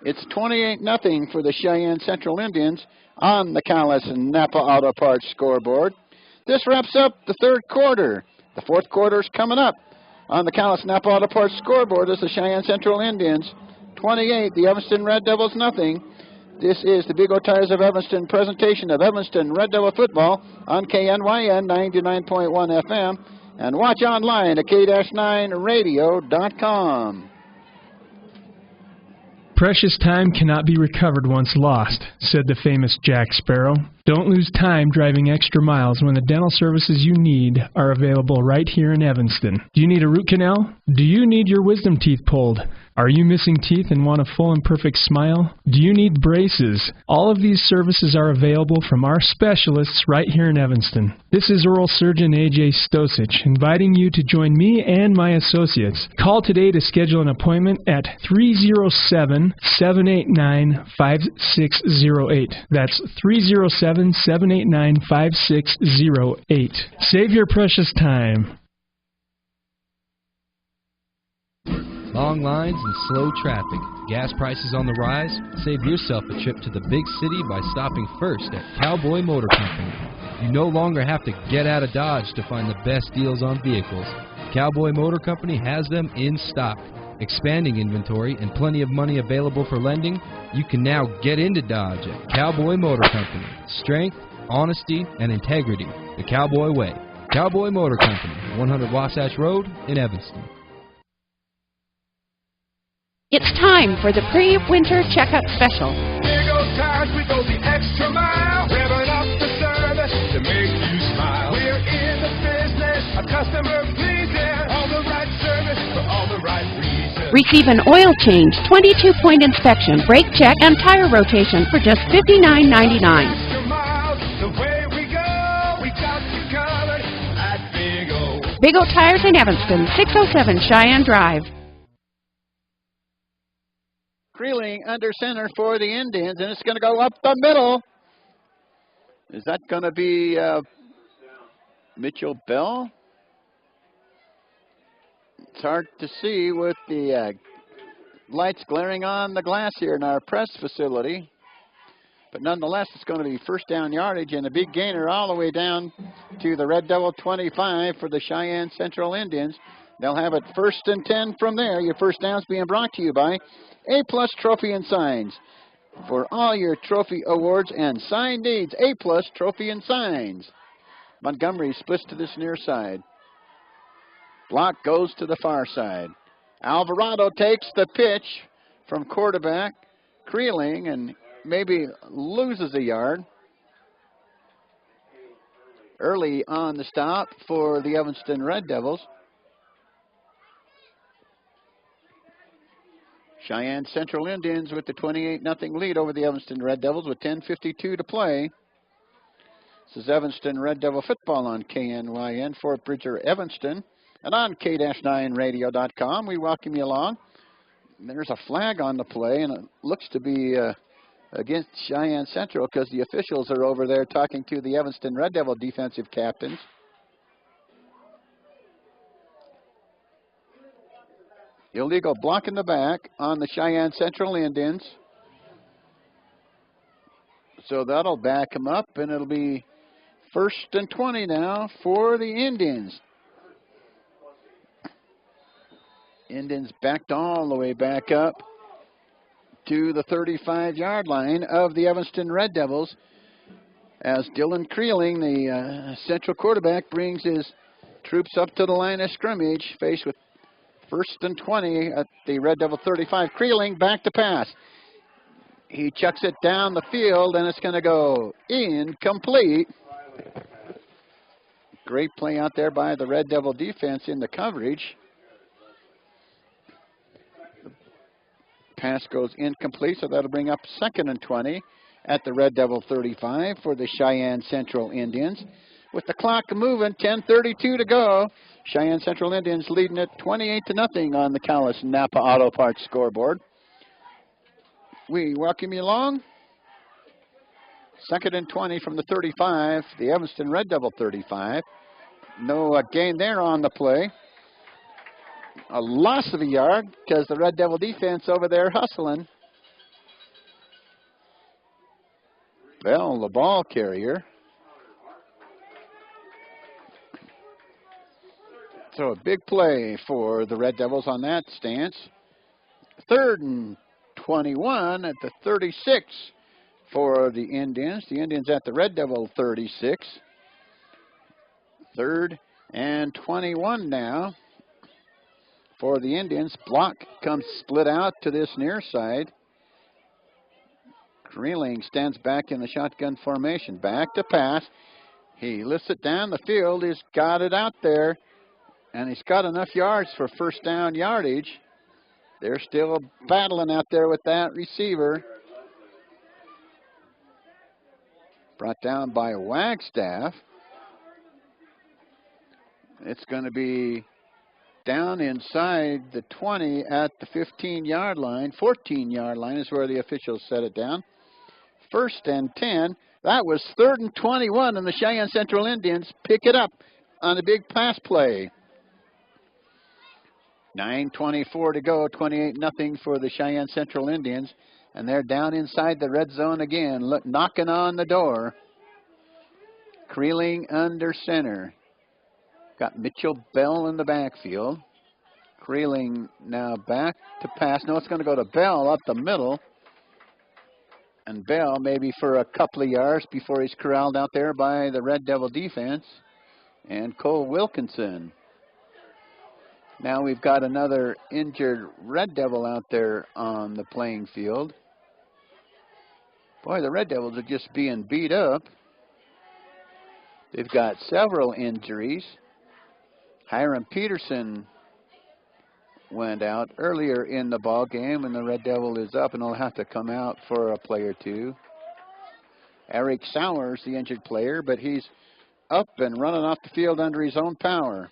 it's 28-0 for the Cheyenne Central Indians on the Callis and Napa Auto Parts scoreboard. This wraps up the third quarter. The fourth quarter is coming up on the Callis Napa Auto Parts scoreboard as the Cheyenne Central Indians 28, the Evanston Red Devils nothing. This is the Big O Tires of Evanston presentation of Evanston Red Devil football on KNYN 99.1 FM and watch online at k-9radio.com. Precious time cannot be recovered once lost, said the famous Jack Sparrow. Don't lose time driving extra miles when the dental services you need are available right here in Evanston. Do you need a root canal? Do you need your wisdom teeth pulled? Are you missing teeth and want a full and perfect smile? Do you need braces? All of these services are available from our specialists right here in Evanston. This is oral surgeon A.J. Stosich inviting you to join me and my associates. Call today to schedule an appointment at 307-789-5608. That's 307-789-5608. Save your precious time. Long lines and slow traffic. Gas prices on the rise? Save yourself a trip to the big city by stopping first at Cowboy Motor Company. You no longer have to get out of Dodge to find the best deals on vehicles. Cowboy Motor Company has them in stock. Expanding inventory and plenty of money available for lending, you can now get into Dodge at Cowboy Motor Company. Strength, honesty, and integrity. The Cowboy way. Cowboy Motor Company, 100 Wasatch Road in Evanston. It's time for the pre-winter checkup special. Big O Tires, we go the extra mile, revving up the service to make you smile. We're in the business, a customer pleasing, all the right service for all the right reasons. Receive an oil change, 22-point inspection, brake check, and tire rotation for just $59.99. Extra miles, the way we go, we got you covered at Big O. Big O Tires in Evanston, 607 Cheyenne Drive. Creeling under center for the Indians, and it's going to go up the middle. Is that going to be Mitchell Bell? It's hard to see with the lights glaring on the glass here in our press facility. But nonetheless, it's going to be first down yardage and a big gainer all the way down to the Red Devil 25 for the Cheyenne Central Indians. They'll have it 1st and 10 from there. Your first down's being brought to you by A-Plus Trophy and Signs. For all your trophy awards and sign needs, A-Plus Trophy and Signs. Montgomery splits to this near side. Block goes to the far side. Alvarado takes the pitch from quarterback Creeling and maybe loses a yard. Early on the stop for the Evanston Red Devils. Cheyenne Central Indians with the 28-0 lead over the Evanston Red Devils with 10:52 to play. This is Evanston Red Devil football on KNYN, Fort Bridger, Evanston, and on k-9radio.com. We welcome you along. There's a flag on the play, and it looks to be against Cheyenne Central because the officials are over there talking to the Evanston Red Devil defensive captains. Illegal block in the back on the Cheyenne Central Indians. So that'll back them up, and it'll be 1st and 20 now for the Indians. Indians backed all the way back up to the 35-yard line of the Evanston Red Devils as Dylan Creeling, the Central quarterback, brings his troops up to the line of scrimmage, faced with 1st and 20 at the Red Devil 35. Creeling back to pass. He chucks it down the field, and it's going to go incomplete. Great play out there by the Red Devil defense in the coverage. The pass goes incomplete, so that'll bring up 2nd and 20 at the Red Devil 35 for the Cheyenne Central Indians. With the clock moving, 10:32 to go. Cheyenne Central Indians leading it 28-0 on the Callis Napa Auto Parts scoreboard. We welcome you along. 2nd and 20 from the 35, the Evanston Red Devil 35. No gain there on the play. A loss of a yard because the Red Devil defense over there hustling. Bell, the ball carrier. So a big play for the Red Devils on that stance. 3rd and 21 at the 36 for the Indians. The Indians at the Red Devil 36. 3rd and 21 now for the Indians. Block comes split out to this near side. Creeling stands back in the shotgun formation. Back to pass. He lifts it down the field. He's got it out there. And he's got enough yards for first down yardage. They're still battling out there with that receiver. Brought down by Wagstaff. It's going to be down inside the 20 at the 15-yard line. 14-yard line is where the officials set it down. 1st and 10. That was 3rd and 21, and the Cheyenne Central Indians pick it up on a big pass play. 9:24 to go, 28-0 for the Cheyenne Central Indians, and they're down inside the red zone again, knocking on the door. Creeling under center. Got Mitchell Bell in the backfield. Creeling now back to pass. No, it's going to go to Bell up the middle. And Bell maybe for a couple of yards before he's corralled out there by the Red Devil defense. And Cole Wilkinson. Now we've got another injured Red Devil out there on the playing field. Boy, the Red Devils are just being beat up. They've got several injuries. Hiram Peterson went out earlier in the ball game, and the Red Devil is up, and he'll have to come out for a play or two. Eric Sowers, the injured player, but he's up and running off the field under his own power.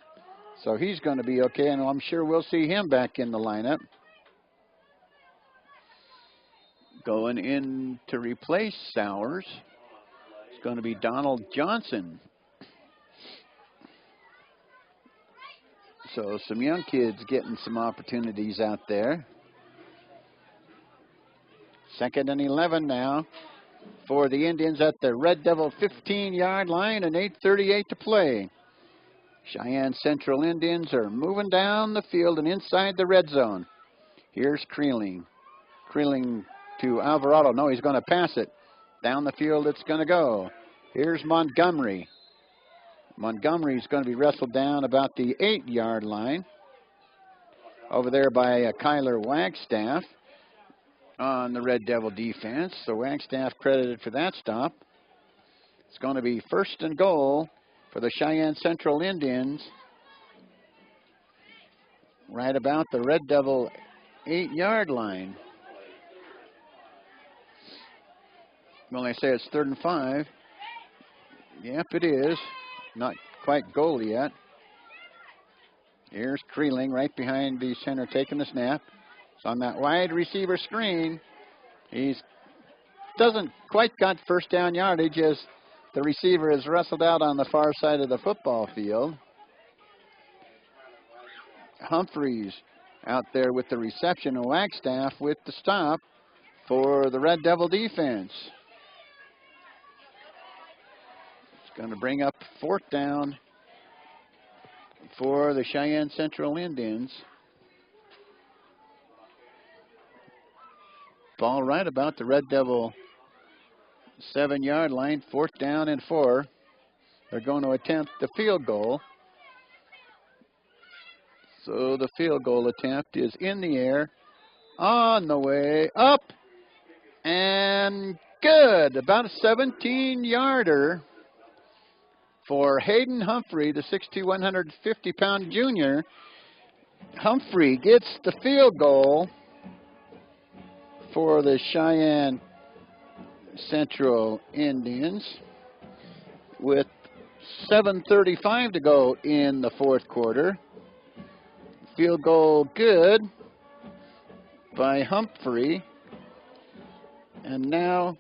So he's going to be okay, and I'm sure we'll see him back in the lineup. Going in to replace Sowers is going to be Donald Johnson. So some young kids getting some opportunities out there. 2nd and 11 now for the Indians at the Red Devil 15-yard line and 8:38 to play. Cheyenne Central Indians are moving down the field and inside the red zone. Here's Creeling. Creeling to Alvarado. No, he's going to pass it. Down the field it's going to go. Here's Montgomery. Montgomery's going to be wrestled down about the 8-yard line. Over there by Kyler Wagstaff on the Red Devil defense. So Wagstaff credited for that stop. It's going to be 1st and goal for the Cheyenne Central Indians. Right about the Red Devil 8-yard line. Well, they say it's 3rd and 5. Yep, it is. Not quite goal yet. Here's Creeling right behind the center taking the snap. It's on that wide receiver screen. He doesn't quite got first down yardage as the receiver is wrestled out on the far side of the football field. Humphreys out there with the reception, and Wagstaff with the stop for the Red Devil defense. Going to bring up 4th down for the Cheyenne Central Indians. Ball right about the Red Devil 7-yard line, 4th down and 4. They're going to attempt the field goal. So the field goal attempt is in the air, on the way, up, and good. About a 17-yarder. For Hayden Humphrey, the 6'2", 150-pound junior. Humphrey gets the field goal for the Cheyenne Central Indians with 7:35 to go in the 4th quarter. Field goal good by Humphrey. And now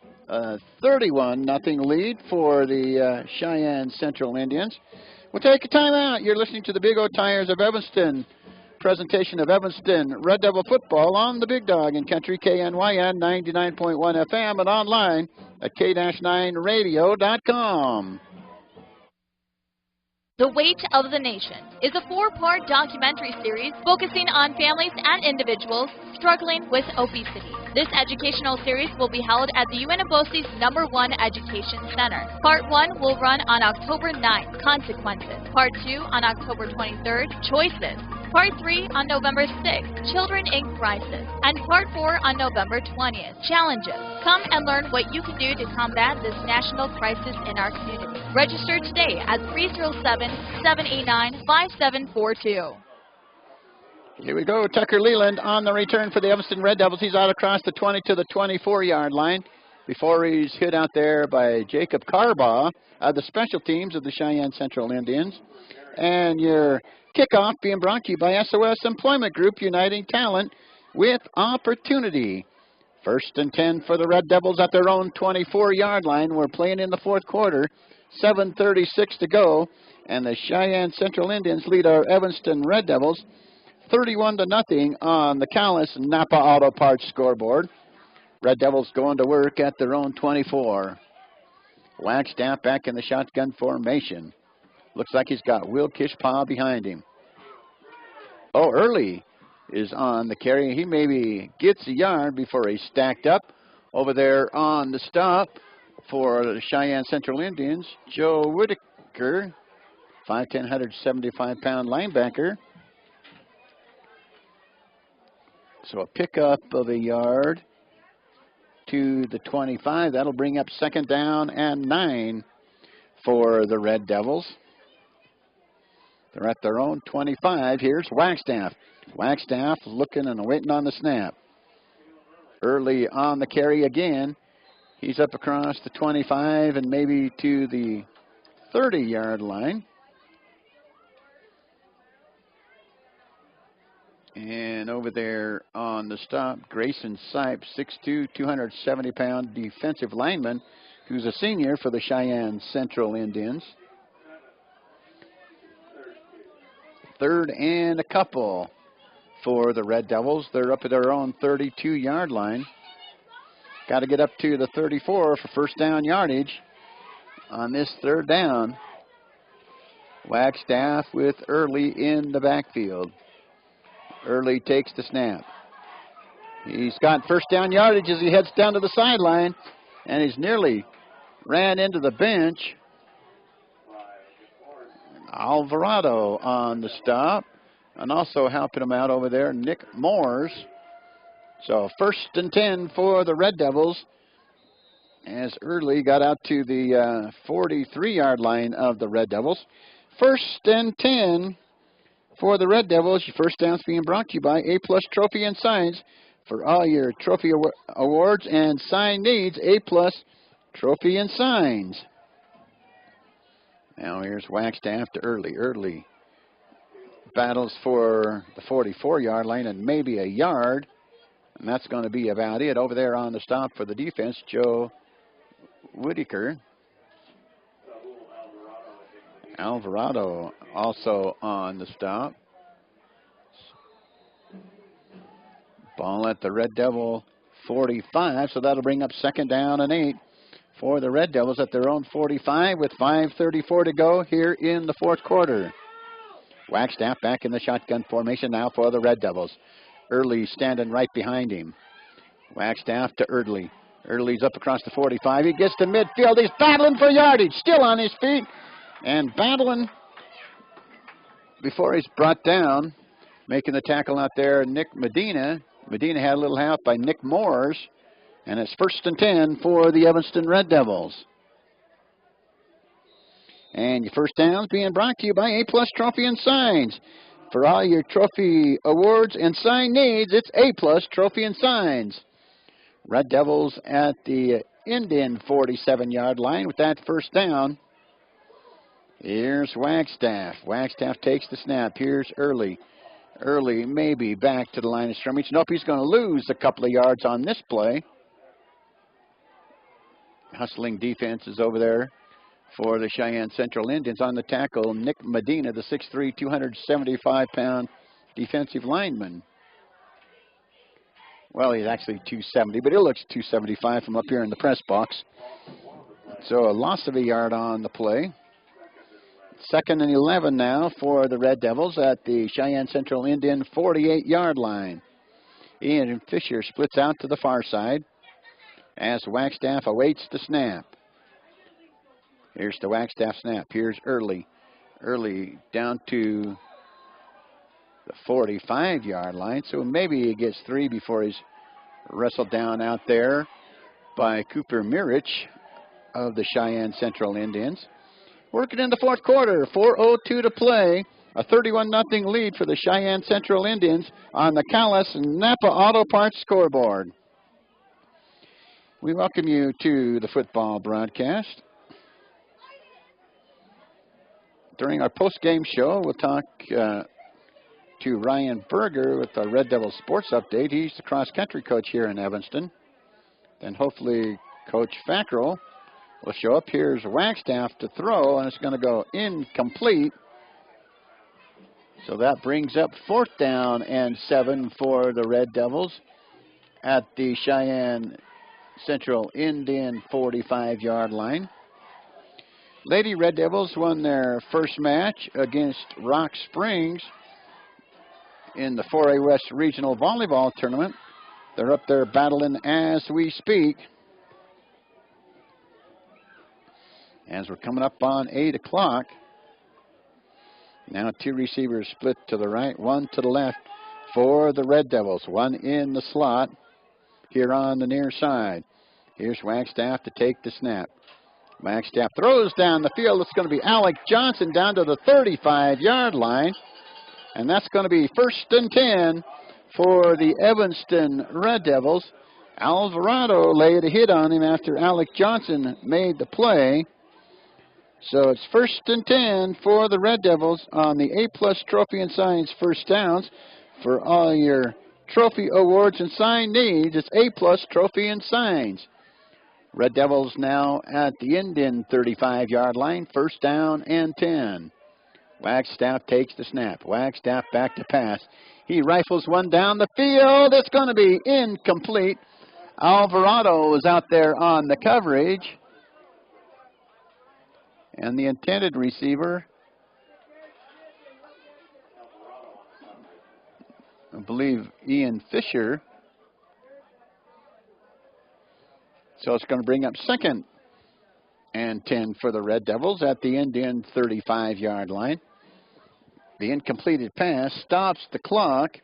31-0 lead for the Cheyenne Central Indians. We'll take a timeout. You're listening to the Big O Tires of Evanston presentation of Evanston Red Devil football on the Big Dog in Country KNYN 99.1 FM and online at k-9radio.com. The Weight of the Nation is a 4-part documentary series focusing on families and individuals struggling with obesity. This educational series will be held at the UNABOSI's #1 Education Center. Part 1 will run on October 9th, Consequences. Part 2 on October 23rd, Choices. Part 3 on November 6th, Children in Crisis. And Part 4 on November 20th, Challenges. Come and learn what you can do to combat this national crisis in our community. Register today at 307-789-5742. Here we go. Tucker Leland on the return for the Evanston Red Devils. He's out across the 20 to the 24-yard line before he's hit out there by Jacob Carbaugh of the special teams of the Cheyenne Central Indians. And your kickoff being brought to you by SOS Employment Group, uniting talent with opportunity. 1st and 10 for the Red Devils at their own 24-yard line. We're playing in the 4th quarter. 7:36 to go. And the Cheyenne Central Indians lead our Evanston Red Devils 31-0 on the Callis Napa Auto Parts scoreboard. Red Devils going to work at their own 24. Wagstaff back in the shotgun formation. Looks like he's got Will Kishpaw behind him. Oh, Early is on the carry. He maybe gets a yard before he's stacked up. Over there on the stop for the Cheyenne Central Indians, Joe Whitaker, 5'10", 175-pound linebacker. So a pickup of a yard to the 25. That'll bring up 2nd down and 9 for the Red Devils. They're at their own 25. Here's Wagstaff. Wagstaff looking and waiting on the snap. Early on the carry again. He's up across the 25 and maybe to the 30-yard line. And over there on the stop, Grayson Sipes, 6'2", 270-pound defensive lineman, who's a senior for the Cheyenne Central Indians. 3rd and a couple for the Red Devils. They're up at their own 32-yard line. Got to get up to the 34 for 1st down yardage on this 3rd down. Wagstaff with Early in the backfield. Early takes the snap. He's got 1st down yardage as he heads down to the sideline, and he's nearly ran into the bench. Alvarado on the stop, and also helping him out over there, Nick Moores. So 1st and 10 for the Red Devils as Early got out to the 43-yard line of the Red Devils. 1st and 10 for the Red Devils. Your 1st down's being brought to you by A+ Trophy and Signs. For all your trophy awards and sign needs, A+ Trophy and Signs. Now here's Wagstaff to Early. Early battles for the 44-yard line and maybe a yard. And that's going to be about it. Over there on the stop for the defense, Joe Whitaker. Alvarado also on the stop. Ball at the Red Devil 45, so that'll bring up 2nd down and 8 for the Red Devils at their own 45 with 5:34 to go here in the 4th quarter. Wagstaff back in the shotgun formation now for the Red Devils. Early standing right behind him. Wagstaff to Early. Early's up across the 45. He gets to midfield. He's battling for yardage. Still on his feet. And battling before he's brought down. Making the tackle out there, Nick Medina. Medina had a little help by Nick Moores. And it's 1st and 10 for the Evanston Red Devils. And your 1st down's being brought to you by A+ Trophy and Signs. For all your trophy awards and sign needs, it's A+ Trophy and Signs. Red Devils at the Indian 47-yard line with that 1st down. Here's Wagstaff. Wagstaff takes the snap. Here's Early. Early maybe back to the line of scrimmage. Nope, he's going to lose a couple of yards on this play. Hustling defense is over there for the Cheyenne Central Indians. On the tackle, Nick Medina, the 6'3", 275-pound defensive lineman. Well, he's actually 270, but he looks 275 from up here in the press box. So a loss of a yard on the play. 2nd and 11 now for the Red Devils at the Cheyenne Central Indian 48-yard line. Ian Fisher splits out to the far side as Wagstaff awaits the snap. Here's the Wagstaff snap. Here's Early. Early down to the 45-yard line, so maybe he gets 3 before he's wrestled down out there by Cooper Mirich of the Cheyenne Central Indians. Working in the fourth quarter, 4:02 to play. A 31-0 lead for the Cheyenne Central Indians on the Callis Napa Auto Parts scoreboard. We welcome you to the football broadcast. During our post-game show, we'll talk to Ryan Berger with our Red Devil Sports Update. He's the cross-country coach here in Evanston. Then hopefully Coach Fackrell will show up. Here's Wagstaff to throw, and it's going to go incomplete. So that brings up 4th down and 7 for the Red Devils at the Cheyenne Central Indian 45-yard line. Lady Red Devils won their first match against Rock Springs in the 4A West Regional Volleyball Tournament. They're up there battling as we speak. As we're coming up on 8 o'clock. Now 2 receivers split to the right, 1 to the left for the Red Devils. 1 in the slot here on the near side. Here's Wagstaff to take the snap. Wagstaff throws down the field. It's going to be Alec Johnson down to the 35-yard line. And that's going to be 1st and 10 for the Evanston Red Devils. Alvarado laid a hit on him after Alec Johnson made the play. So it's 1st and 10 for the Red Devils on the A+ Trophy and Signs first downs. For all your trophy awards and sign needs, it's A+ Trophy and Signs. Red Devils now at the Indian 35-yard line, 1st down and 10. Wagstaff takes the snap. Wagstaff back to pass. He rifles one down the field. It's going to be incomplete. Alvarado is out there on the coverage. And the intended receiver, I believe Ian Fisher. So it's going to bring up 2nd and 10 for the Red Devils at the Indian 35-yard line. The incompleted pass stops the clock.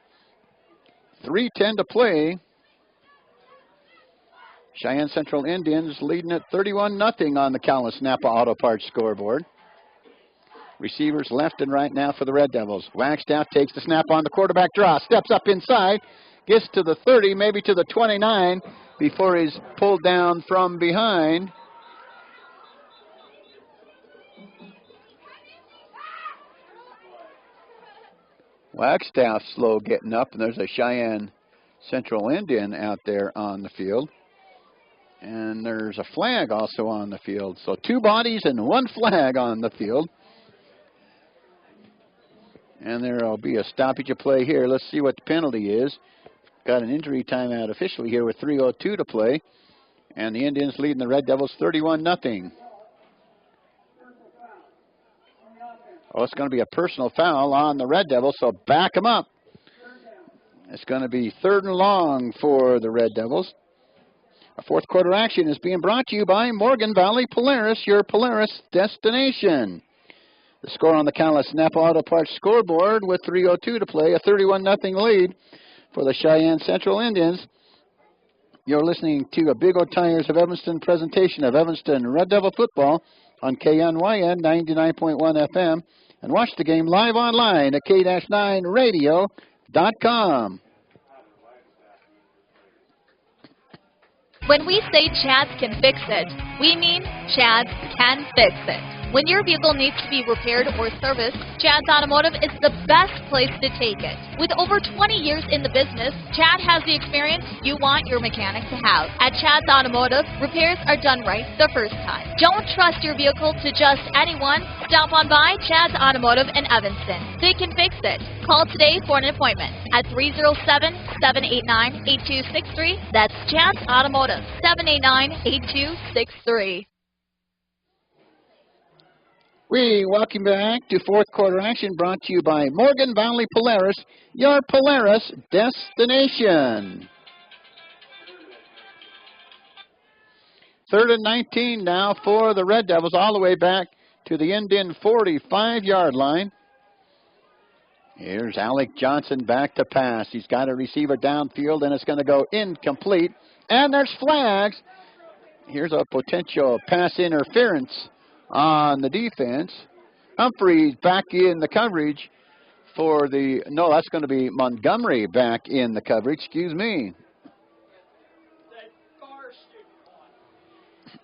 3:10 to play. Cheyenne Central Indians leading at 31-0 on the Callis Napa Auto Parts scoreboard. Receivers left and right now for the Red Devils. Wagstaff takes the snap on the quarterback draw. Steps up inside. Gets to the 30, maybe to the 29, before he's pulled down from behind. Wagstaff slow getting up, and there's a Cheyenne Central Indian out there on the field. And there's a flag also on the field. So 2 bodies and 1 flag on the field. And there will be a stoppage of play here. Let's see what the penalty is. Got an injury timeout officially here with 3:02 to play. And the Indians leading the Red Devils 31-0. Oh, it's going to be a personal foul on the Red Devils, so back them up. It's going to be 3rd and long for the Red Devils. Our fourth quarter action is being brought to you by Morgan Valley Polaris, your Polaris destination. The score on the Callis Napa Auto Parts scoreboard with 3:02 to play, a 31-0 lead for the Cheyenne Central Indians. You're listening to a Big O Tires of Evanston presentation of Evanston Red Devil football on KNYN 99.1 FM, and watch the game live online at k-9radio.com. When we say Chads can fix it, we mean Chads can fix it. When your vehicle needs to be repaired or serviced, Chads Automotive is the best place to take it. With over 20 years in the business, Chad has the experience you want your mechanic to have. At Chads Automotive, repairs are done right the first time. Don't trust your vehicle to just anyone. Stop on by Chads Automotive in Evanston. They can fix it. Call today for an appointment at 307-789-8263. That's Chads Automotive, 789-8263. We welcome back to fourth quarter action brought to you by Morgan Valley Polaris, your Polaris destination. 3rd and 19 now for the Red Devils, all the way back to the Indian 45-yard line. Here's Alec Johnson back to pass. He's got a receiver downfield, and it's going to go incomplete. And there's flags. Here's a potential pass interference on the defense. Humphreys back in the coverage for the, no, that's going to be Montgomery back in the coverage, excuse me.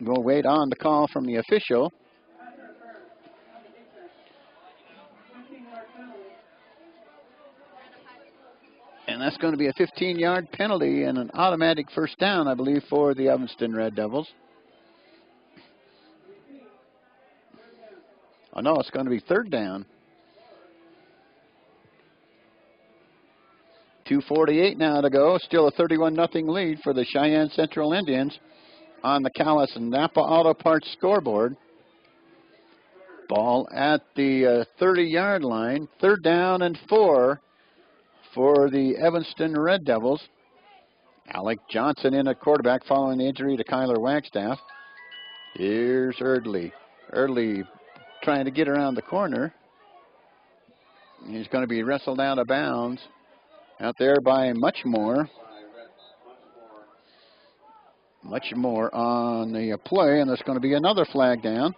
We'll wait on the call from the official. And that's going to be a 15-yard penalty and an automatic first down, I believe, for the Evanston Red Devils. Oh, no, it's going to be 3rd down. 2:48 now to go. Still a 31-0 lead for the Cheyenne Central Indians on the Calais and Napa Auto Parts scoreboard. Ball at the 30-yard line. 3rd down and 4 for the Evanston Red Devils. Alec Johnson in at quarterback following the injury to Kyler Wagstaff. Here's Erdley. Erdley trying to get around the corner. He's going to be wrestled out of bounds out there by Much More on the play, and there's going to be another flag down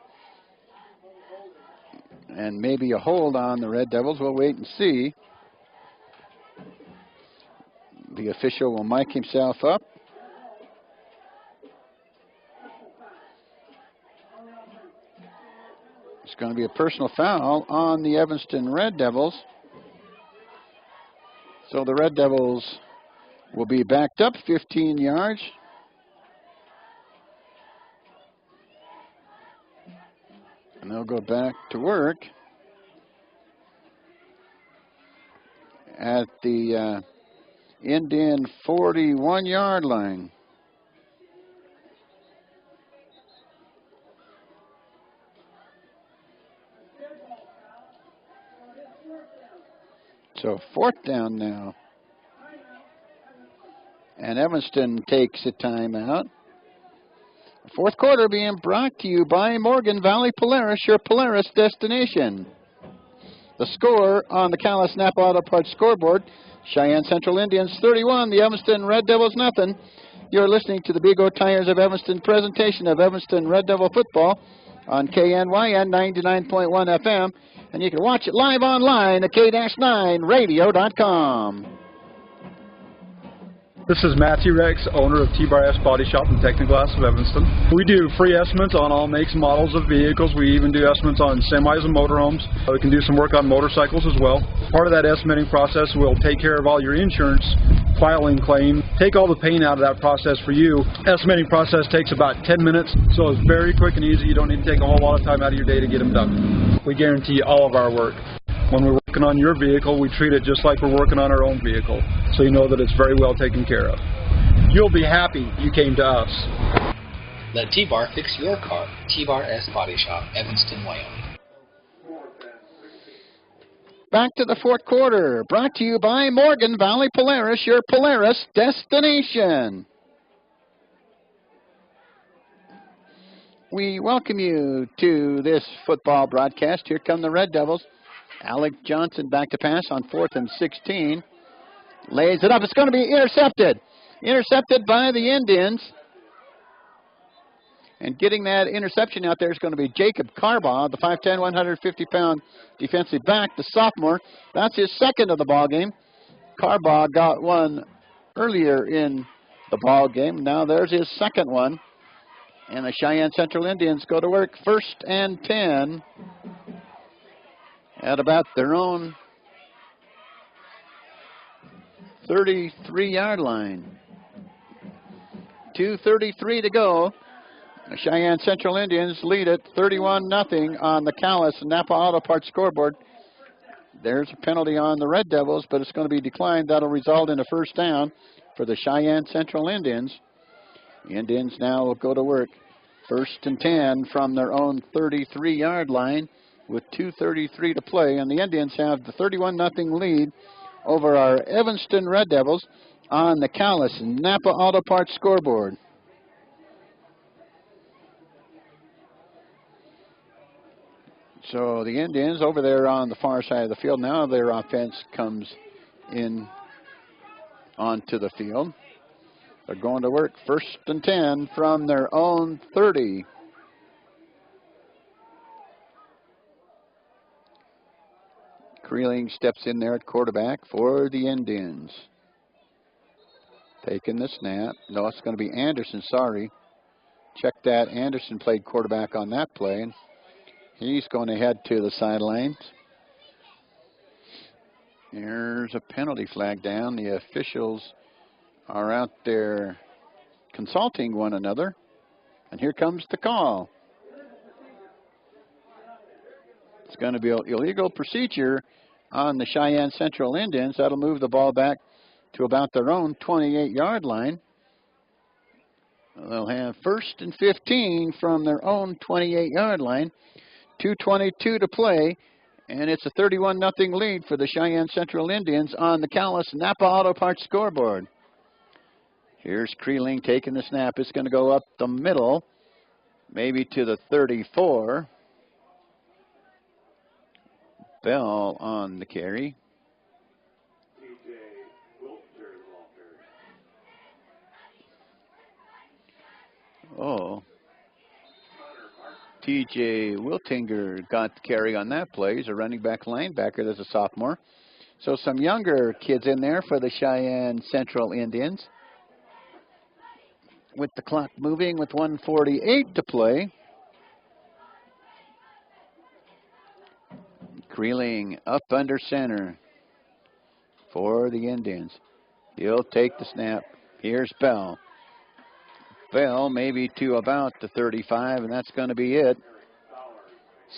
and maybe a hold on the Red Devils. We'll wait and see. The official will mic himself up. It's going to be a personal foul on the Evanston Red Devils. So the Red Devils will be backed up 15 yards. And they'll go back to work at the Indian 41-yard line. So 4th down now. And Evanston takes a timeout. Fourth quarter being brought to you by Morgan Valley Polaris, your Polaris destination. The score on the Calais Napa Auto Parts scoreboard, Cheyenne Central Indians 31, the Evanston Red Devils nothing. You're listening to the Big O Tires of Evanston presentation of Evanston Red Devil football on KNYN 99.1 FM. And you can watch it live online at k-9radio.com. This is Matthew Rex, owner of T-Bar S Body Shop and Technoglass of Evanston. We do free estimates on all makes and models of vehicles. We even do estimates on semis and motorhomes. We can do some work on motorcycles as well. Part of that estimating process will take care of all your insurance, filing claim, take all the pain out of that process for you. Estimating process takes about 10 minutes, so it's very quick and easy. You don't need to take a whole lot of time out of your day to get them done. We guarantee all of our work. When we're working on your vehicle, we treat it just like we're working on our own vehicle, so you know that it's very well taken care of. You'll be happy you came to us. Let T-Bar fix your car. T-Bar S Body Shop, Evanston, Wyoming. Back to the fourth quarter, brought to you by Morgan Valley Polaris, your Polaris destination. We welcome you to this football broadcast. Here come the Red Devils. Alec Johnson back to pass on 4th and 16. Lays it up. It's going to be intercepted. Intercepted by the Indians. And getting that interception out there is going to be Jacob Carbaugh, the 5'10", 150-pound defensive back, the sophomore. That's his second of the ball game. Carbaugh got one earlier in the ball game. Now there's his second one. And the Cheyenne Central Indians go to work 1st and 10 at about their own 33-yard line. 2:33 to go. The Cheyenne Central Indians lead it 31-0 on the Calais Napa Auto Parts scoreboard. There's a penalty on the Red Devils, but it's going to be declined. That'll result in a first down for the Cheyenne Central Indians. The Indians now will go to work. 1st and 10 from their own 33-yard line with 2:33 to play, and the Indians have the 31-0 lead over our Evanston Red Devils on the Callis Napa Auto Parts scoreboard. So the Indians over there on the far side of the field now, their offense comes in onto the field. They're going to work 1st and 10 from their own 30. Creeling steps in there at quarterback for the Indians. Taking the snap. No, it's going to be Anderson, sorry. Check that. Anderson played quarterback on that play. He's going to head to the sidelines. There's a penalty flag down. The officials are out there consulting one another. And here comes the call. It's going to be an illegal procedure on the Cheyenne Central Indians. That'll move the ball back to about their own 28-yard line. They'll have 1st and 15 from their own 28-yard line. 2:22 to play, and it's a 31-0 lead for the Cheyenne Central Indians on the Callis Napa Auto Parts scoreboard. Here's Creeling taking the snap. It's going to go up the middle, maybe to the 34. Bell on the carry. Oh. T.J. Wiltinger got the carry on that play. He's a running back linebacker. There's a sophomore. So some younger kids in there for the Cheyenne Central Indians. With the clock moving with 1:48 to play. Creeling up under center for the Indians. He'll take the snap. Here's Bell. Bell maybe to about the 35, and that's going to be it.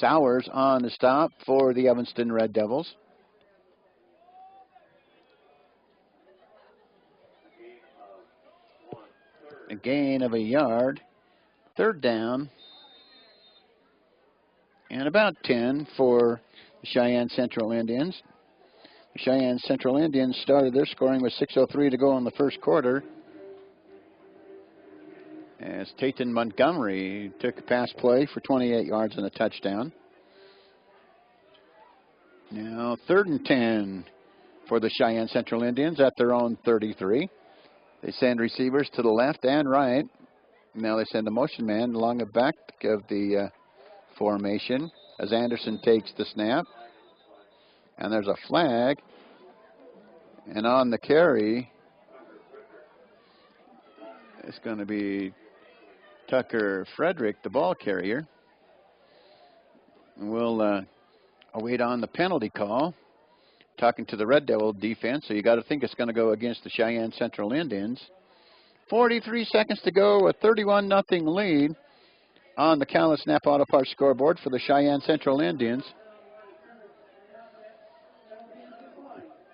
Sowers on the stop for the Evanston Red Devils. A gain of a yard. 3rd down. And about 10 for the Cheyenne Central Indians. The Cheyenne Central Indians started their scoring with 6:03 to go in the first quarter. As Tayton Montgomery took a pass play for 28 yards and a touchdown. Now 3rd and 10 for the Cheyenne Central Indians at their own 33. They send receivers to the left and right. Now they send a motion man along the back of the formation as Anderson takes the snap. And there's a flag. And on the carry, it's going to be Tucker Frederick, the ball carrier. And we'll await on the penalty call. Talking to the Red Devil defense, so you got to think it's going to go against the Cheyenne Central Indians. 43 seconds to go, a 31-0 lead on the Callis Napa Auto Parts scoreboard for the Cheyenne Central Indians.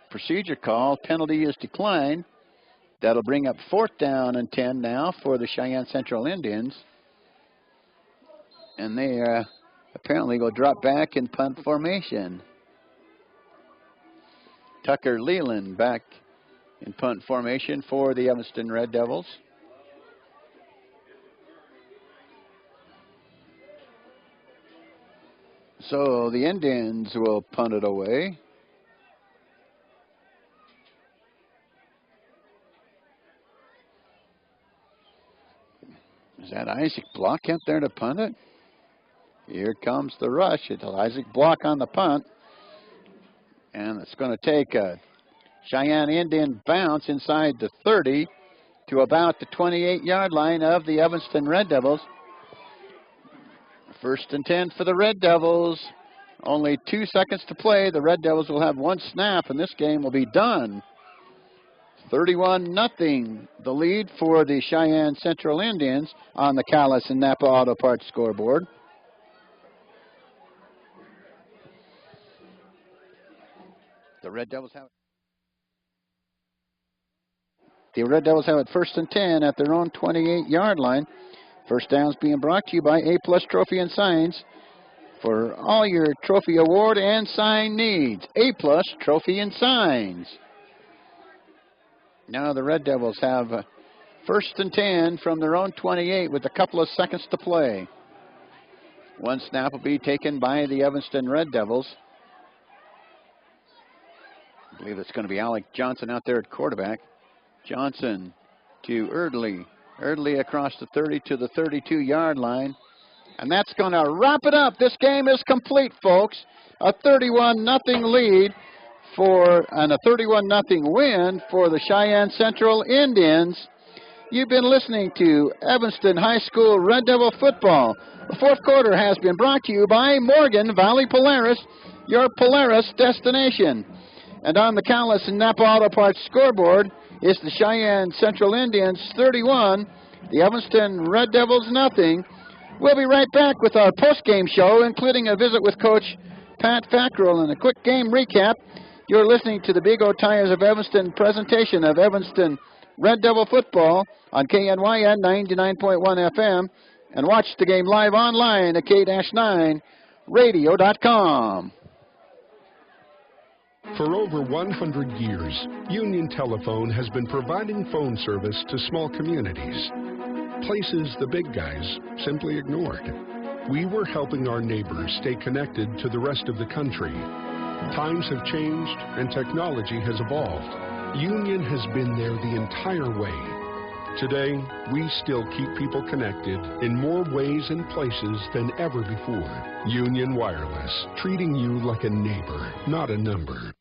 Procedure call, penalty is declined. That'll bring up 4th down and 10 now for the Cheyenne Central Indians. And they apparently go drop back in punt formation. Tucker Leland back in punt formation for the Evanston Red Devils. So the Indians will punt it away. Is that Isaac Block out there to punt it? Here comes the rush. It's Isaac Block on the punt. And it's going to take a Cheyenne Indian bounce inside the 30 to about the 28-yard line of the Evanston Red Devils. 1st and 10 for the Red Devils. Only 2 seconds to play. The Red Devils will have 1 snap, and this game will be done. 31-0, the lead for the Cheyenne Central Indians on the Callis and Napa Auto Parts scoreboard. The Red Devils have it 1st and 10 at their own 28-yard line. First down's being brought to you by A+ Trophy and Signs. for all your trophy award and sign needs. A-plus trophy and signs. Now the Red Devils have first and 10 from their own 28 with a couple of seconds to play. One snap will be taken by the Evanston Red Devils. I believe it's going to be Alec Johnson out there at quarterback. Johnson to Erdley. Erdley across the 30 to the 32-yard line. And that's going to wrap it up. This game is complete, folks. A 31-0 lead and a 31-0 win for the Cheyenne Central Indians. You've been listening to Evanston High School Red Devil football. The fourth quarter has been brought to you by Morgan Valley Polaris, your Polaris destination. And on the Callis and Napa Auto Parts scoreboard is the Cheyenne Central Indians 31, the Evanston Red Devils nothing. We'll be right back with our post-game show, including a visit with Coach Pat Fackrell and a quick game recap. You're listening to the Big O Tires of Evanston presentation of Evanston Red Devil football on KNYN 99.1 FM, and watch the game live online at k-9radio.com. For over 100 years, Union Telephone has been providing phone service to small communities, places the big guys simply ignored. We were helping our neighbors stay connected to the rest of the country. Times have changed and technology has evolved. Union has been there the entire way. Today, we still keep people connected in more ways and places than ever before. Union Wireless, treating you like a neighbor, not a number.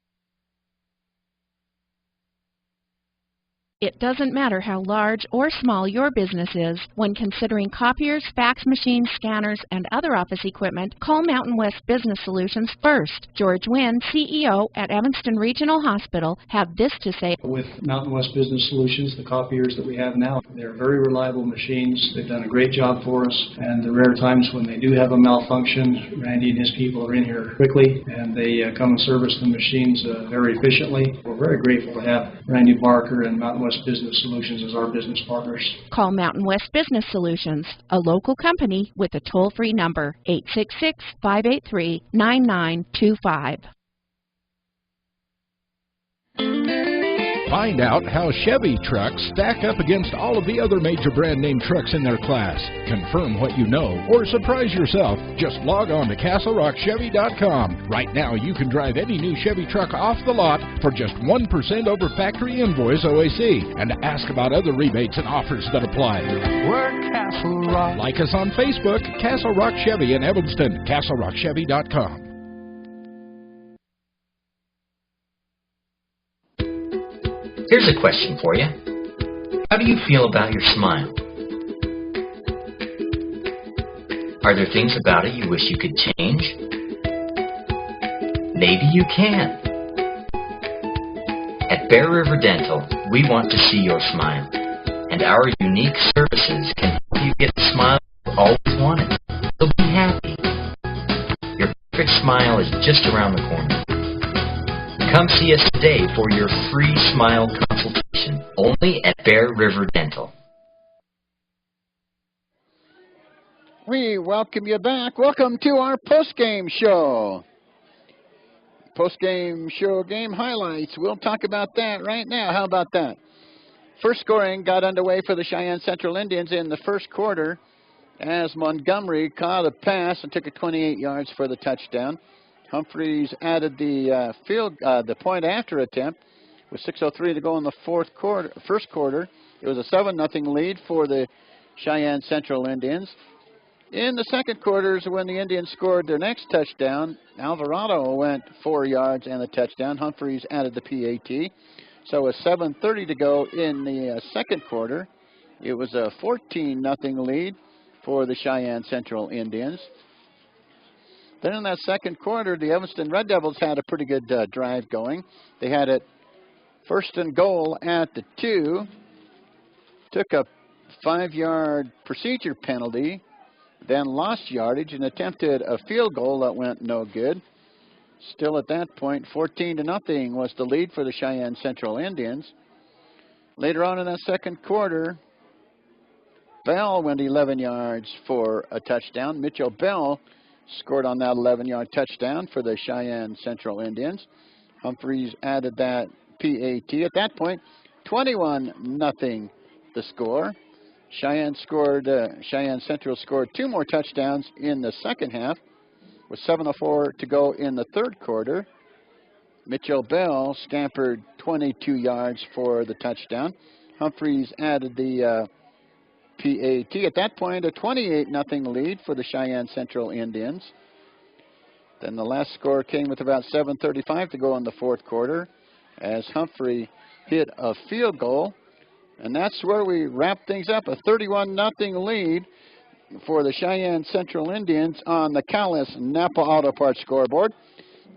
It doesn't matter how large or small your business is. When considering copiers, fax machines, scanners, and other office equipment, call Mountain West Business Solutions first. George Wynn, CEO at Evanston Regional Hospital, have this to say. With Mountain West Business Solutions, the copiers that we have now, they're very reliable machines. They've done a great job for us, and the rare times when they do have a malfunction, Randy and his people are in here quickly, and they come and service the machines very efficiently. We're very grateful to have Randy Barker and Mountain West Business Solutions as our business partners. Call Mountain West Business Solutions, a local company with a toll-free number, 866-583-9925. Find out how Chevy trucks stack up against all of the other major brand name trucks in their class. Confirm what you know or surprise yourself. Just log on to CastleRockChevy.com. Right now you can drive any new Chevy truck off the lot for just 1% over factory invoice OAC, and ask about other rebates and offers that apply. We're Castle Rock. Like us on Facebook, Castle Rock Chevy in Evanston, CastleRockChevy.com. Here's a question for you. How do you feel about your smile? Are there things about it you wish you could change? Maybe you can. At Bear River Dental, we want to see your smile, and our unique services can help you get the smile you've always wanted. So be happy. Your perfect smile is just around the corner. Come see us today for your free smile consultation, only at Bear River Dental. We welcome you back. Welcome to our post-game show. Post-game show game highlights. We'll talk about that right now. How about that? First scoring got underway for the Cheyenne Central Indians in the first quarter as Montgomery caught a pass and took it 28 yards for the touchdown. Humphreys added the point after attempt with 6:03 to go in the first quarter. It was a 7-0 lead for the Cheyenne Central Indians. In the second quarter is when the Indians scored their next touchdown. Alvarado went 4 yards and a touchdown. Humphreys added the PAT. So with 7:30 to go in the second quarter, it was a 14-0 lead for the Cheyenne Central Indians. Then in that second quarter, the Evanston Red Devils had a pretty good drive going. They had it first and goal at the 2, took a 5-yard procedure penalty, then lost yardage and attempted a field goal that went no good. Still at that point, 14-0 was the lead for the Cheyenne Central Indians. Later on in that second quarter, Bell went 11 yards for a touchdown. Mitchell Bell scored on that 11-yard touchdown for the Cheyenne Central Indians. Humphreys added that PAT. At that point, 21-0 the score. Cheyenne Central scored 2 more touchdowns in the second half with 7:04 to go in the third quarter. Mitchell Bell scampered 22 yards for the touchdown. Humphreys added the PAT. At that point, a 28-0 lead for the Cheyenne Central Indians. Then the last score came with about 7:35 to go in the fourth quarter as Humphrey hit a field goal. And that's where we wrap things up, a 31-0 lead for the Cheyenne Central Indians on the Callis Napa Auto Parts scoreboard.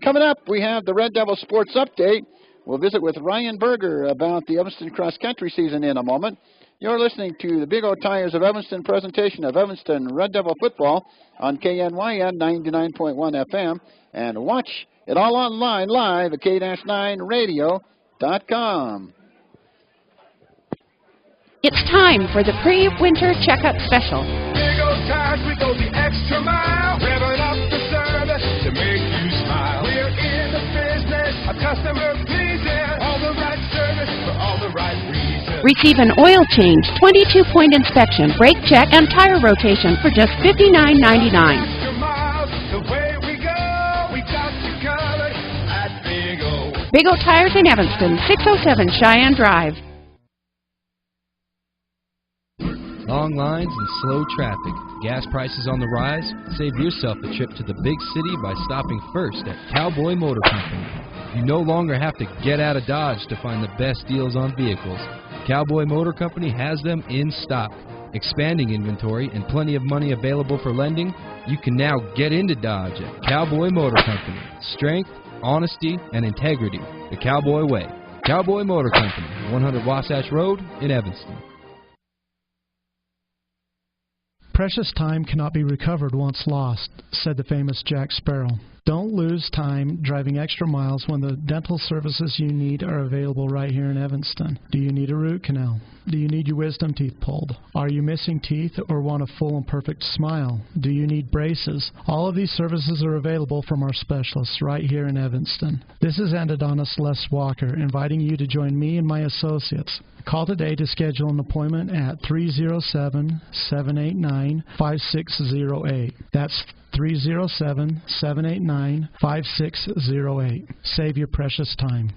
Coming up, we have the Red Devil Sports Update. We'll visit with Ryan Berger about the Evanston Cross Country season in a moment. You're listening to the Big O Tires of Evanston presentation of Evanston Red Devil football on KNYN 99.1 FM. And watch it all online live at K-9radio.com. It's time for the pre-winter checkup special. Big O Tires, we go the extra mile, revving up the service to make you smile. We're in the business of customer pleasing, all the right service for all the right reasons. Receive an oil change, 22-point inspection, brake check, and tire rotation for just $59.99. Extra miles, the way we go, we got you covered at Big O. Big O Tires in Evanston, 607 Cheyenne Drive. Long lines and slow traffic. Gas prices on the rise? Save yourself a trip to the big city by stopping first at Cowboy Motor Company. You no longer have to get out of Dodge to find the best deals on vehicles. Cowboy Motor Company has them in stock. Expanding inventory and plenty of money available for lending, you can now get into Dodge at Cowboy Motor Company. Strength, honesty, and integrity. The Cowboy way. Cowboy Motor Company, 100 Wasatch Road in Evanston. Precious time cannot be recovered once lost, said the famous Jack Sparrow. Don't lose time driving extra miles when the dental services you need are available right here in Evanston. Do you need a root canal? Do you need your wisdom teeth pulled? Are you missing teeth or want a full and perfect smile? Do you need braces? All of these services are available from our specialists right here in Evanston. This is Endodontist Les Walker inviting you to join me and my associates. Call today to schedule an appointment at 307-789-5608. That's 307-789-5608. Save your precious time.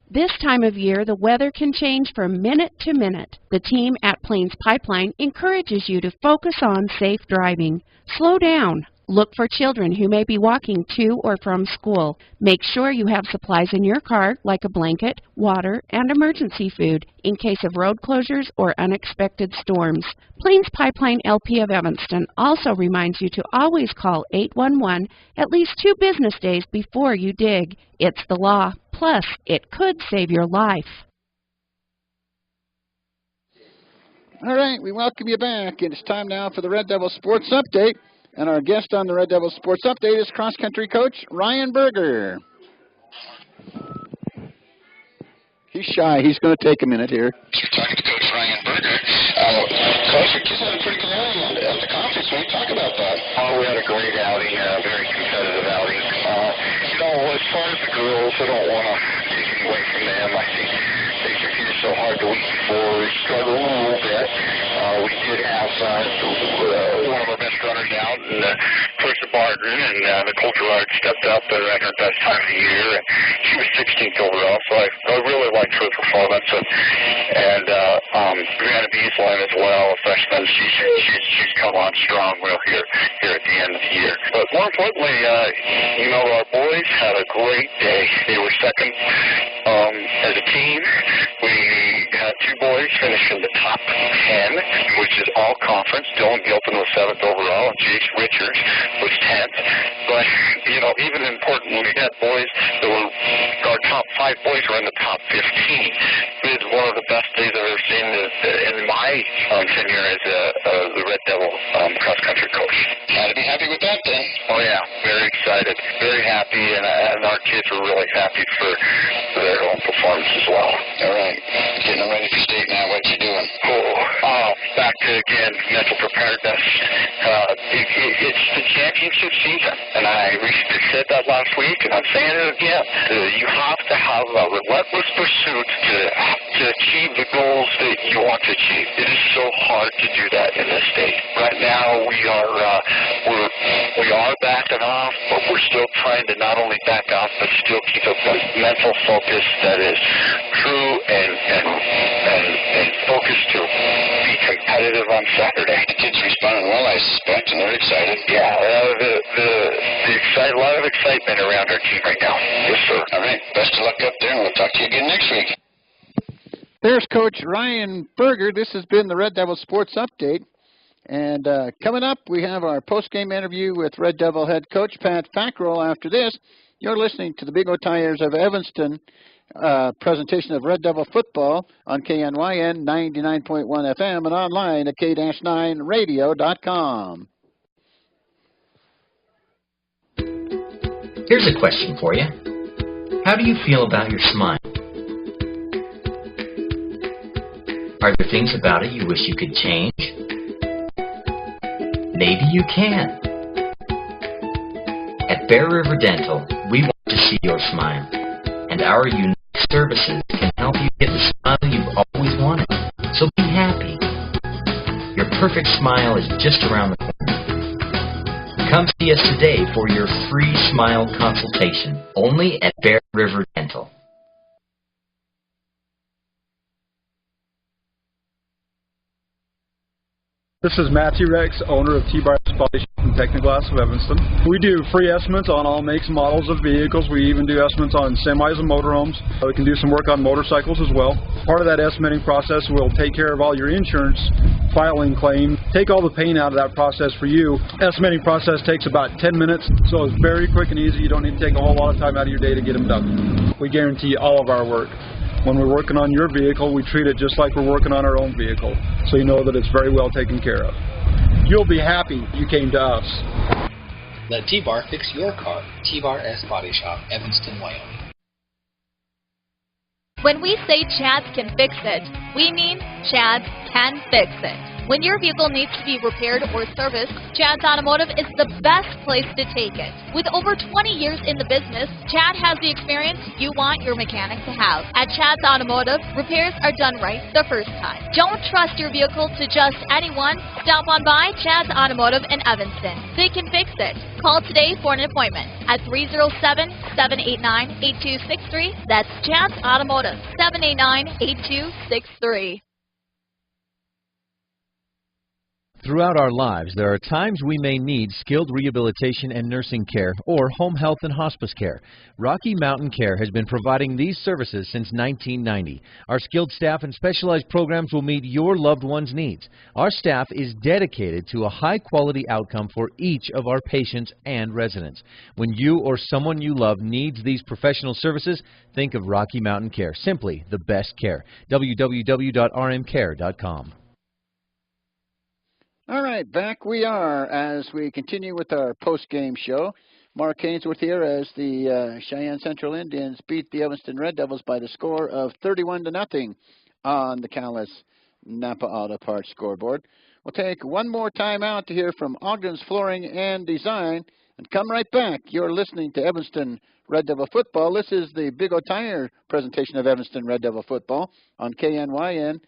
This time of year, the weather can change from minute to minute. The team at Plains Pipeline encourages you to focus on safe driving. Slow down. Look for children who may be walking to or from school. Make sure you have supplies in your car like a blanket, water, and emergency food in case of road closures or unexpected storms. Plains Pipeline LP of Evanston also reminds you to always call 811 at least 2 business days before you dig. It's the law. Plus, it could save your life. All right, we welcome you back. It's time now for the Red Devil Sports Update. And our guest on the Red Devil Sports Update is cross-country coach Ryan Berger. He's shy. He's going to take a minute here. You're talking to Coach Ryan Berger. Coach, your kids had a pretty good outing at the conference. When we talk about that? Oh, we had a great outing, a very competitive outing. As far as the girls, I don't want to take anything away from them. I think they competed so hard the week before. We struggled a little bit. We did have one of our best runners out, and Clarissa Barton, and Nicole Gerard stepped up and ran her best time of the year. And she was 16th overall, so I really liked her performance. And Brianna Beaslin as well, a freshman. She's come on strong here at the end of the year. But more importantly, our boys had a great day. They were second as a team. We had 2 boys finish in the top 10, which is all conference. Dylan Gilpin was 7th overall, and Jace Richards was 10th. But, even important, we had boys that were, our top 5 boys were in the top 15. It was one of the best days I've ever seen in my tenure as the Red Devil cross-country coach. Got to be happy with that then. Oh, yeah, very excited, very happy, and our kids were really happy for their own performance as well. All right, getting ready for state now. What you doing? Back to again, mental preparedness. It's the championship season, and I recently said that last week, and I'm saying it again. You have to have a relentless pursuit to achieve the goals that you want to achieve. It is so hard to do that in this state. Right now, we are backing off, but we're still trying to not only back off, but still keep a mental focus that is true and focused to be competitive on Saturday. The kids responding well, I suspect, and they're excited. Yeah, a lot of excitement around our team right now. Yes, sir. All right, best of luck up there, and we'll talk to you again next week. There's Coach Ryan Berger. This has been the Red Devil Sports Update. And coming up, we have our post-game interview with Red Devil head coach Pat Fackrell. After this, you're listening to the Big O Tires of Evanston presentation of Red Devil football on KNYN 99.1 FM and online at K-9radio.com. Here's a question for you. How do you feel about your smile? Are there things about it you wish you could change? Maybe you can. At Bear River Dental, we want to see your smile, and our unique services can help you get the smile you've always wanted. So be happy. Your perfect smile is just around the corner. Come see us today for your free smile consultation, only at Bear River Dental. This is Matthew Rex, owner of T-Bar Body Shop and Technoglass of Evanston. We do free estimates on all makes and models of vehicles. We even do estimates on semis and motorhomes. We can do some work on motorcycles as well. Part of that estimating process will take care of all your insurance filing claim, take all the pain out of that process for you. Estimating process takes about 10 minutes, so it's very quick and easy. You don't need to take a whole lot of time out of your day to get them done. We guarantee all of our work. When we're working on your vehicle, we treat it just like we're working on our own vehicle, so you know that it's very well taken care of. You'll be happy you came to us. Let T-Bar fix your car. T-Bar S Body Shop, Evanston, Wyoming. When we say Chad's can fix it, we mean Chad's can fix it. When your vehicle needs to be repaired or serviced, Chad's Automotive is the best place to take it. With over 20 years in the business, Chad has the experience you want your mechanic to have. At Chad's Automotive, repairs are done right the first time. Don't trust your vehicle to just anyone. Stop on by Chad's Automotive in Evanston. They can fix it. Call today for an appointment at 307-789-8263. That's Chad's Automotive, 789-8263. Throughout our lives, there are times we may need skilled rehabilitation and nursing care or home health and hospice care. Rocky Mountain Care has been providing these services since 1990. Our skilled staff and specialized programs will meet your loved one's needs. Our staff is dedicated to a high-quality outcome for each of our patients and residents. When you or someone you love needs these professional services, think of Rocky Mountain Care. Simply the best care. www.rmcare.com. All right, back we are as we continue with our post-game show. Mark Ainsworth here as the Cheyenne Central Indians beat the Evanston Red Devils by the score of 31-0 on the Callis Napa Auto Parts scoreboard. We'll take one more time out to hear from Ogden's Flooring and Design and come right back. You're listening to Evanston Red Devil Football. This is the Big O Tire presentation of Evanston Red Devil Football on KNYN.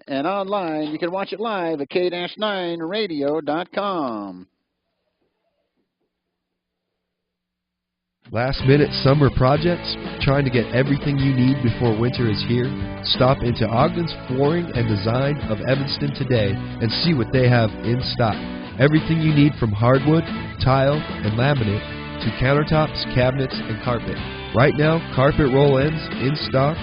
And online, you can watch it live at K-9radio.com. Last-minute summer projects? Trying to get everything you need before winter is here? Stop into Ogden's Flooring and Design of Evanston today and see what they have in stock. Everything you need from hardwood, tile, and laminate to countertops, cabinets, and carpet. Right now, carpet roll-ins in stock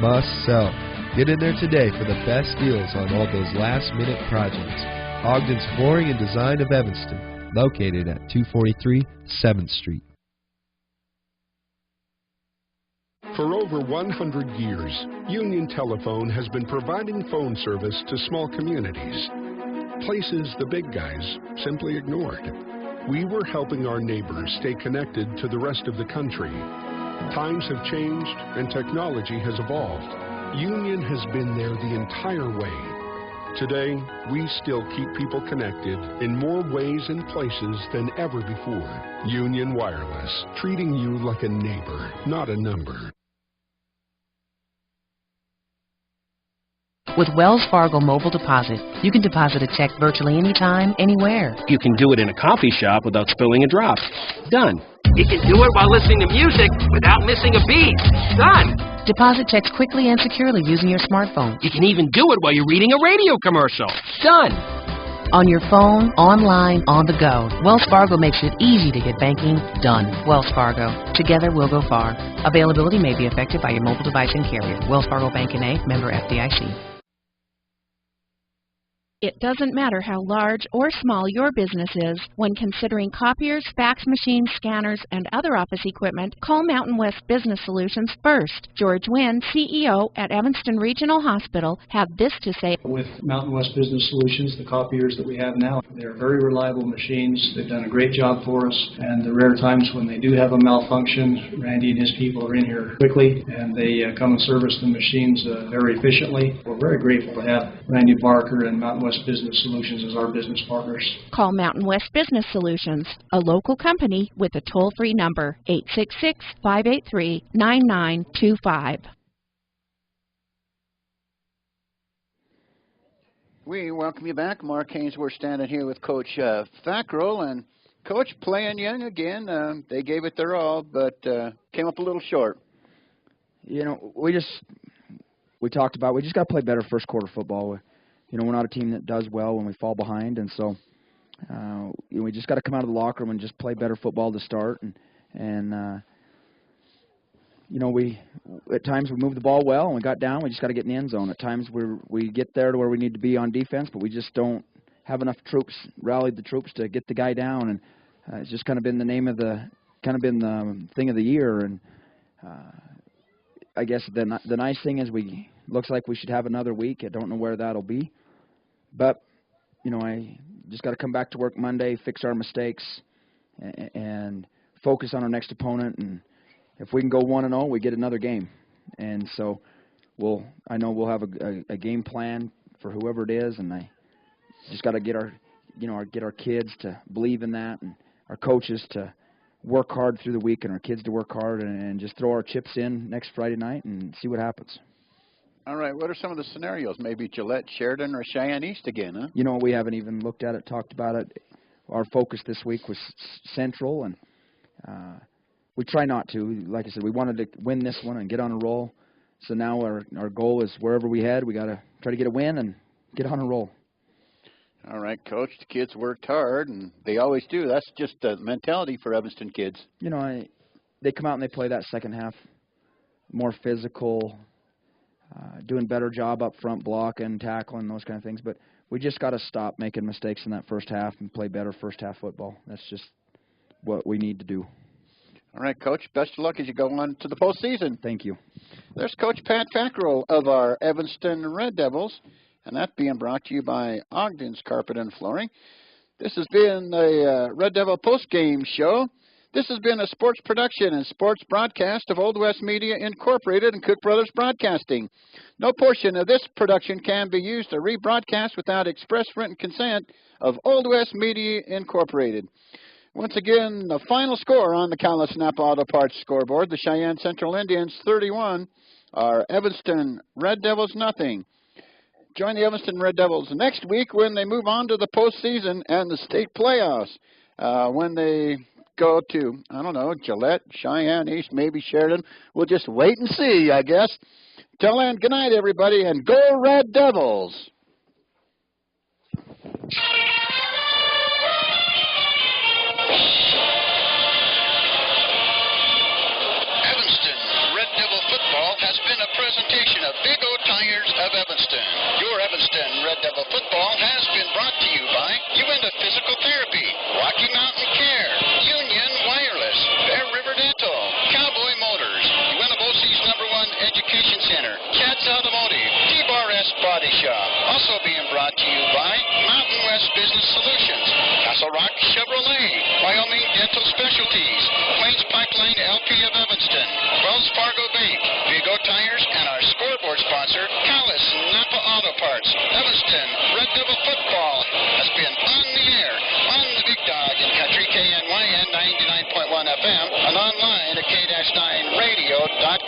must sell. Get in there today for the best deals on all those last-minute projects. Ogden's Flooring and Design of Evanston, located at 243 7th Street. For over 100 years, Union Telephone has been providing phone service to small communities, places the big guys simply ignored. We were helping our neighbors stay connected to the rest of the country. Times have changed and technology has evolved. Union has been there the entire way. Today, we still keep people connected in more ways and places than ever before. Union Wireless, treating you like a neighbor, not a number. With Wells Fargo Mobile Deposit, you can deposit a check virtually anytime, anywhere. You can do it in a coffee shop without spilling a drop. Done. You can do it while listening to music without missing a beat. Done. Deposit checks quickly and securely using your smartphone. You can even do it while you're reading a radio commercial. Done. On your phone, online, on the go. Wells Fargo makes it easy to get banking done. Wells Fargo. Together we'll go far. Availability may be affected by your mobile device and carrier. Wells Fargo Bank N.A., member FDIC. It doesn't matter how large or small your business is. When considering copiers, fax machines, scanners, and other office equipment, call Mountain West Business Solutions first. George Wynn, CEO at Evanston Regional Hospital, had this to say. With Mountain West Business Solutions, the copiers that we have now, they're very reliable machines. They've done a great job for us, and the rare times when they do have a malfunction, Randy and his people are in here quickly, and they come and service the machines very efficiently. We're very grateful to have Randy Barker and Mountain West Business Solutions as our business partners. Call Mountain West Business Solutions, a local company with a toll-free number, 866-583-9925. We welcome you back. Mark Haynes, we're standing here with Coach Fackrell, and Coach playing young again. They gave it their all, but came up a little short. You know, we talked about we just got to play better first quarter football. You know, we're not a team that does well when we fall behind, and so we just got to come out of the locker room and just play better football to start. And you know, at times we moved the ball well and we got down. We just got to get in the end zone. At times we get there to where we need to be on defense, but we just don't have enough troops, rallied the troops to get the guy down. And it's just kind of been the thing of the year. And I guess the nice thing is looks like we should have another week. I don't know where that'll be. But, you know, I just got to come back to work Monday, fix our mistakes, and focus on our next opponent. And if we can go 1-0, we get another game. And so I know we'll have a game plan for whoever it is, and I just got to get our kids to believe in that, and our coaches to work hard through the week, and our kids to work hard, and just throw our chips in next Friday night and see what happens. All right, what are some of the scenarios? Maybe Gillette, Sheridan, or Cheyenne East again, huh? You know, we haven't even looked at it, talked about it. Our focus this week was Central, and we try not to. Like I said, we wanted to win this one and get on a roll. So now our goal is wherever we head, we got to try to get a win and get on a roll. All right, Coach, the kids worked hard, and they always do. That's just the mentality for Evanston kids. You know, they come out and they play that second half more physical, doing better job up front, blocking, tackling, those kind of things. But we just got to stop making mistakes in that first half and play better first half football. That's just what we need to do. All right, Coach, best of luck as you go on to the postseason. Thank you. There's Coach Pat Fackrell of our Evanston Red Devils, and that being brought to you by Ogden's Carpet and Flooring. This has been the Red Devil postgame show. This has been a sports production and sports broadcast of Old West Media Incorporated and Cook Brothers Broadcasting. No portion of this production can be used or rebroadcast without express written consent of Old West Media Incorporated. Once again, the final score on the Callis Napa Auto Parts scoreboard, the Cheyenne Central Indians 31, our Evanston Red Devils nothing. Join the Evanston Red Devils next week when they move on to the postseason and the state playoffs. When they go to, I don't know, Gillette, Cheyenne East, maybe Sheridan. We'll just wait and see, I guess. Till then, good night, everybody, and go Red Devils! Evanston Red Devil football has been a presentation of Big O Tires of Evanston. Your Evanston Red Devil football has been brought to you by Uinta Physical Therapy, Rocky Mountain Care, Union Wireless, Bear River Dental, Cowboy Motors, Uinta Bosie's #1 Education Center, Katz Automotive, T-Bar S Body Shop. Also being brought to you by Mountain West Business Solutions, Castle Rock Chevrolet, Wyoming Dental Specialties, Plains Pipeline LP of Evanston, Wells Fargo Bank, Big O Tires, and our scoreboard sponsor, Callis Napa Auto Parts, Evanston Devil football has been on the air, on the big dog in country, KNYN 99.1 FM, and online at K-9radio.com.